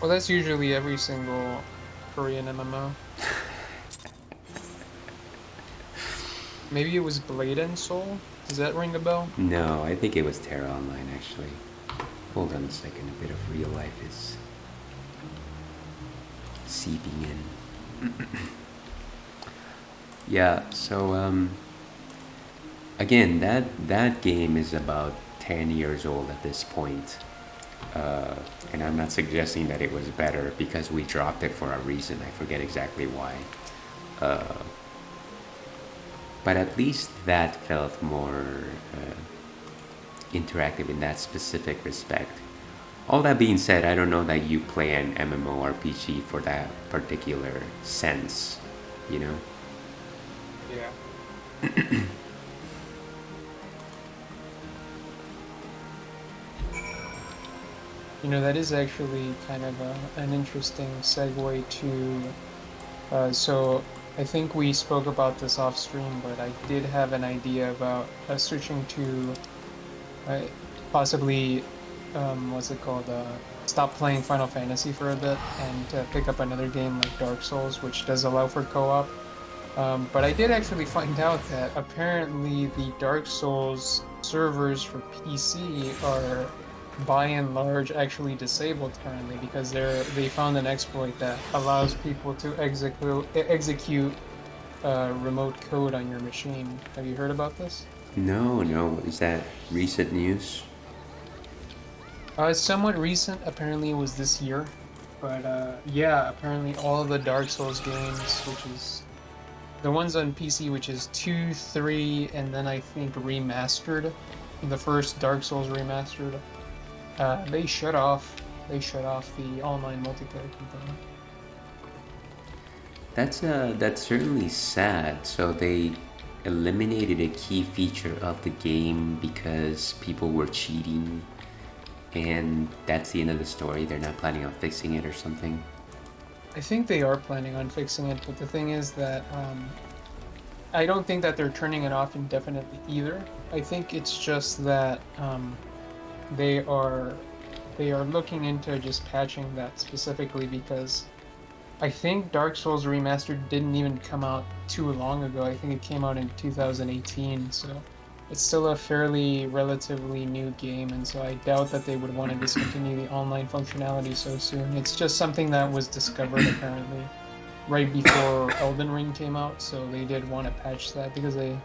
Well, that's usually every single Korean MMO. Maybe it was Blade and Soul? Does that ring a bell? No, I think it was Terra Online, actually. Hold on a second, a bit of real life is seeping in. Yeah, so again, that game is about 10 years old at this point. And I'm not suggesting that it was better, because we dropped it for a reason. I forget exactly why. But at least that felt more interactive in that specific respect. All that being said, I don't know that you play an MMORPG for that particular sense, you know? Yeah. You know, that is actually kind of an interesting segue to, so I think we spoke about this off stream, but I did have an idea about switching to possibly, what's it called, stop playing Final Fantasy for a bit and pick up another game like Dark Souls, which does allow for co-op. But I did actually find out that apparently the Dark Souls servers for PC are by and large actually disabled currently, because they found an exploit that allows people to execute remote code on your machine. Have you heard about this? No. Is that recent news? It's somewhat recent. Apparently it was this year. But yeah, apparently all of the Dark Souls games, which is the ones on PC, which is 2, 3, and then I think remastered, the first Dark Souls remastered, they shut off the online multiplayer component. That's certainly sad. So they eliminated a key feature of the game because people were cheating, and that's the end of the story. They're not planning on fixing it or something. I think they are planning on fixing it, but the thing is that I don't think that they're turning it off indefinitely either. I think it's just that they are looking into just patching that specifically, because I think Dark Souls Remastered didn't even come out too long ago. I think it came out in 2018, so it's still a fairly relatively new game, and so I doubt that they would want to discontinue the online functionality so soon. It's just something that was discovered apparently right before Elden Ring came out, so they did want to patch that because they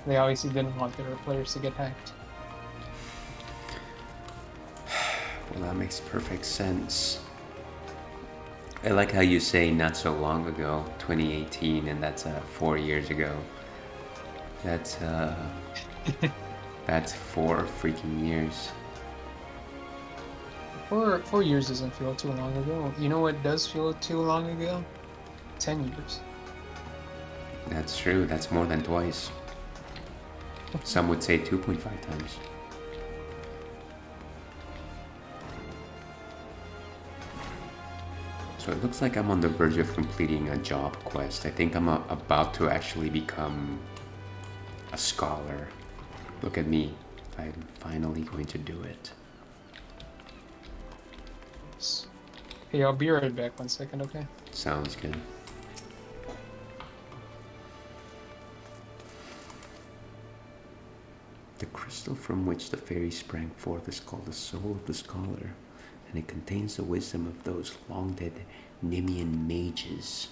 obviously didn't want their players to get hacked. Well, that makes perfect sense. I like how you say not so long ago, 2018, and that's 4 years ago. That's 4 freaking years. 4 years doesn't feel too long ago. You know what does feel too long ago? 10 years. That's true. That's more than twice. Some would say 2.5 times. So it looks like I'm on the verge of completing a job quest. I think I'm about to actually become a scholar. Look at me. I'm finally going to do it. Hey, I'll be right back 1 second, okay? Sounds good. The crystal from which the fairy sprang forth is called the soul of the scholar, and it contains the wisdom of those long-dead Nemean mages.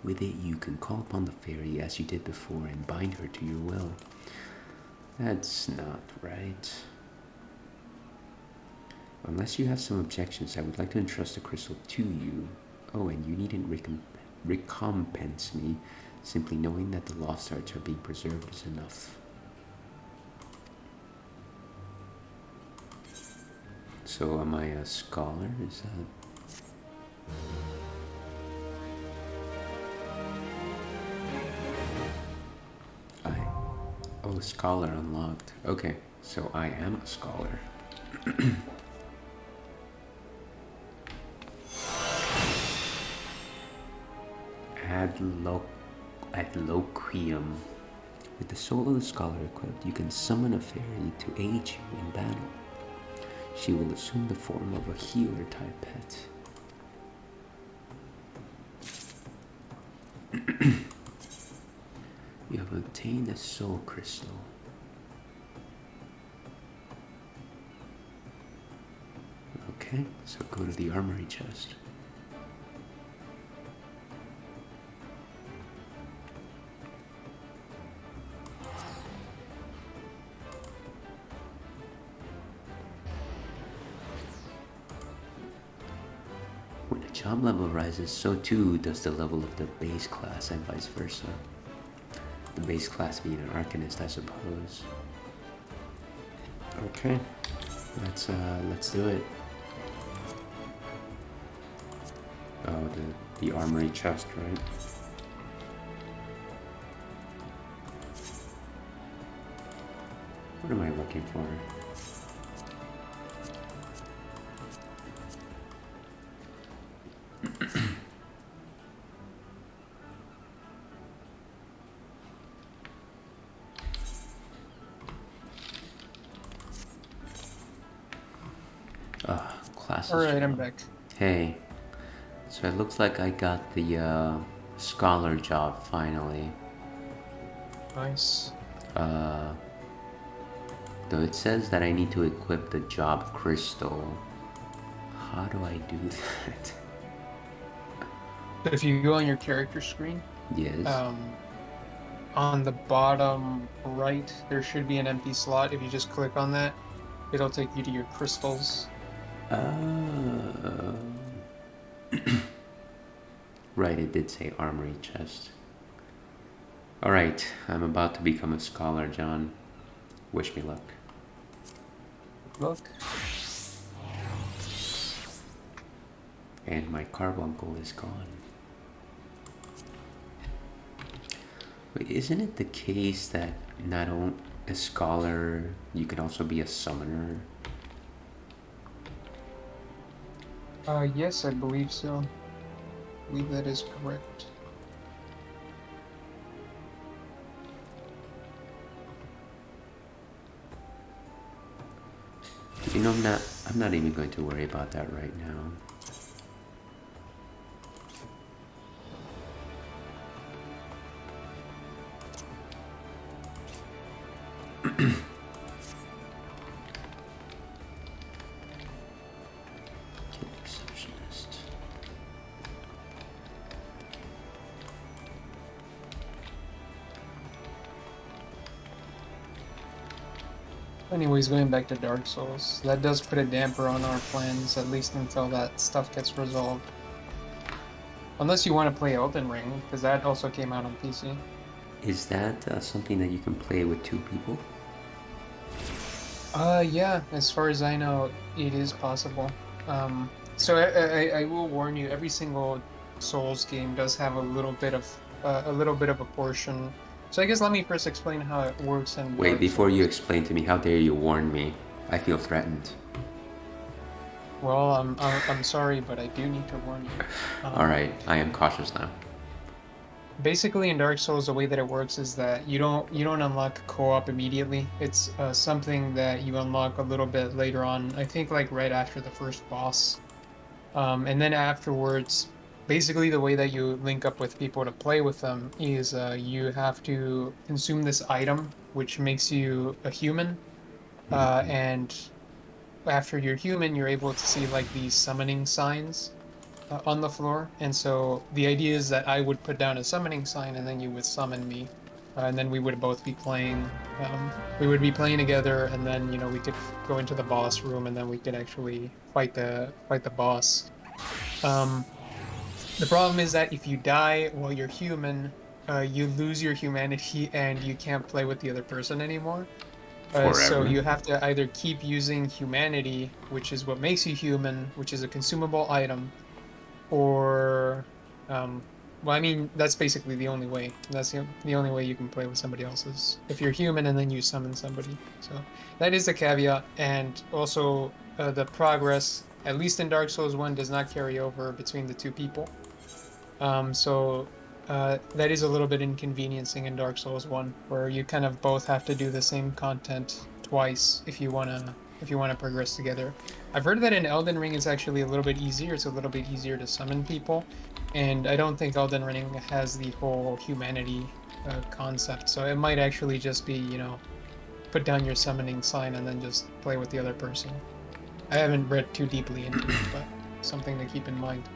With it you can call upon the fairy as you did before and bind her to your will. That's not right. Unless you have some objections, I would like to entrust the crystal to you. Oh, and you needn't recompense me. Simply knowing that the lost arts are being preserved is enough. So am I a scholar? Is that... Oh, scholar unlocked. Okay, so I am a scholar. Adloquium. With the soul of the scholar equipped, you can summon a fairy to aid you in battle. She will assume the form of a healer-type pet. You have obtained a soul crystal. Okay, so go to the armory chest. When the job level rises, so too does the level of the base class and vice versa. The base class being an arcanist, I suppose. Okay, let's do it. Oh, the armory chest, right? What am I looking for? Alright, I'm back. Hey, so it looks like I got the scholar job finally. Nice. Though it says that I need to equip the job crystal. How do I do that? If you go on your character screen, yes. On the bottom right, there should be an empty slot. If you just click on that, it'll take you to your crystals. Right, it did say armory chest. Alright, I'm about to become a scholar, John. Wish me luck. Look. And my carbuncle is gone. Wait, isn't it the case that not only a scholar, you can also be a summoner? Yes, I believe so. I believe that is correct. You know, I'm not even going to worry about that right now. Anyways, going back to Dark Souls, that does put a damper on our plans, at least until that stuff gets resolved. Unless you want to play Elden Ring, because that also came out on PC. Is that something that you can play with 2 people? Yeah, as far as I know, it is possible. So I will warn you, every single Souls game does have a little bit of a portion So I guess let me first explain how it works in Wait, Dark before Souls. you explain to me, how dare you warn me? I feel threatened. Well, I'm sorry, but I do need to warn you. Alright, I am cautious now. Basically, in Dark Souls, the way that it works is that you don't unlock co-op immediately. It's something that you unlock a little bit later on. I think like right after the first boss, and then afterwards, basically the way that you link up with people to play with them is you have to consume this item, which makes you a human, and after you're human, you're able to see like these summoning signs on the floor. And so the idea is that I would put down a summoning sign, and then you would summon me, and then we would both be playing. We would be playing together, and then we could go into the boss room, and then we could actually fight the boss. The problem is that if you die while you're human, you lose your humanity, and you can't play with the other person anymore. So Forever. you have to either keep using humanity, which is what makes you human, which is a consumable item, or, well, I mean, that's basically the only way. That's the only way you can play with somebody else is if you're human and then you summon somebody. So that is the caveat, and also the progress, at least in Dark Souls 1, does not carry over between the two people. So that is a little bit inconveniencing in Dark Souls 1, where you kind of both have to do the same content twice if you wanna progress together. I've heard that in Elden Ring it's actually a little bit easier. It's a little bit easier to summon people, and I don't think Elden Ring has the whole humanity concept. So it might actually just be, put down your summoning sign and then just play with the other person. I haven't read too deeply into it, but something to keep in mind.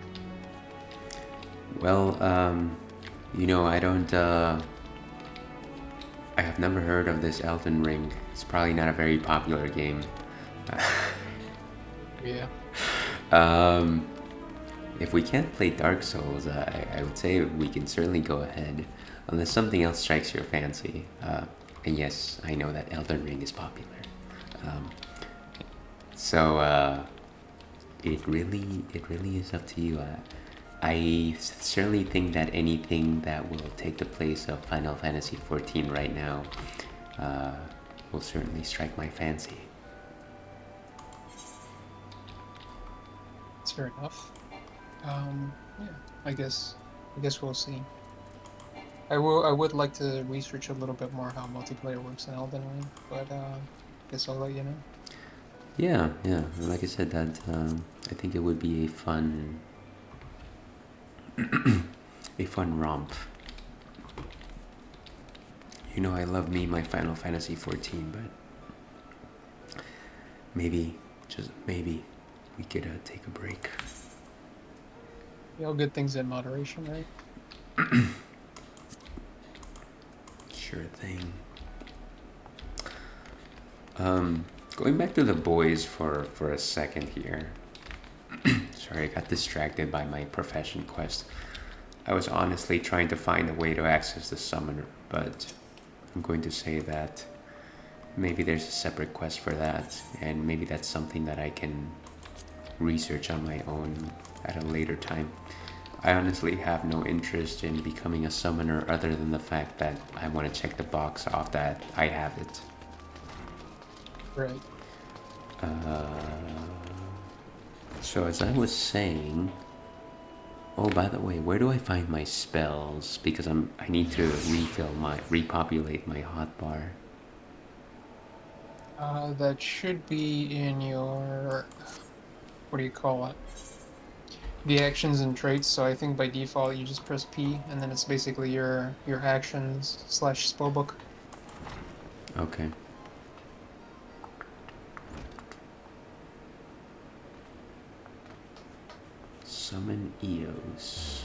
Well, I don't, I have never heard of this Elden Ring. It's probably not a very popular game. Yeah. If we can't play Dark Souls, I would say we can certainly go ahead, unless something else strikes your fancy. And yes, I know that Elden Ring is popular. It really is up to you. I certainly think that anything that will take the place of Final Fantasy XIV right now will certainly strike my fancy. That's fair enough. Yeah, I guess we'll see. I would like to research a little bit more how multiplayer works in Elden Ring, but guess I'll let you know. Yeah. Like I said, that I think it would be a fun romp. I love me my Final Fantasy XIV, but maybe, just maybe, we could take a break. All good things in moderation, right? Sure thing. Going back to the boys for a second here. Sorry, I got distracted by my profession quest. I was honestly trying to find a way to access the summoner, but I'm going to say that maybe there's a separate quest for that, and maybe that's something that I can research on my own at a later time. I honestly have no interest in becoming a summoner other than the fact that I want to check the box off that I have it. Right. So as I was saying, oh, by the way, where do I find my spells? Because I need to repopulate my hotbar. That should be in your, what do you call it? The actions and traits. So I think by default you just press P, and then it's basically your actions / spellbook. Okay. Summon Eos.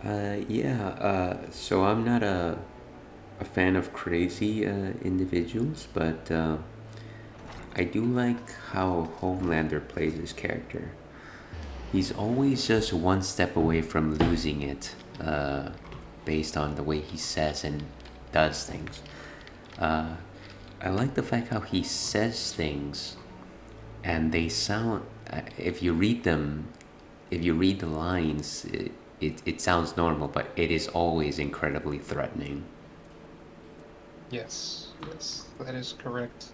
So I'm not a fan of crazy individuals, but I do like how Homelander plays his character. He's always just one step away from losing it, based on the way he says and does things. I like the fact how he says things and they sound, if you read them, if you read the lines, it sounds normal, but it is always incredibly threatening. Yes, that is correct.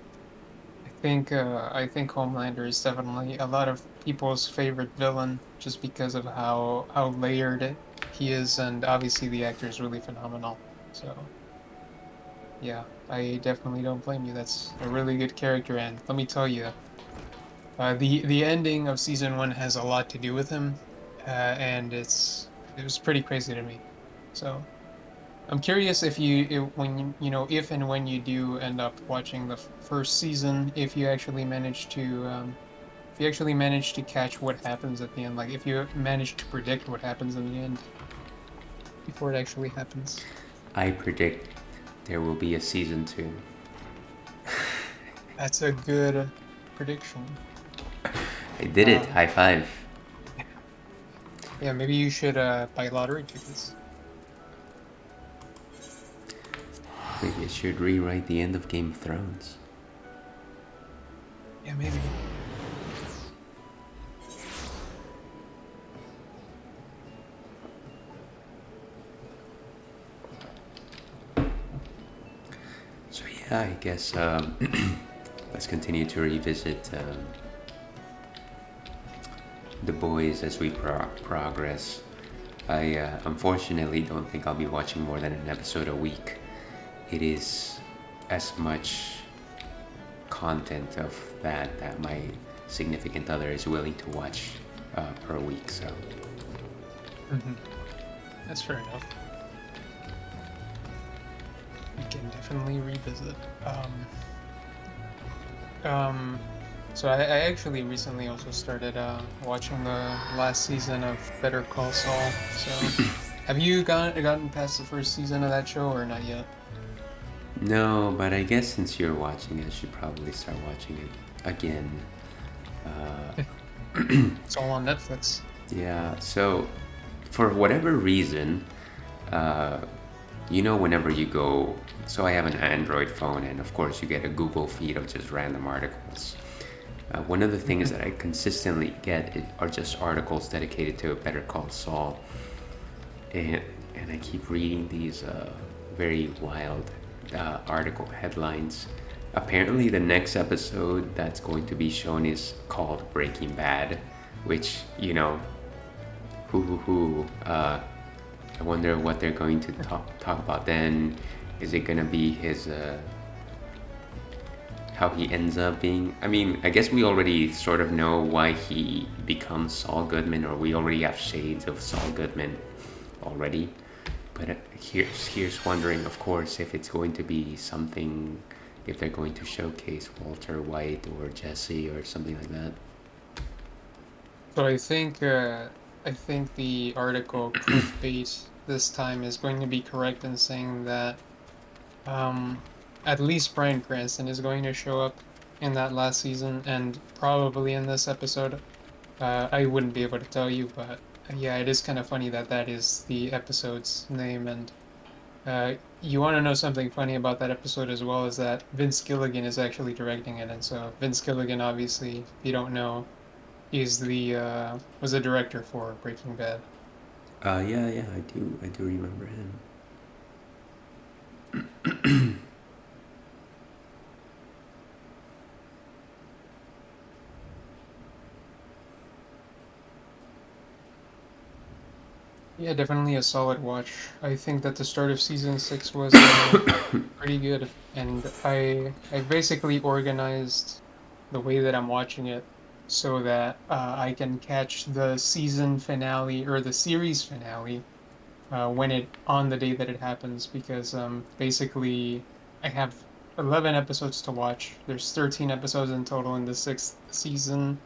I think Homelander is definitely a lot of people's favorite villain, just because of how layered he is, and obviously the actor is really phenomenal. So, yeah, I definitely don't blame you. That's a really good character, and let me tell you, the ending of season 1 has a lot to do with him, and it was pretty crazy to me. So I'm curious if if and when you do end up watching the first season, if you actually manage to catch what happens at the end, like if you manage to predict what happens in the end before it actually happens. I predict there will be a season 2. That's a good prediction. I did it. High five. Yeah, maybe you should buy lottery tickets. Maybe I should rewrite the end of Game of Thrones. Yeah, maybe. So yeah, I guess let's continue to revisit the boys as we progress. I unfortunately don't think I'll be watching more than an episode a week. It is as much content of that my significant other is willing to watch per week, so. That's fair enough. We can definitely revisit. So I actually recently also started watching the last season of Better Call Saul. So, have you gotten past the first season of that show or not yet? No, but I guess since you're watching it, I should probably start watching it again. It's all on Netflix. Yeah, so for whatever reason, whenever you go, so I have an Android phone, and of course you get a Google feed of just random articles. One of the things that I consistently get are just articles dedicated to Better Call Saul, and I keep reading these very wild article headlines. Apparently the next episode that's going to be shown is called Breaking Bad, which, I wonder what they're going to talk about then. Is it gonna be his how he ends up being? I mean, I guess we already sort of know why he becomes Saul Goodman, or we already have shades of Saul Goodman already. But here's wondering, of course, if it's going to be something, if they're going to showcase Walter White or Jesse or something like that. So I think the article clickbait this time is going to be correct in saying that at least Bryan Cranston is going to show up in that last season and probably in this episode. I wouldn't be able to tell you, but yeah, it is kind of funny that is the episode's name. And you want to know something funny about that episode as well, is that Vince Gilligan is actually directing it. And so Vince Gilligan, obviously, if you don't know, was the director for Breaking Bad. Yeah, I do remember him. Yeah, definitely a solid watch. I think that the start of season 6 was pretty good, and I basically organized the way that I'm watching it so that I can catch the season finale or the series finale on the day that it happens, because basically I have 11 episodes to watch. There's 13 episodes in total in the 6th season,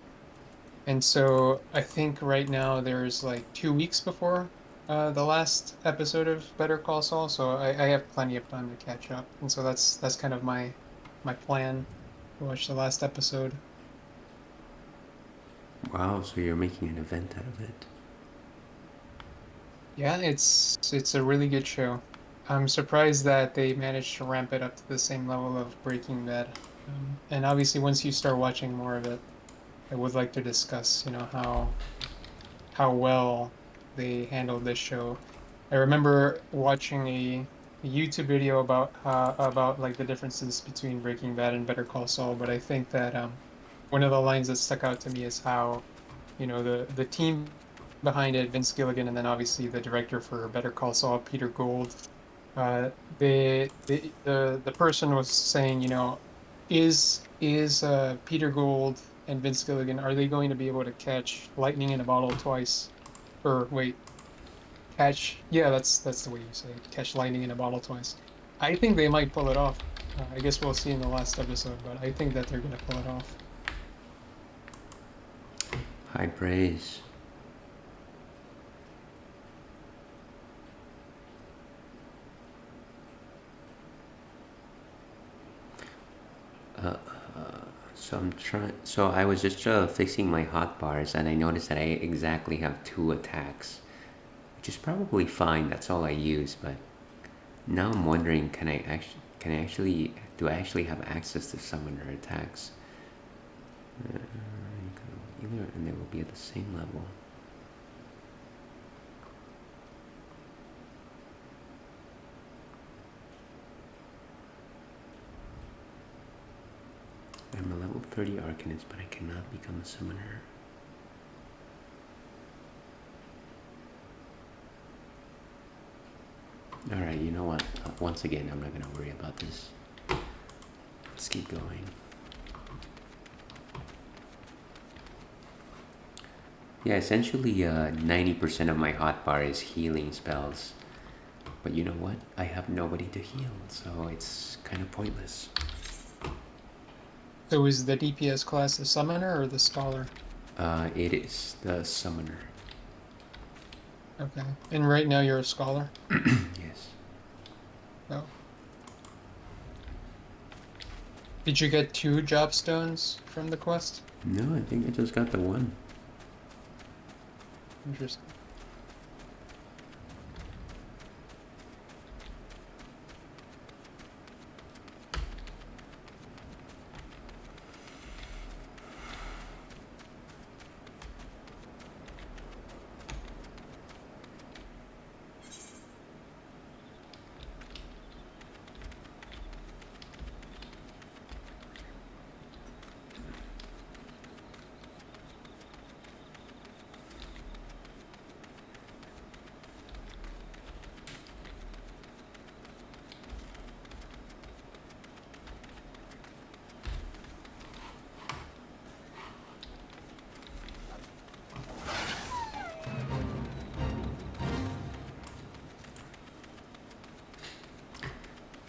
and so I think right now there's like 2 weeks before the last episode of Better Call Saul, so I have plenty of time to catch up, and so that's kind of my plan to watch the last episode. Wow, so you're making an event out of it. Yeah, it's a really good show. I'm surprised that they managed to ramp it up to the same level of Breaking Bad. And obviously, once you start watching more of it, I would like to discuss, how well they handled this show. I remember watching a YouTube video about like the differences between Breaking Bad and Better Call Saul, but I think that one of the lines that stuck out to me is how, the team behind it, Vince Gilligan, and then obviously the director for Better Call Saul, Peter Gould. The person was saying, is Peter Gould and Vince Gilligan, are they going to be able to catch lightning in a bottle twice? Or wait, yeah, that's the way you say it, catch lightning in a bottle twice. I think they might pull it off. I guess we'll see in the last episode, but I think that they're going to pull it off. High praise. So I was just fixing my hotbars, and I noticed that I exactly have 2 attacks, which is probably fine. That's all I use. But now I'm wondering, do I actually have access to summoner attacks? Either, and they will be at the same level. I'm a level 30 arcanist, but I cannot become a summoner. Alright, you know what? Once again, I'm not going to worry about this. Let's keep going. Yeah, essentially 90% of my hotbar is healing spells. But you know what? I have nobody to heal, so it's kind of pointless. So is the DPS class the summoner or the scholar? It is the summoner. Okay. And right now you're a scholar? Yes. Oh. Did you get 2 job stones from the quest? No, I think I just got the 1. Interesting.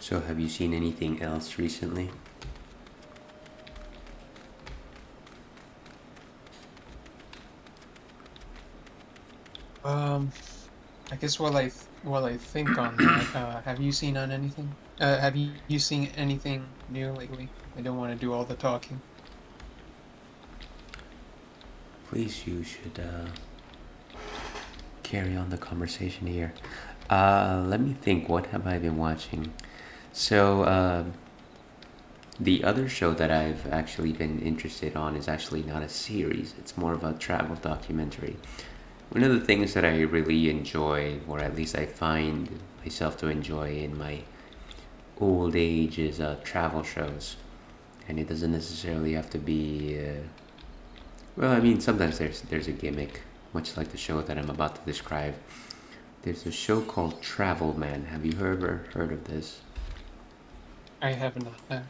So have you seen anything else recently? I guess while I think on that, have you seen on anything? Have you seen anything new lately? I don't want to do all the talking. Please, you should carry on the conversation here. Let me think, what have I been watching? So, the other show that I've actually been interested on is actually not a series, it's more of a travel documentary. One of the things that I really enjoy, or at least I find myself to enjoy in my old age, is travel shows. And it doesn't necessarily have to be, well, I mean, sometimes there's a gimmick, much like the show that I'm about to describe. There's a show called Travel Man. Have you ever heard of this? I have not. No.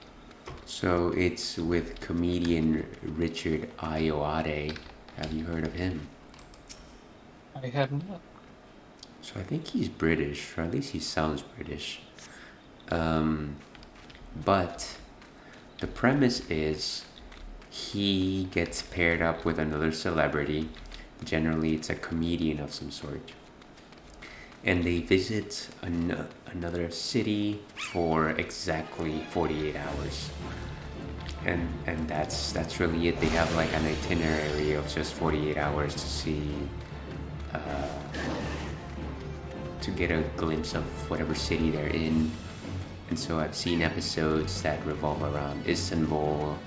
So it's with comedian Richard Ayoade. Have you heard of him? I have not. So I think he's British, or at least he sounds British. But the premise is he gets paired up with another celebrity. Generally, it's a comedian of some sort. and they visit another city for exactly 48 hours. And that's really it. They have like an itinerary of just 48 hours to see, to get a glimpse of whatever city they're in. And so I've seen episodes that revolve around Istanbul,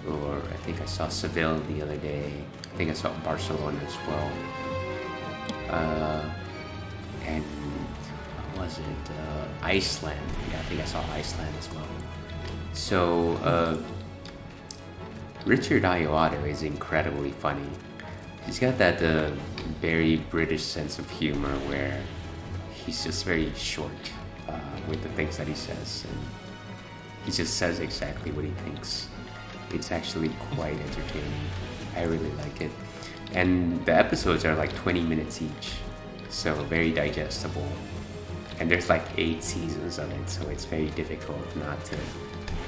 or I think I saw Seville the other day. I think I saw Barcelona as well. And what was it? Iceland. Yeah, I think I saw Iceland as well. So Richard Ayoade is incredibly funny. He's got that very British sense of humor where he's just very short with the things that he says, and he just says exactly what he thinks. It's actually quite entertaining. I really like it. And the episodes are like 20 minutes each, so very digestible. And there's like 8 seasons of it, so it's very difficult not to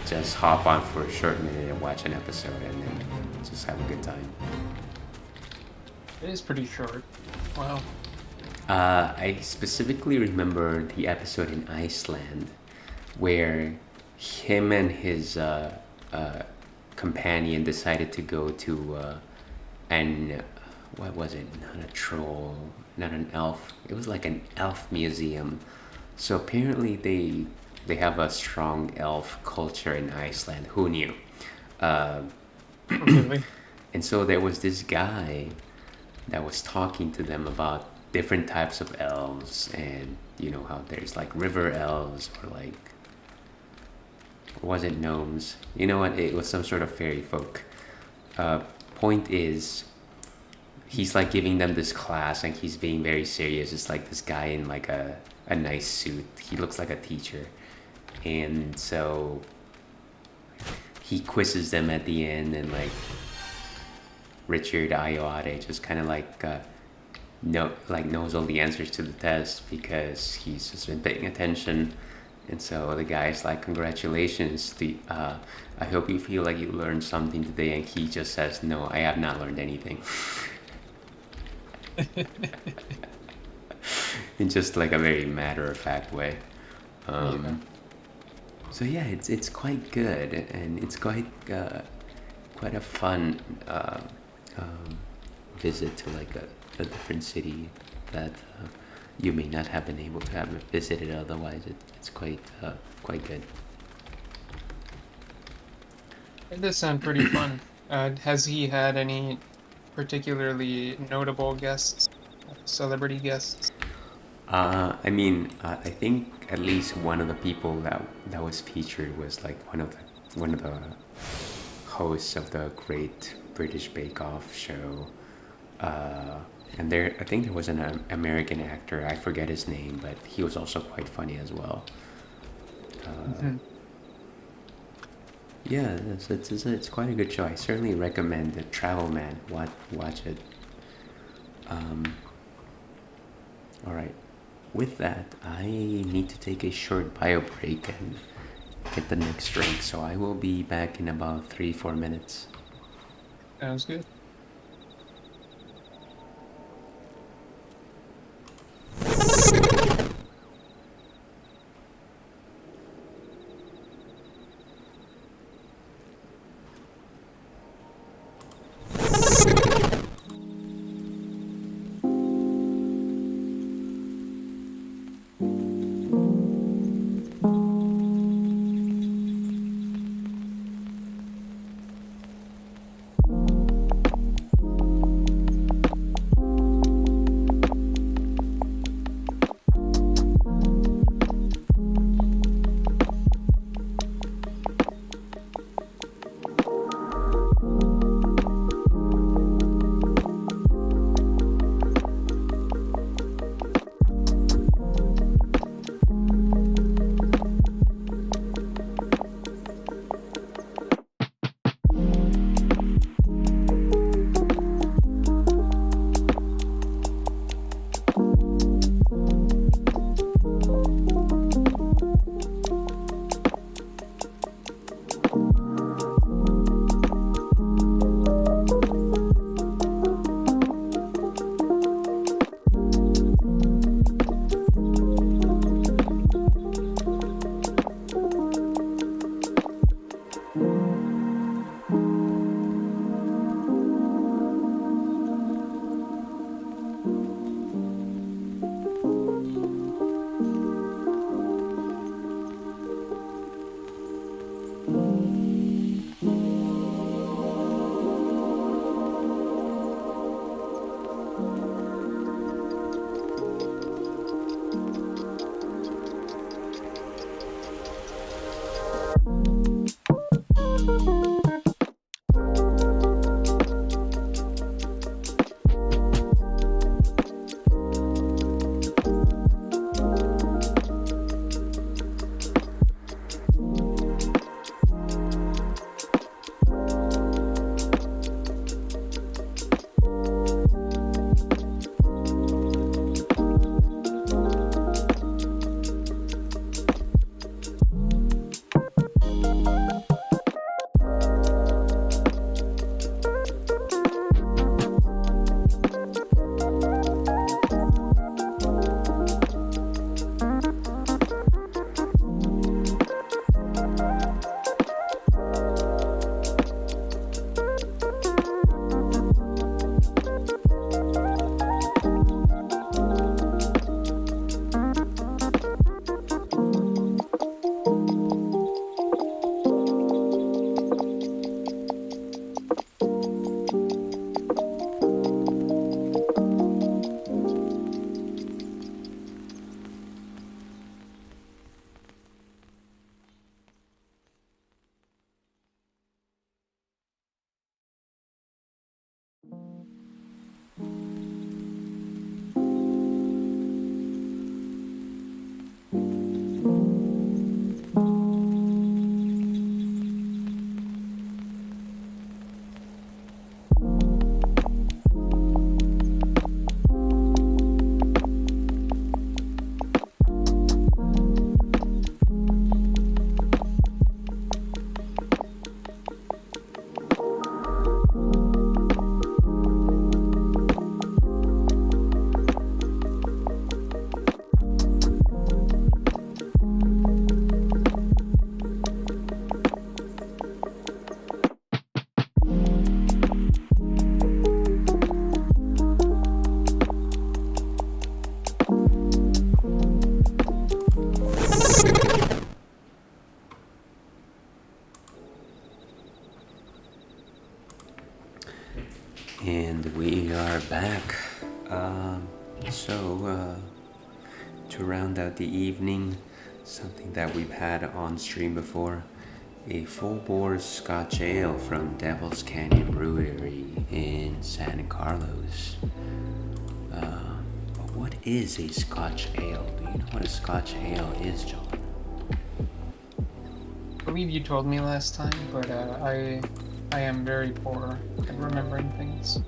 just hop on for a short minute and watch an episode and then just have a good time. It is pretty short. Wow. I specifically remember the episode in Iceland where him and his companion decided to go to what was it? Not a troll, not an elf. It was like an elf museum. So apparently they have a strong elf culture in Iceland. Who knew? Really? And so there was this guy that was talking to them about different types of elves, and you know how there's like river elves, or like, was it gnomes? You know what? It was some sort of fairy folk. Point is, he's like giving them this class, and he's being very serious. It's like this guy in like a nice suit. He looks like a teacher, and so he quizzes them at the end, and like Richard Ayoade just kind of like knows all the answers to the test because he's just been paying attention. And so the guy's like, congratulations, I hope you feel like you learned something today. And he just says, no, I have not learned anything. In just like a very matter-of-fact way. So yeah, it's quite good, and it's quite a fun visit to like a different city that you may not have been able to have visited otherwise. It's quite good. It does sound pretty fun. Has he had any particularly notable guests, celebrity guests? I mean, I think at least one of the people that was featured was like one of the hosts of the Great British Bake Off show. And I think there was an American actor, I forget his name, but he was also quite funny as well. Yeah, it's quite a good show. I certainly recommend the Travel Man. Watch it. All right. With that, I need to take a short bio break and get the next drink, so I will be back in about 3-4 minutes. Sounds good. out the evening, something that we've had on stream before. A full Boar Scotch Ale from Devil's Canyon Brewery in San Carlos. What is a Scotch Ale? Do you know what a Scotch Ale is, John? I believe you told me last time, but I am very poor at remembering things.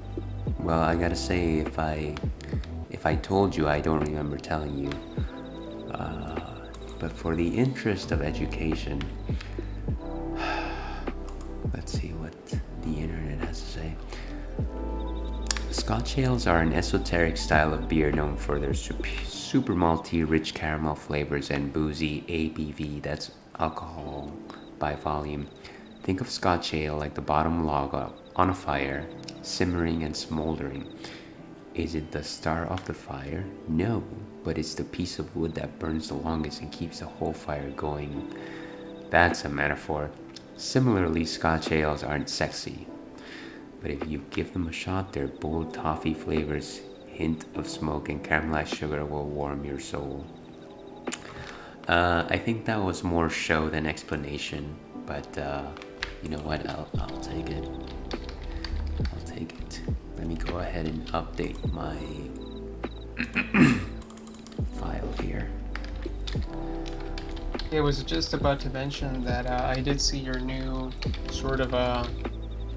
Well, I gotta say, if I told you, I don't remember telling you. But for the interest of education, let's see what the internet has to say. Scotch ales are an esoteric style of beer known for their super malty, rich caramel flavors and boozy ABV, that's alcohol by volume. Think of Scotch ale like the bottom log on a fire, simmering and smoldering. Is it the star of the fire? No, but it's the piece of wood that burns the longest and keeps the whole fire going. That's a metaphor. Similarly, Scotch ales aren't sexy, but if you give them a shot, their bold toffee flavors, hint of smoke and caramelized sugar will warm your soul. I think that was more show than explanation, but you know what, I'll take it. I'll take it. Let me go ahead and update my file here. I was just about to mention that I did see your new sort of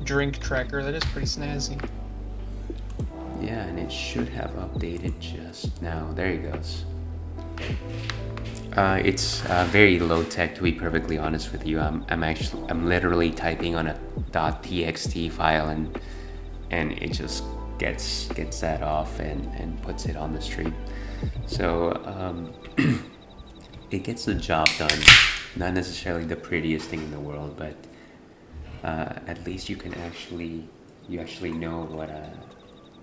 drink tracker. That is pretty snazzy. Yeah, and it should have updated just now. There it goes. It's very low tech, to be perfectly honest with you. I'm literally typing on a .txt file and it just gets that off and puts it on the stream. So it gets the job done. Not necessarily the prettiest thing in the world, but at least you actually know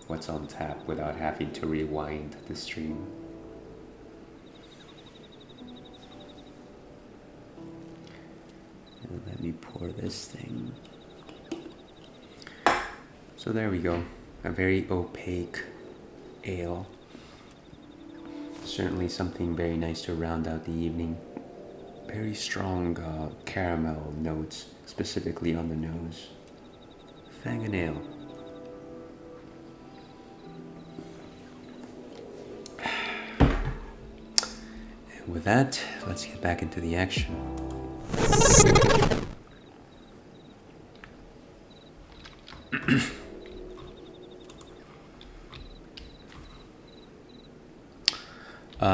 what's on tap without having to rewind the stream. And let me pour this thing. So there we go, a very opaque ale. Certainly something very nice to round out the evening. Very strong caramel notes, specifically on the nose. Fang ale. And with that, let's get back into the action.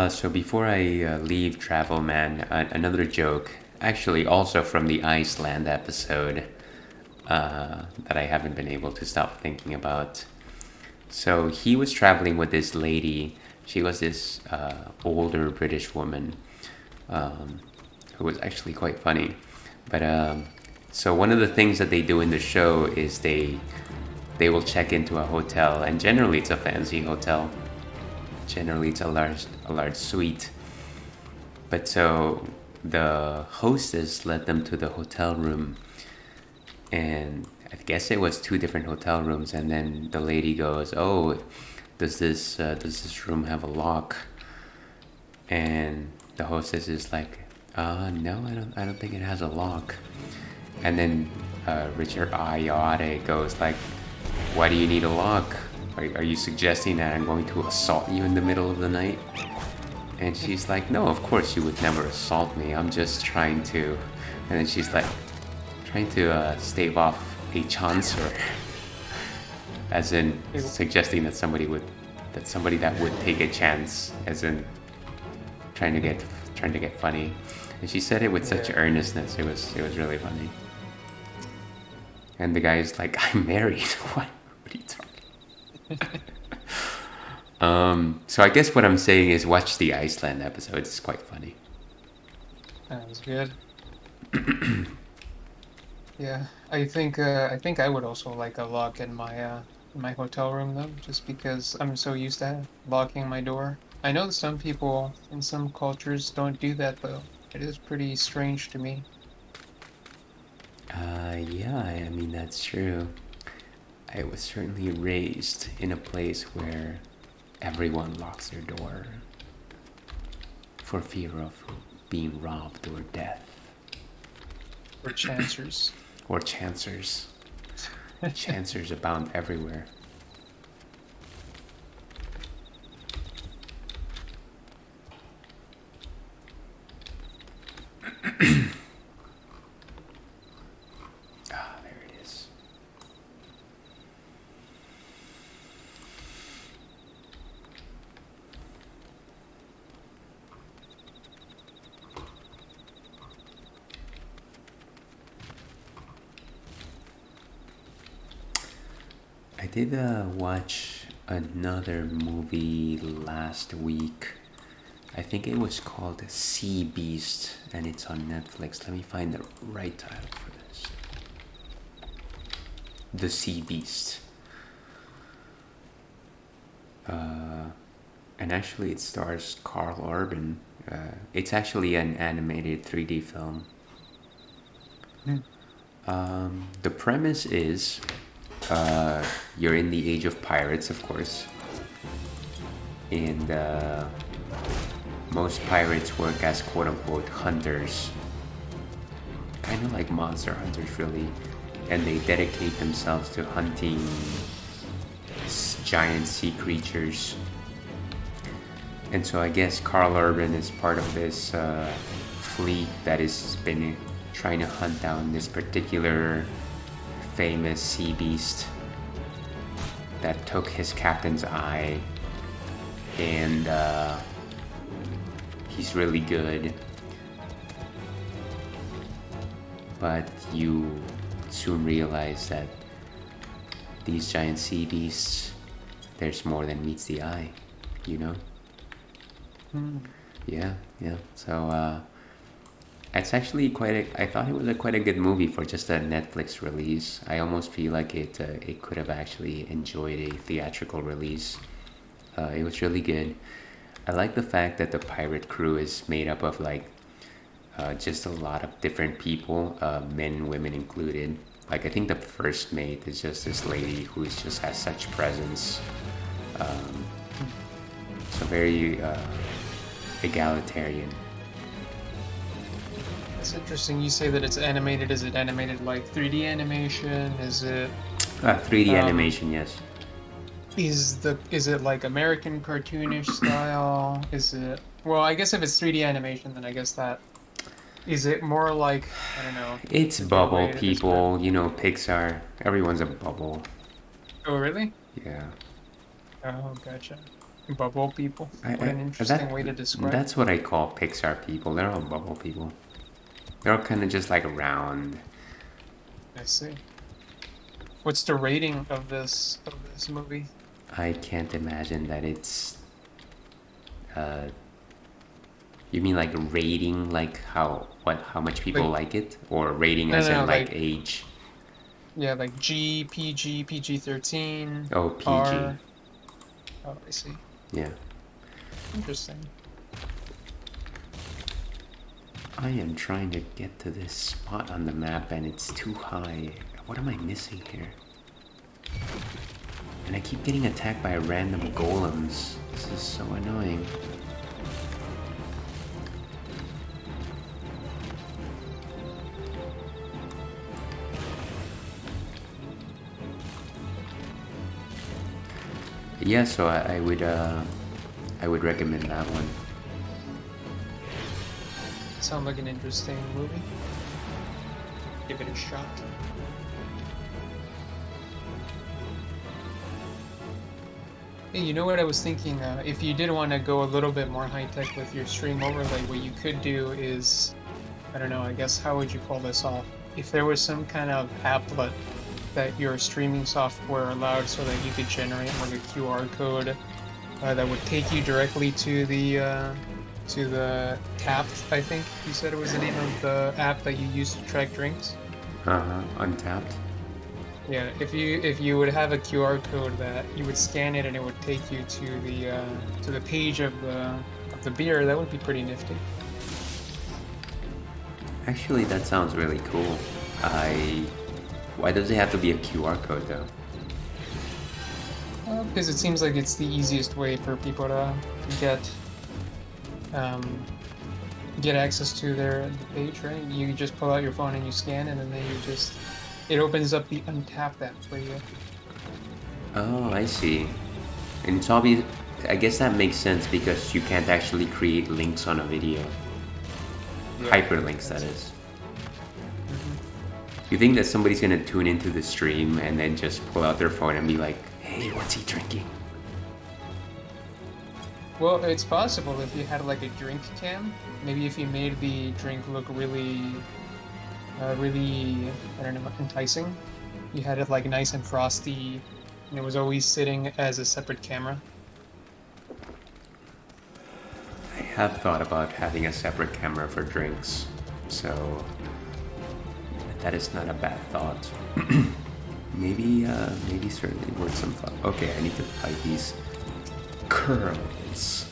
So before I leave Travel Man, another joke, actually also from the Iceland episode, that I haven't been able to stop thinking about. So he was traveling with this lady. She was this older British woman who was actually quite funny. But so one of the things that they do in the show is they will check into a hotel, and generally it's a fancy hotel. Generally it's a large suite. But so the hostess led them to the hotel room, and I guess it was 2 different hotel rooms, and then the lady goes, "Oh, does this room have a lock?" And the hostess is like, "No, I don't think it has a lock." And then Richard Ayoade goes like, "Why do you need a lock? Are you suggesting that I'm going to assault you in the middle of the night?" And she's like, "No, of course you would never assault me. I'm just trying to..." And then she's like, trying to stave off a chancer, as in suggesting that somebody that would take a chance, as in trying to get funny. And she said it with such earnestness. It was really funny. And the guy is like, "I'm married." What are you talking? So I guess what I'm saying is watch the Iceland episode. It's quite funny. That was good. Yeah, I think I would also like a lock in my hotel room though, just because I'm so used to locking my door. I know that some people in some cultures don't do that though. It is pretty strange to me. Yeah, I mean that's true. I was certainly raised in a place where everyone locks their door for fear of being robbed or death. Or chancers. Or chancers. Chancers abound everywhere. There it is. I did watch another movie last week. I think it was called Sea Beast, and it's on Netflix. Let me find the right title for this. The Sea Beast. And actually it stars Carl Urban. It's actually an animated 3D film. The premise is you're in the age of pirates, of course, and most pirates work as quote-unquote hunters, kind of like monster hunters really, and they dedicate themselves to hunting giant sea creatures. And so I guess Carl Urban is part of this fleet that has been trying to hunt down this particular famous sea beast that took his captain's eye, and he's really good, but you soon realize that these giant sea beasts, there's more than meets the eye, you know? Yeah. So it's actually I thought it was quite a good movie for just a Netflix release. I almost feel like it could have actually enjoyed a theatrical release. It was really good. I like the fact that the pirate crew is made up of like just a lot of different people, men, women included. Like I think the first mate is just this lady who just has such presence. So very egalitarian. It's interesting you say that it's animated. Is it animated like 3D animation? Is it 3D animation? Yes. Is it like American cartoonish style? Is it, well, I guess if it's 3D animation, then I guess that, is it more like, I don't know. It's bubble people, you know, Pixar. Everyone's a bubble. Oh, really? Yeah. Oh, gotcha. Bubble people. What an interesting way to describe it. That's what I call Pixar people. They're all bubble people. They're all kind of just like round. I see. What's the rating of this movie? I can't imagine that it's. You mean like rating, like how much people like it, or rating as in like age? Yeah, like G, PG, PG-13. Oh, PG. R. Oh, I see. Yeah. Interesting. I am trying to get to this spot on the map and it's too high. What am I missing here? And I keep getting attacked by random golems. This is so annoying. Yeah, so I would recommend that one. Sounds like an interesting movie. Give it a shot. Hey, you know what I was thinking? If you did want to go a little bit more high-tech with your stream overlay, what you could do is, I don't know, I guess, how would you pull this off? If there was some kind of applet that your streaming software allowed so that you could generate like a QR code that would take you directly to the Tapped, I think you said it was the name of the app that you use to track drinks. Untapped. Yeah, if you would have a QR code that you would scan it and it would take you to the page of the beer, that would be pretty nifty. Actually, that sounds really cool. Why does it have to be a QR code though? Because it seems like it's the easiest way for people to get get access to the page, right? You just pull out your phone and you scan, and then it opens up the Untapped app for you. Oh, I see. And it's obvious. I guess that makes sense because you can't actually create links on a video. Yeah, hyperlinks, that is. You think that somebody's gonna tune into the stream and then just pull out their phone and be like, "Hey, what's he drinking?" Well, it's possible if you had like a drink cam. Maybe if you made the drink look really, I don't know, enticing. You had it like nice and frosty, and it was always sitting as a separate camera. I have thought about having a separate camera for drinks, so that is not a bad thought. maybe certainly worth some thought. Okay, I need to fight these curls.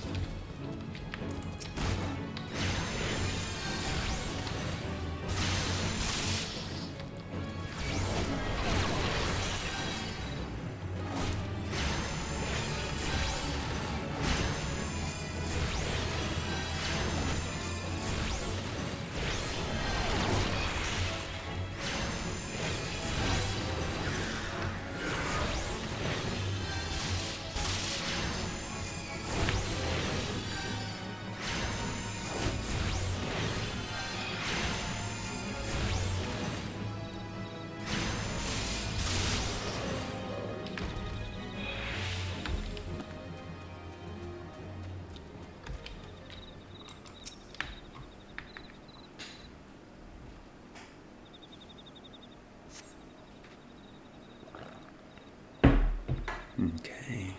Okay.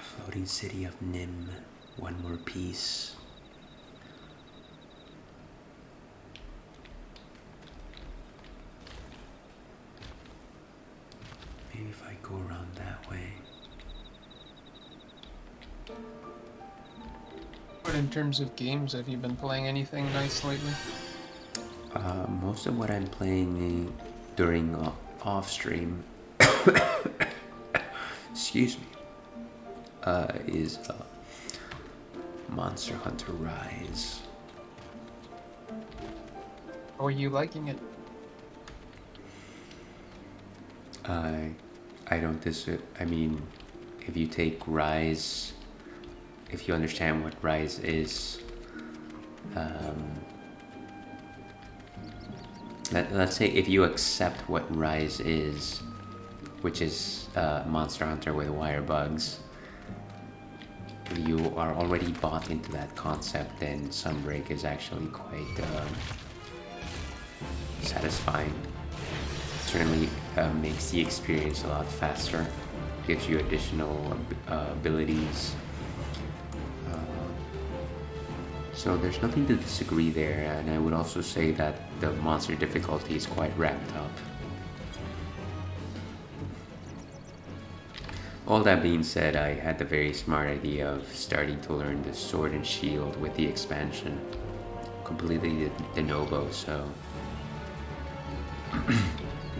Floating city of Nim. One more piece. Maybe if I go around that way. But in terms of games, have you been playing anything nice lately? Most of what I'm playing during off stream, excuse me, is Monster Hunter Rise. How are you liking it? I don't I mean, if you take Rise, if you understand what Rise is, let's say if you accept what Rise is, which is Monster Hunter with wire bugs, if you are already bought into that concept, then Sunbreak is actually quite satisfying. Certainly makes the experience a lot faster, gives you additional abilities. So there's nothing to disagree there, and I would also say that the monster difficulty is quite ramped up. All that being said, I had the very smart idea of starting to learn the Sword and Shield with the expansion. Completely de novo, so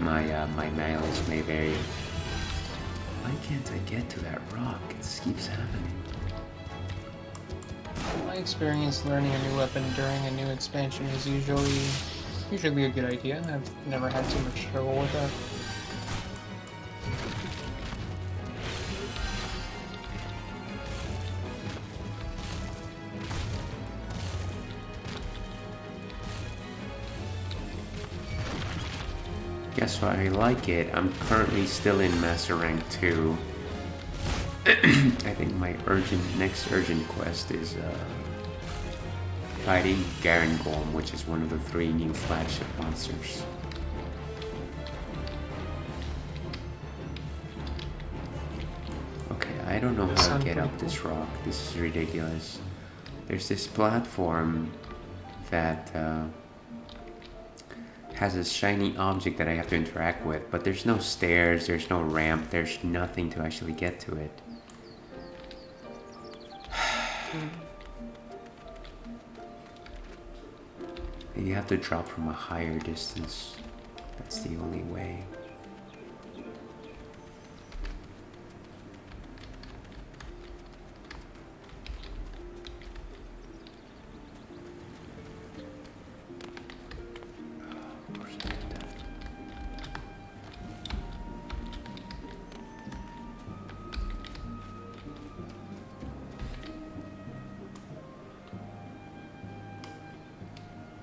my miles may vary. Why can't I get to that rock? It just keeps happening. My experience learning a new weapon during a new expansion is usually a good idea. I've never had too much trouble with that. Yeah, so I like it. I'm currently still in Master Rank 2. I think my next urgent quest is fighting Garen Golem, which is one of the 3 new flagship monsters. Okay, I don't know how to get up this rock. This is ridiculous. There's this platform that has a shiny object that I have to interact with, but there's no stairs, there's no ramp, there's nothing to actually get to it. You have to drop from a higher distance. That's the only way.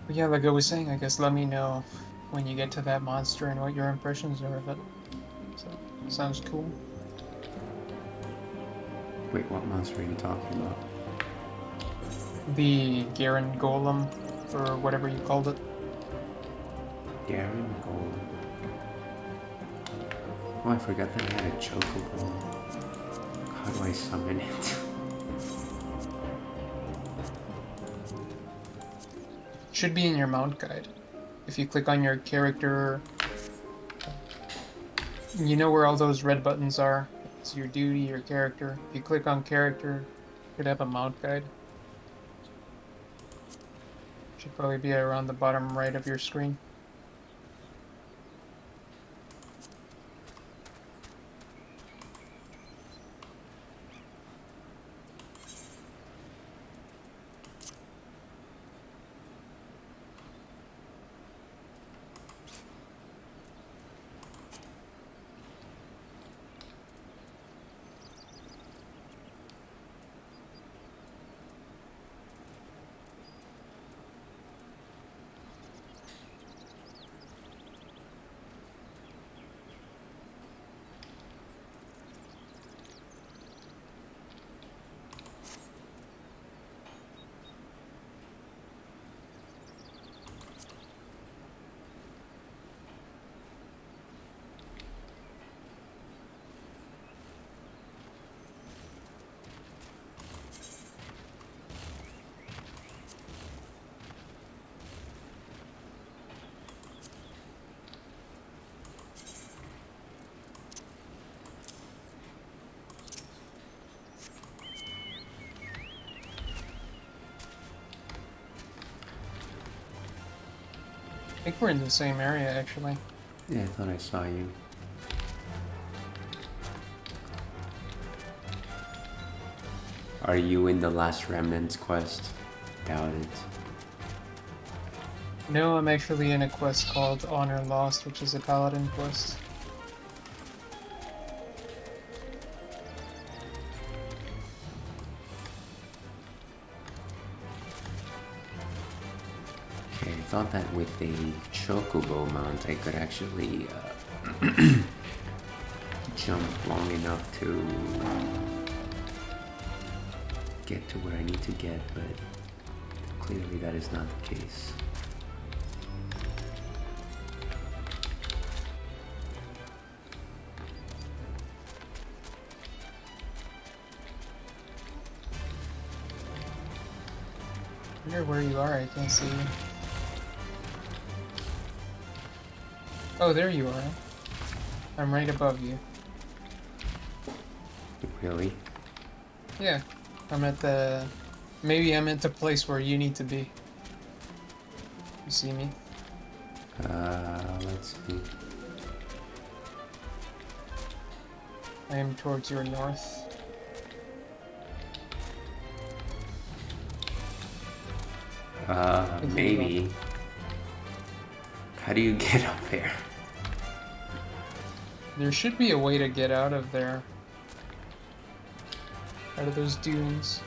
But yeah, like I was saying, I guess let me know when you get to that monster and what your impressions are of it. So, sounds cool. Wait, what monster are you talking about? The Garen Golem, or whatever you called it. Garen Golem. Oh, I forgot that I had a chocobo. How do I summon it? Should be in your mount guide. If you click on your character, you know where all those red buttons are. It's your duty, your character. If you click on character, you should have a mount guide. Should probably be around the bottom right of your screen. I think we're in the same area, actually. Yeah, I thought I saw you. Are you in the Last Remnants quest? Doubt it. No, I'm actually in a quest called Honor Lost, which is a paladin quest. Okay, I thought that with a chocobo mount I could actually jump long enough to get to where I need to get, but clearly that is not the case. I wonder where you are, I can't see you. Oh, there you are. I'm right above you. Really? Yeah. I'm at the... Maybe I'm at the place where you need to be. You see me? Let's see. I am towards your north. Maybe. How do you get up there? There should be a way to get out of there. Out of those dunes.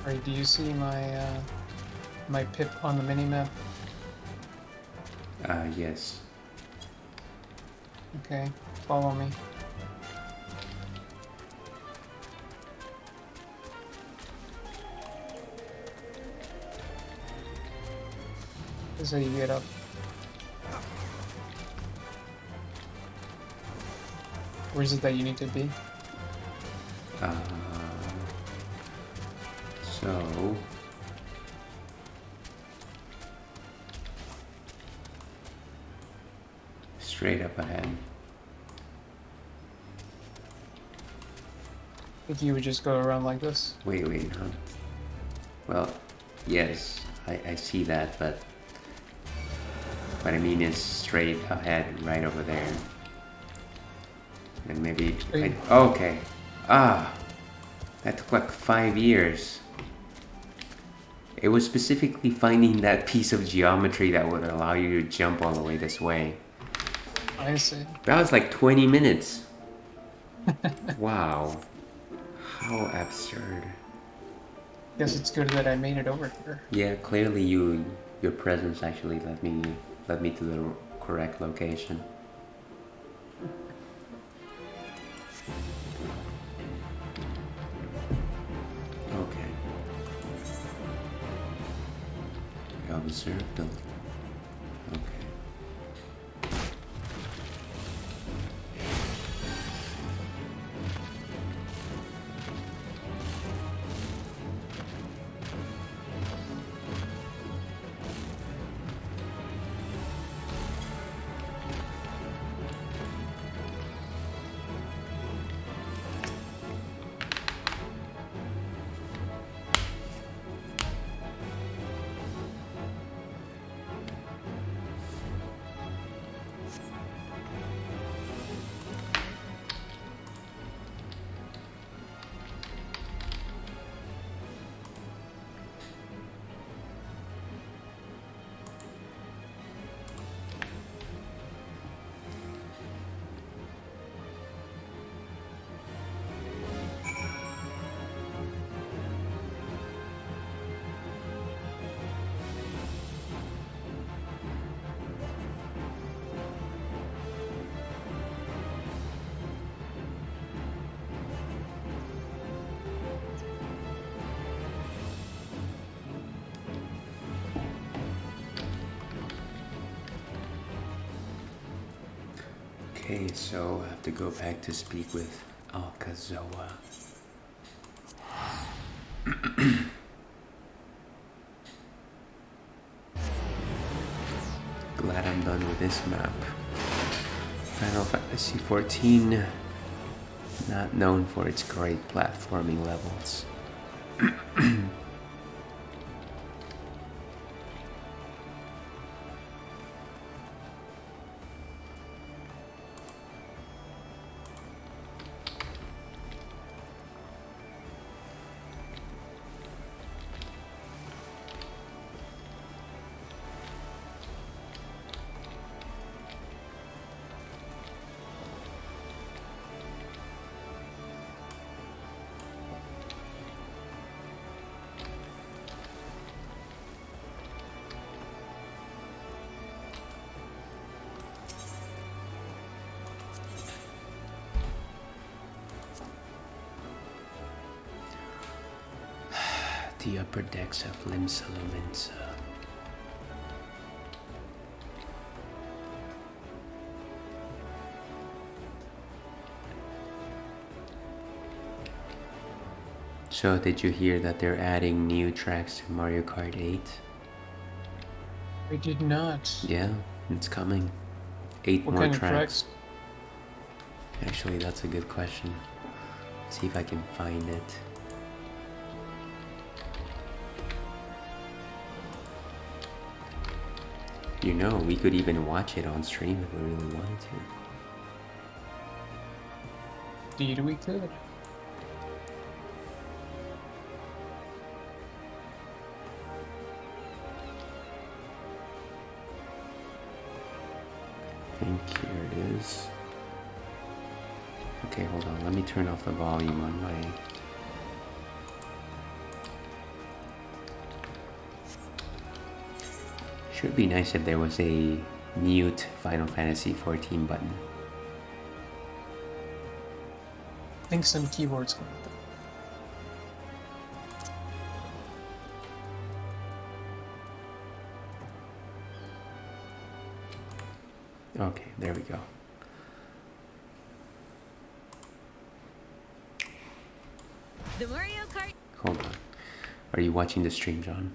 Alright, do you see my my pip on the minimap? Yes. Okay, follow me. This is how you get up. Where is it that you need to be? So... straight up ahead. I think you would just go around like this. Wait, huh? Well, yes, I see that, but What I mean is straight ahead, right over there. And maybe... okay. Ah! That took like 5 years. It was specifically finding that piece of geometry that would allow you to jump all the way this way. I see. That was like 20 minutes. Wow. How absurd. Guess it's good that I made it over here. Yeah, clearly your presence actually led me to the correct location. Okay. Observe the... Okay. Okay, so I have to go back to speak with Alcazoa. Glad I'm done with this map. Final Fantasy XIV, not known for its great platforming levels. The upper decks of Limsa. So did you hear that they're adding new tracks to Mario Kart 8? I did not. Yeah, it's coming. 8 what more kind tracks. Of tracks? Actually, that's a good question. Let's see if I can find it. You know, we could even watch it on stream if we really wanted to. Indeed we could. I think here it is. Okay, hold on. Let me turn off the volume on my... Should be nice if there was a mute Final Fantasy XIV button. I think some keyboards. Okay, there we go. The Mario Kart. Hold on. Are you watching the stream, John?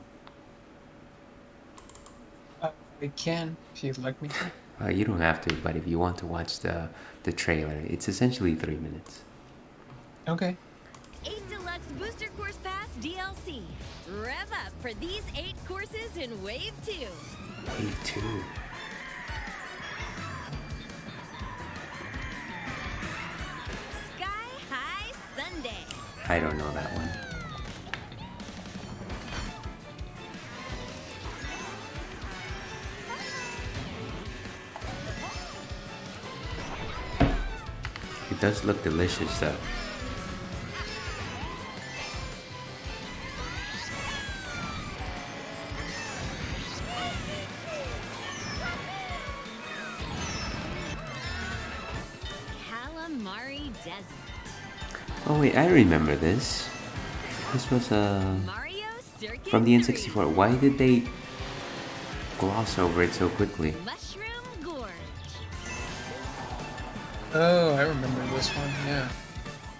I can, if you'd like me to. You don't have to, but if you want to watch the trailer, it's essentially 3 minutes. Okay. 8 Deluxe Booster Course Pass DLC. Rev up for these 8 courses in Wave 2. Wave 2. I don't know that one. It does look delicious though. Calamari Desert. Oh wait, I remember this. This was Mario Circuit from the 3. N64. Why did they gloss over it so quickly? Mushroom Gorge. Oh, I remember this one, yeah.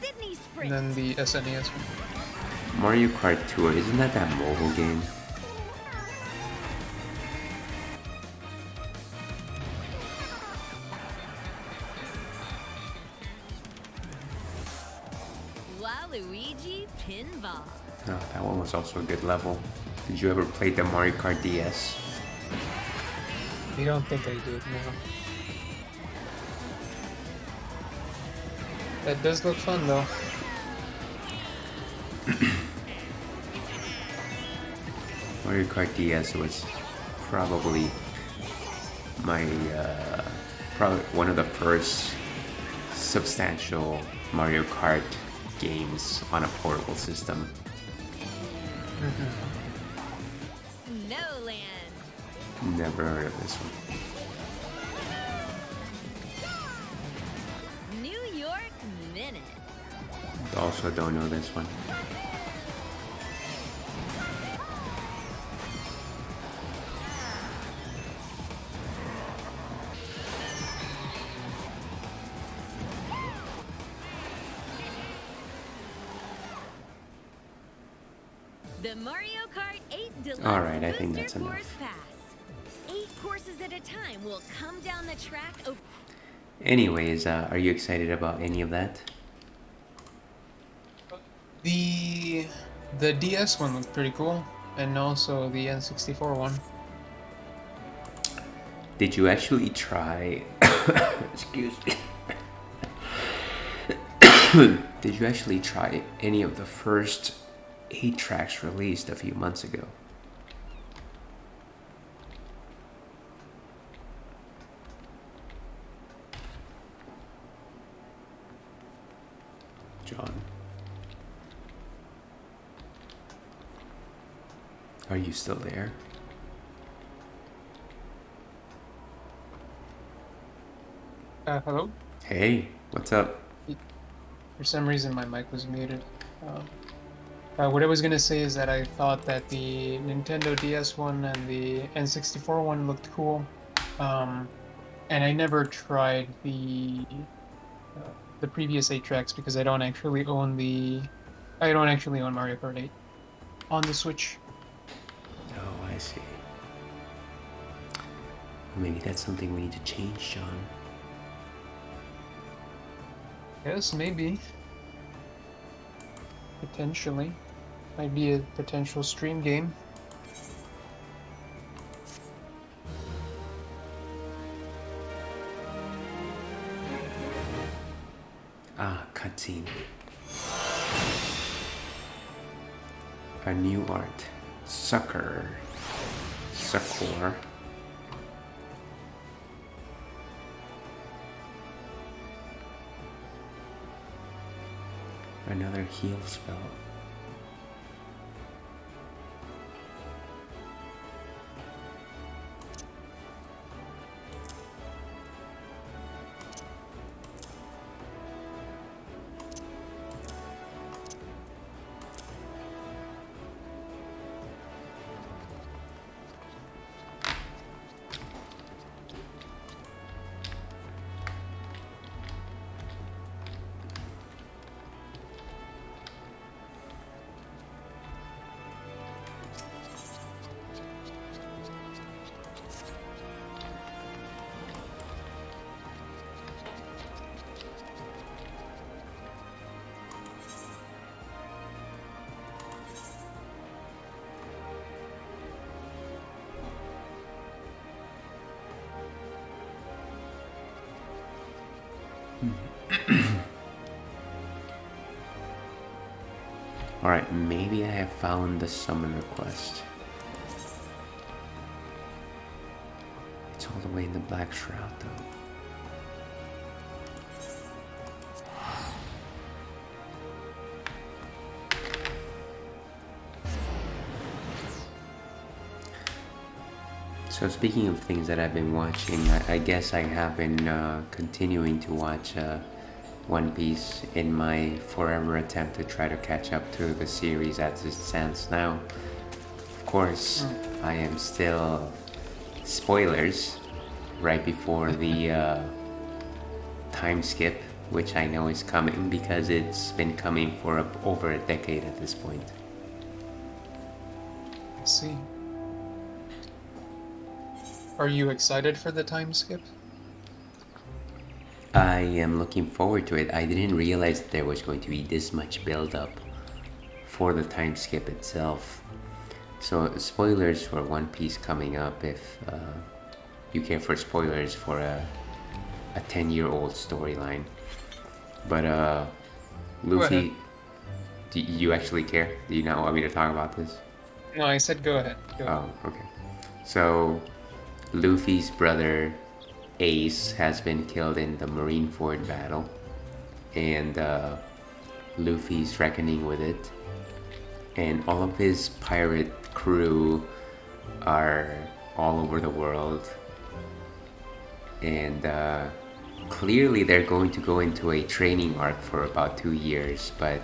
Sydney And Sprint. then the SNES one. Mario Kart Tour, isn't that mobile game? Waluigi Pinball. Oh, that one was also a good level. Did you ever play the Mario Kart DS? I don't think I did, no. That does look fun though. Mario Kart DS was probably my probably one of the first substantial Mario Kart games on a portable system. Snowland. Never heard of this one. New York Minute. Also don't know this one. The Mario Kart 8 Deluxe Alright, I think Booster that's Course enough. Pass. 8 courses at a time will come down the track over. Anyways, are you excited about any of that? The DS one looked pretty cool, and also the N64 one. Did you actually try... Excuse me. Did you actually try any of the first 8 tracks released a few months ago? John? Are you still there? Hello? Hey, what's up? For some reason my mic was muted. What I was gonna say is that I thought that the Nintendo DS one and the N64 one looked cool. And I never tried the previous 8 tracks because I don't actually own Mario Kart 8 on the Switch. Oh, I see. Maybe that's something we need to change, John. Yes, maybe. Potentially. Might be a potential stream game. Ah, cutscene. A new art. Succor. Another heal spell. Alright, maybe I have found the summon request. It's all the way in the Black Shroud though. So speaking of things that I've been watching, I guess I have been continuing to watch One Piece in my forever attempt to try to catch up to the series as it stands now. Of course, I am still, spoilers, right before the time skip, which I know is coming because it's been coming for over a decade at this point. I see. Are you excited for the time skip? I am looking forward to it. I didn't realize that there was going to be this much build-up for the time skip itself. So spoilers for One Piece coming up if you care for spoilers for a 10-year-old storyline. But Luffy, do you actually care? Do you not want me to talk about this? No, I said go ahead. Go ahead. Oh, okay. So Luffy's brother Ace has been killed in the Marineford battle, and Luffy's reckoning with it, and all of his pirate crew are all over the world, and clearly they're going to go into a training arc for about 2 years, but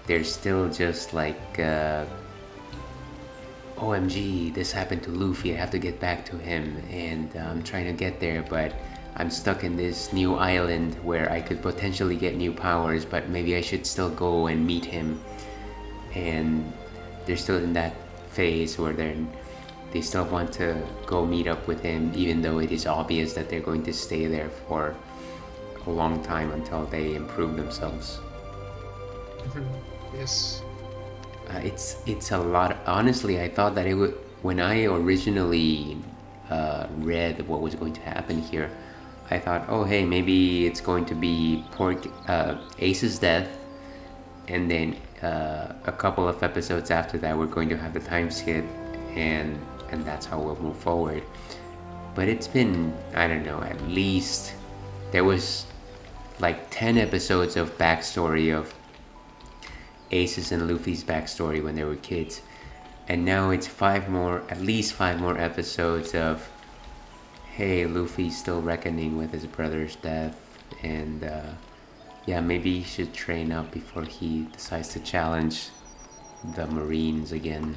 they're still just like OMG, this happened to Luffy, I have to get back to him, and I'm trying to get there, but I'm stuck in this new island where I could potentially get new powers, but maybe I should still go and meet him. And they're still in that phase where they still want to go meet up with him, even though it is obvious that they're going to stay there for a long time until they improve themselves. Yes. It's a lot. Honestly, I thought that it would, when I originally read what was going to happen here, I thought, oh hey, maybe it's going to be Ace's death, and then a couple of episodes after that we're going to have the time skip, and that's how we'll move forward. But it's been, I don't know, at least there was like 10 episodes of backstory of Ace's and Luffy's backstory when they were kids, and now it's at least five more episodes of, hey, Luffy's still reckoning with his brother's death, and yeah, maybe he should train up before he decides to challenge the Marines again.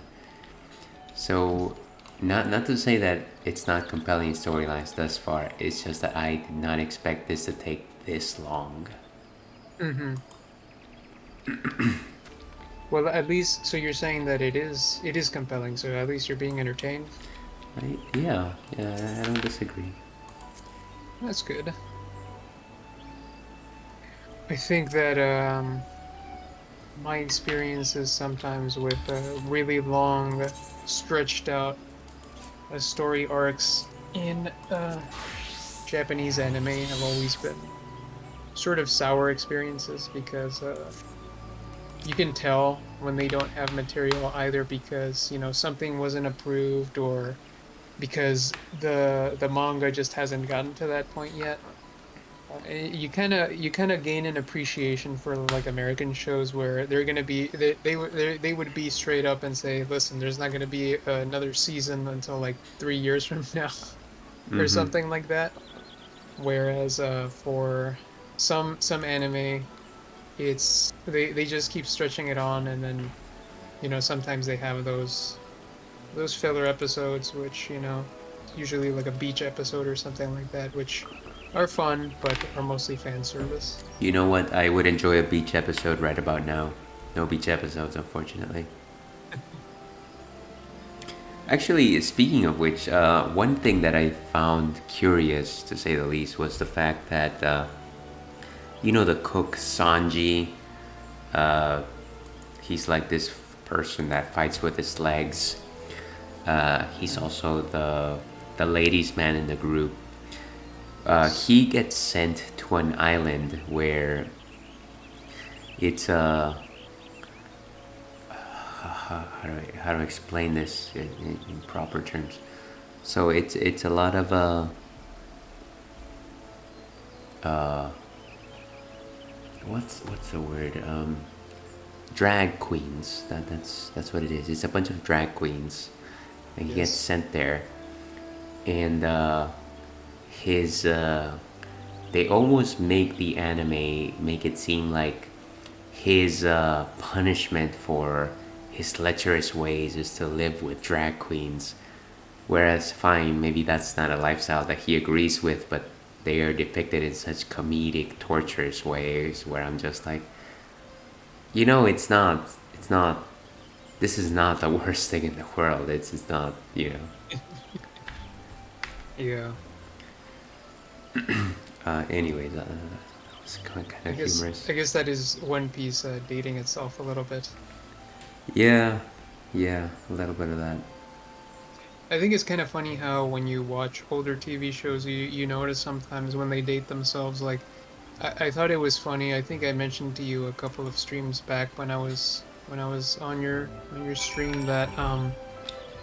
So not to say that it's not compelling storylines thus far, it's just that I did not expect this to take this long. Well, at least, so you're saying that it is compelling, so at least you're being entertained? Yeah, I don't disagree. That's good. I think that my experiences sometimes with really long, stretched out story arcs in Japanese anime have always been sort of sour experiences, because you can tell when they don't have material, either because, you know, something wasn't approved, or because the manga just hasn't gotten to that point yet. You kind of gain an appreciation for like American shows where they're gonna be they would be straight up and say, listen, there's not gonna be another season until like 3 years from now, or something like that. Whereas for some anime, it's they just keep stretching it on, and then, you know, sometimes they have those filler episodes, which, you know, usually like a beach episode or something like that, which are fun but are mostly fan service. You know what? I would enjoy a beach episode right about now. No beach episodes, unfortunately. Actually, speaking of which, one thing that I found curious, to say the least, was the fact that you know, the cook Sanji, he's like this person that fights with his legs. He's also the ladies' man in the group. He gets sent to an island where it's how to explain this in proper terms. So it's a lot of what's the word, drag queens. That's what it is. It's a bunch of drag queens, and he gets sent there, and they almost make the anime make it seem like his punishment for his lecherous ways is to live with drag queens. Whereas, fine, maybe that's not a lifestyle that he agrees with, but they are depicted in such comedic, torturous ways where I'm just like, it's not, this is not the worst thing in the world. It's not, Yeah. Anyways, it's kind of humorous. I guess that is One Piece dating itself a little bit. Yeah, a little bit of that. I think it's kind of funny how when you watch older TV shows, you notice sometimes when they date themselves. Like, I thought it was funny. I think I mentioned to you a couple of streams back when I was on your stream that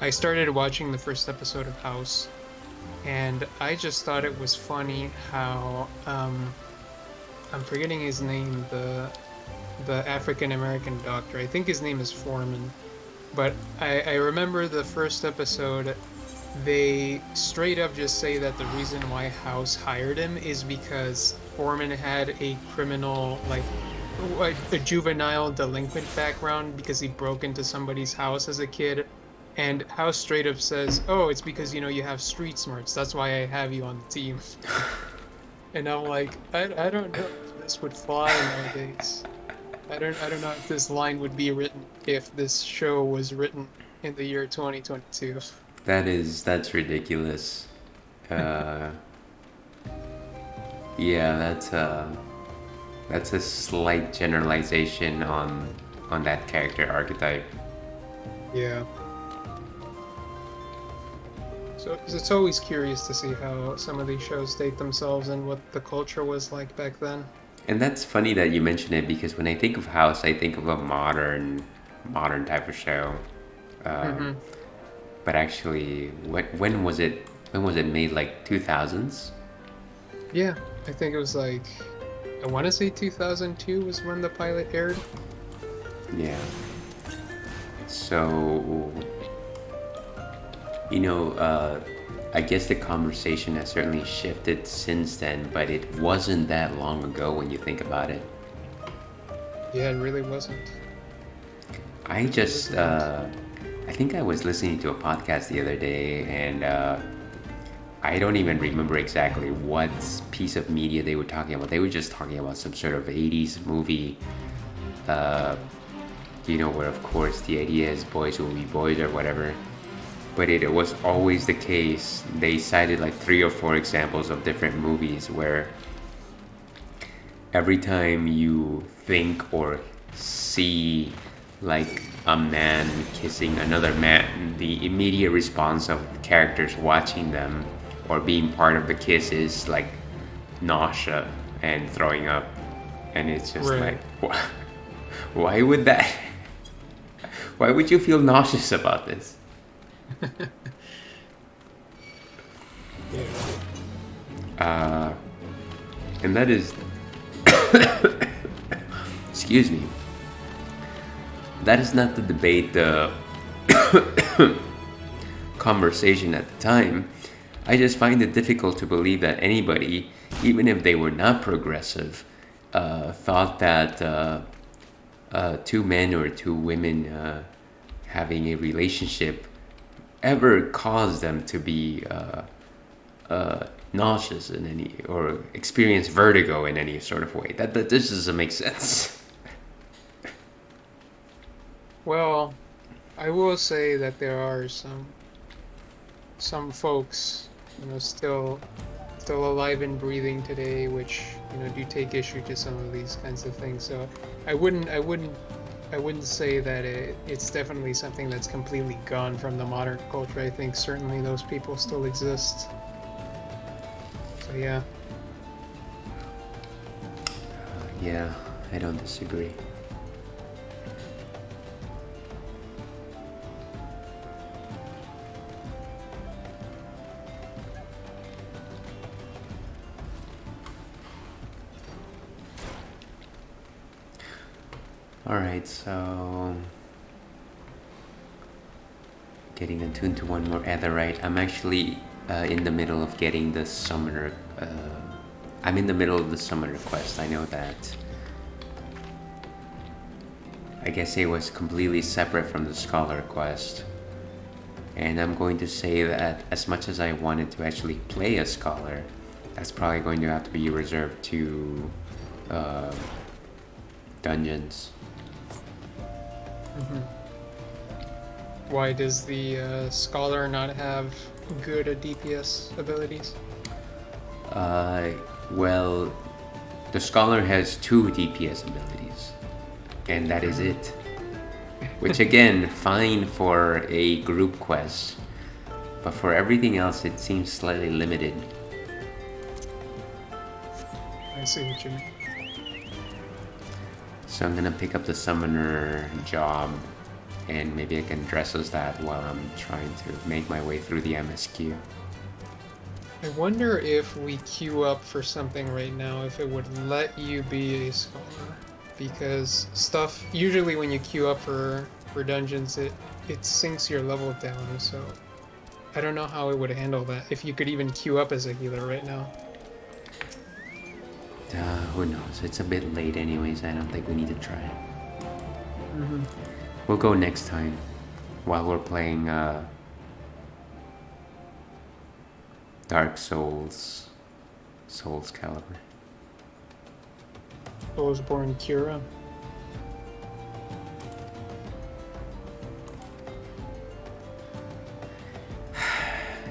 I started watching the first episode of House, and I just thought it was funny how I'm forgetting his name, the African American doctor. I think his name is Foreman. But I remember the first episode, they straight up just say that the reason why House hired him is because Foreman had a criminal, like a juvenile delinquent background because he broke into somebody's house as a kid. And House straight up says, oh, it's because, you have street smarts. That's why I have you on the team. And I'm like, I don't know if this would fly nowadays. I don't know if this line would be written if this show was written in the year 2022. That's ridiculous. Yeah, that's a slight generalization on that character archetype. Yeah. So it's always curious to see how some of these shows date themselves and what the culture was like back then. And that's funny that you mention it, because when I think of House, I think of a modern type of show. But actually, when was it made? Like 2000s? Yeah, I think it was like, I want to say 2002 was when the pilot aired. Yeah. So, I guess the conversation has certainly shifted since then, but it wasn't that long ago when you think about it. Yeah, it really wasn't. I just, I think I was listening to a podcast the other day, and I don't even remember exactly what piece of media they were talking about. They were just talking about some sort of 80s movie, where of course the idea is boys will be boys or whatever. But it was always the case. They cited like 3 or 4 examples of different movies where every time you think or see like a man kissing another man, the immediate response of characters watching them or being part of the kiss is like nausea and throwing up. And it's just like, why would that? Why would you feel nauseous about this? And that is excuse me, that is not the debate, the conversation at the time. I just find it difficult to believe that anybody, even if they were not progressive, thought that 2 men or 2 women having a relationship ever caused them to be nauseous in any, or experience vertigo in any sort of way. That this doesn't make sense. Well, I will say that there are some folks, still alive and breathing today, which do take issue to some of these kinds of things. So I wouldn't say that it's definitely something that's completely gone from the modern culture. I think certainly those people still exist. So yeah. Yeah, I don't disagree. Alright, so getting attuned to one more Etherite. I'm actually in the middle of getting the summoner. I'm in the middle of the summoner quest, I know that. I guess it was completely separate from the scholar quest. And I'm going to say that as much as I wanted to actually play a scholar, that's probably going to have to be reserved to dungeons. Mm-hmm. Why does the scholar not have good DPS abilities? Well, the scholar has 2 DPS abilities, and that is it. Which again, fine for a group quest, but for everything else it seems slightly limited. I see what you mean. So I'm gonna pick up the summoner job, and maybe I can dress as that while I'm trying to make my way through the MSQ. I wonder if we queue up for something right now, if it would let you be a scholar. Because stuff, usually when you queue up for dungeons, it sinks your level down, so I don't know how it would handle that, if you could even queue up as a healer right now. Who knows, it's a bit late anyways, I don't think we need to try. Mm-hmm. We'll go next time, while we're playing Dark Souls, Soul's Calibur. Soulsborne Cura.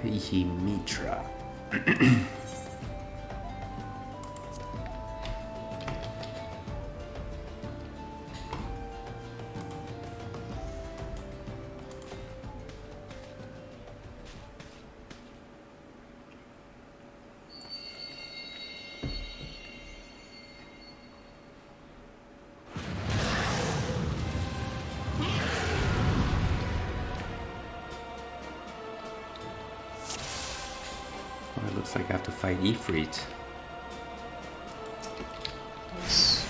Mitra. Well, it looks like I have to fight Ifrit. Nice.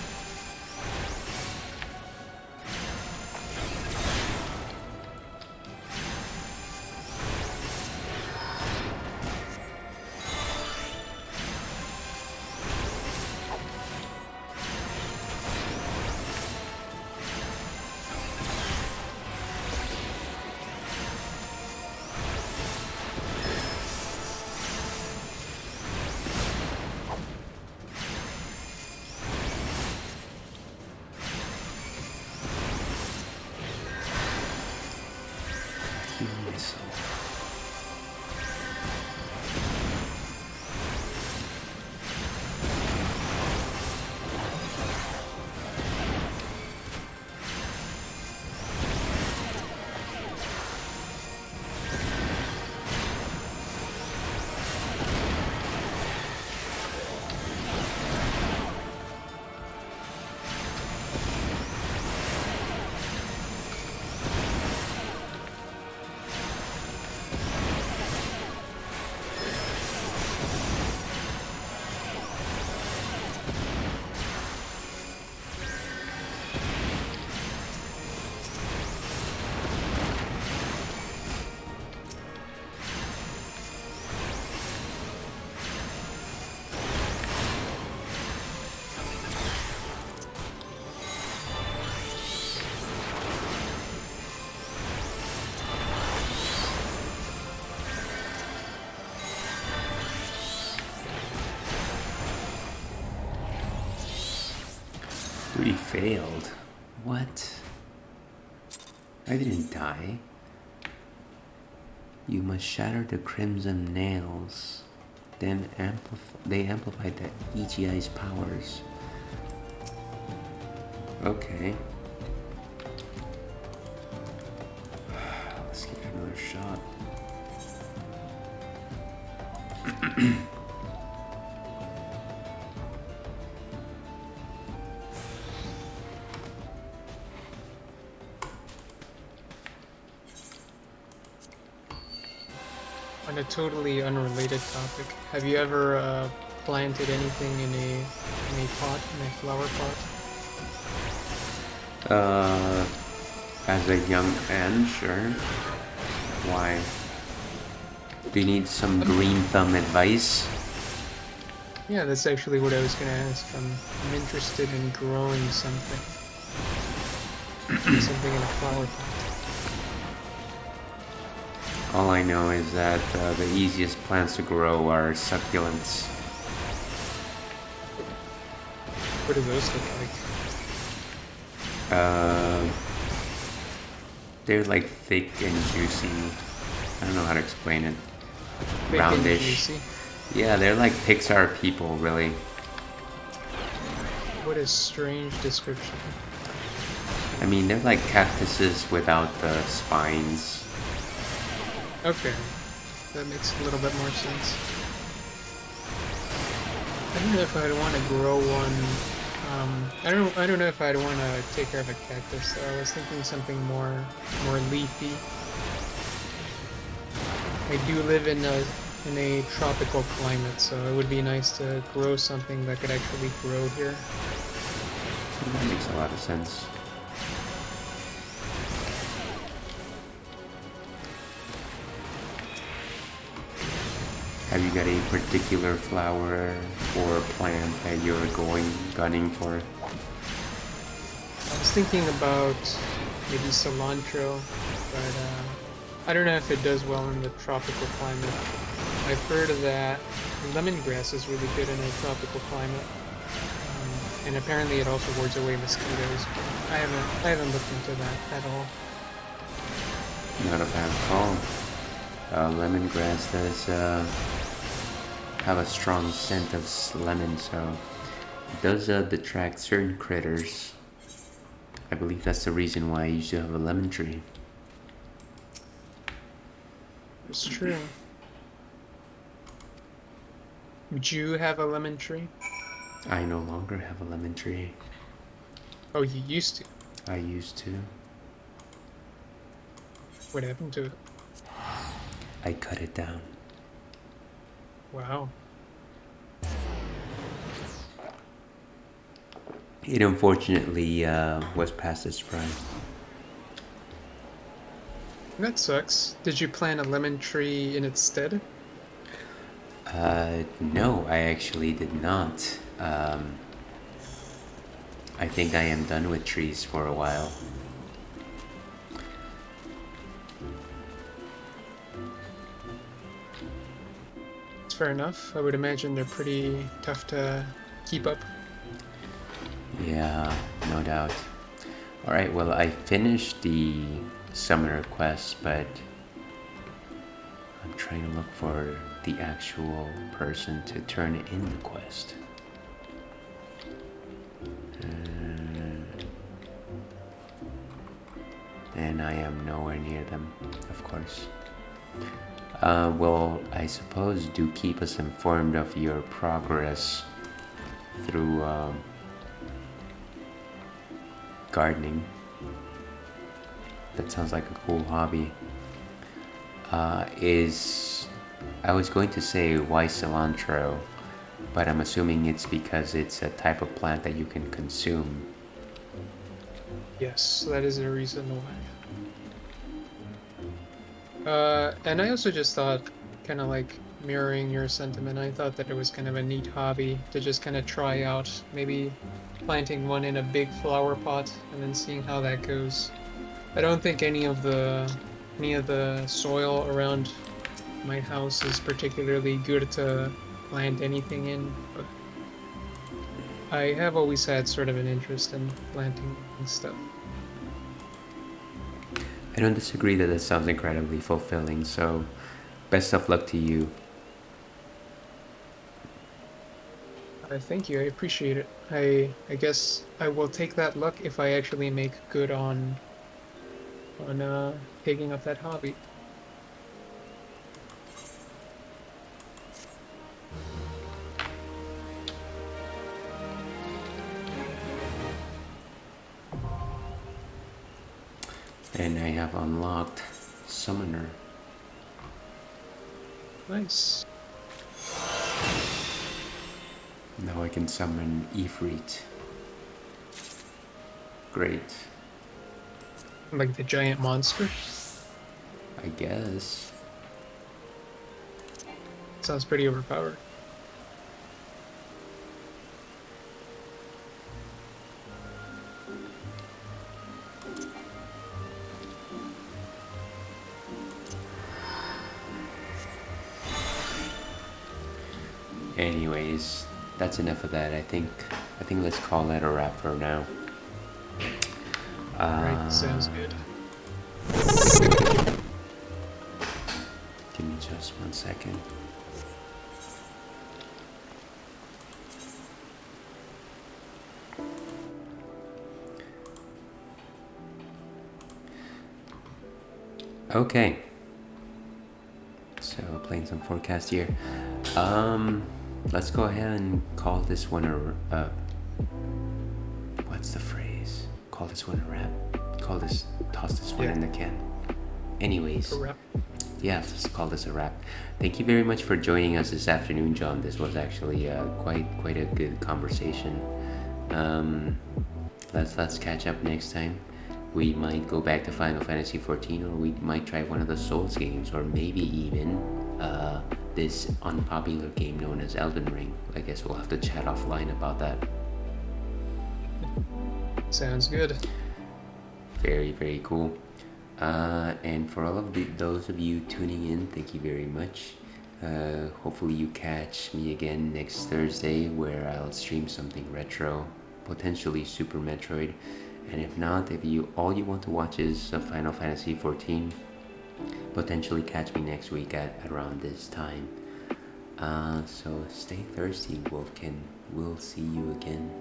We failed. What? I didn't die. You must shatter the crimson nails. Then they amplify the EGI's powers. Okay. Let's give it another shot. On a totally unrelated topic, have you ever planted anything in a pot, in a flower pot? As a young man, sure. Why? Do you need some green thumb advice? Yeah, that's actually what I was gonna ask. I'm interested in growing something. Something in a flower pot. All I know is that the easiest plants to grow are succulents. What do those look like? They're like thick and juicy. I don't know how to explain it. Thick and Roundish. juicy? Yeah, they're like Pixar people, really. What a strange description. I mean, they're like cactuses without the spines. Okay, that makes a little bit more sense. I don't know if I'd want to grow one. I don't know if I'd want to take care of a cactus. Though. I was thinking something more leafy. I do live in a tropical climate, so it would be nice to grow something that could actually grow here. That makes a lot of sense. Have you got a particular flower or plant that you're gunning for? I was thinking about maybe cilantro, but I don't know if it does well in the tropical climate. I've heard that lemongrass is really good in a tropical climate, and apparently it also wards away mosquitoes. I haven't looked into that at all. Not a bad call. Lemongrass does have a strong scent of lemon, so it does detract certain critters. I believe that's the reason why I used to have a lemon tree. It's true. Would you have a lemon tree? I no longer have a lemon tree. Oh, you used to? I used to. What happened to it? I cut it down. Wow. It unfortunately was past its prime. That sucks. Did you plant a lemon tree in its stead? No, I actually did not. I think I am done with trees for a while. It's fair enough. I would imagine they're pretty tough to keep up. Yeah, no doubt. Alright, well, I finished the summoner quest, but I'm trying to look for the actual person to turn in the quest. And I am nowhere near them, of course. Well, I suppose do keep us informed of your progress through gardening. That sounds like a cool hobby. I was going to say why cilantro, but I'm assuming it's because it's a type of plant that you can consume. Yes, that is a reason why. And I also just thought, kind of like mirroring your sentiment, I thought that it was kind of a neat hobby to just kind of try out, maybe planting one in a big flower pot and then seeing how that goes. I don't think any of the soil around my house is particularly good to plant anything in, but I have always had sort of an interest in planting stuff. I don't disagree that it sounds incredibly fulfilling, so best of luck to you. Thank you, I appreciate it. I guess I will take that luck if I actually make good on taking up that hobby. And I have unlocked Summoner. Nice. Now I can summon Ifrit. great. Like the giant monster? I guess. Sounds pretty overpowered. Anyways, that's enough of that. I think let's call that a wrap for now. Alright, sounds good. Give me just 1 second. Okay. So playing some forecast here. Let's go ahead and call this one a what's the phrase? Call this one a wrap. Toss this one in the can. Anyways. A wrap. Yeah, let's call this a wrap. Thank you very much for joining us this afternoon, John. This was actually quite a good conversation. Let's catch up next time. We might go back to Final Fantasy XIV, or we might try one of the Souls games, or maybe even this unpopular game known as Elden Ring. I guess we'll have to chat offline about that. Sounds good. Very, very cool. And for all of those of you tuning in, thank you very much. Hopefully you catch me again next Thursday, where I'll stream something retro, potentially Super Metroid. And if not, if all you want to watch is Final Fantasy XIV, potentially catch me next week at around this time. So stay thirsty, Wolfkin. We'll see you again.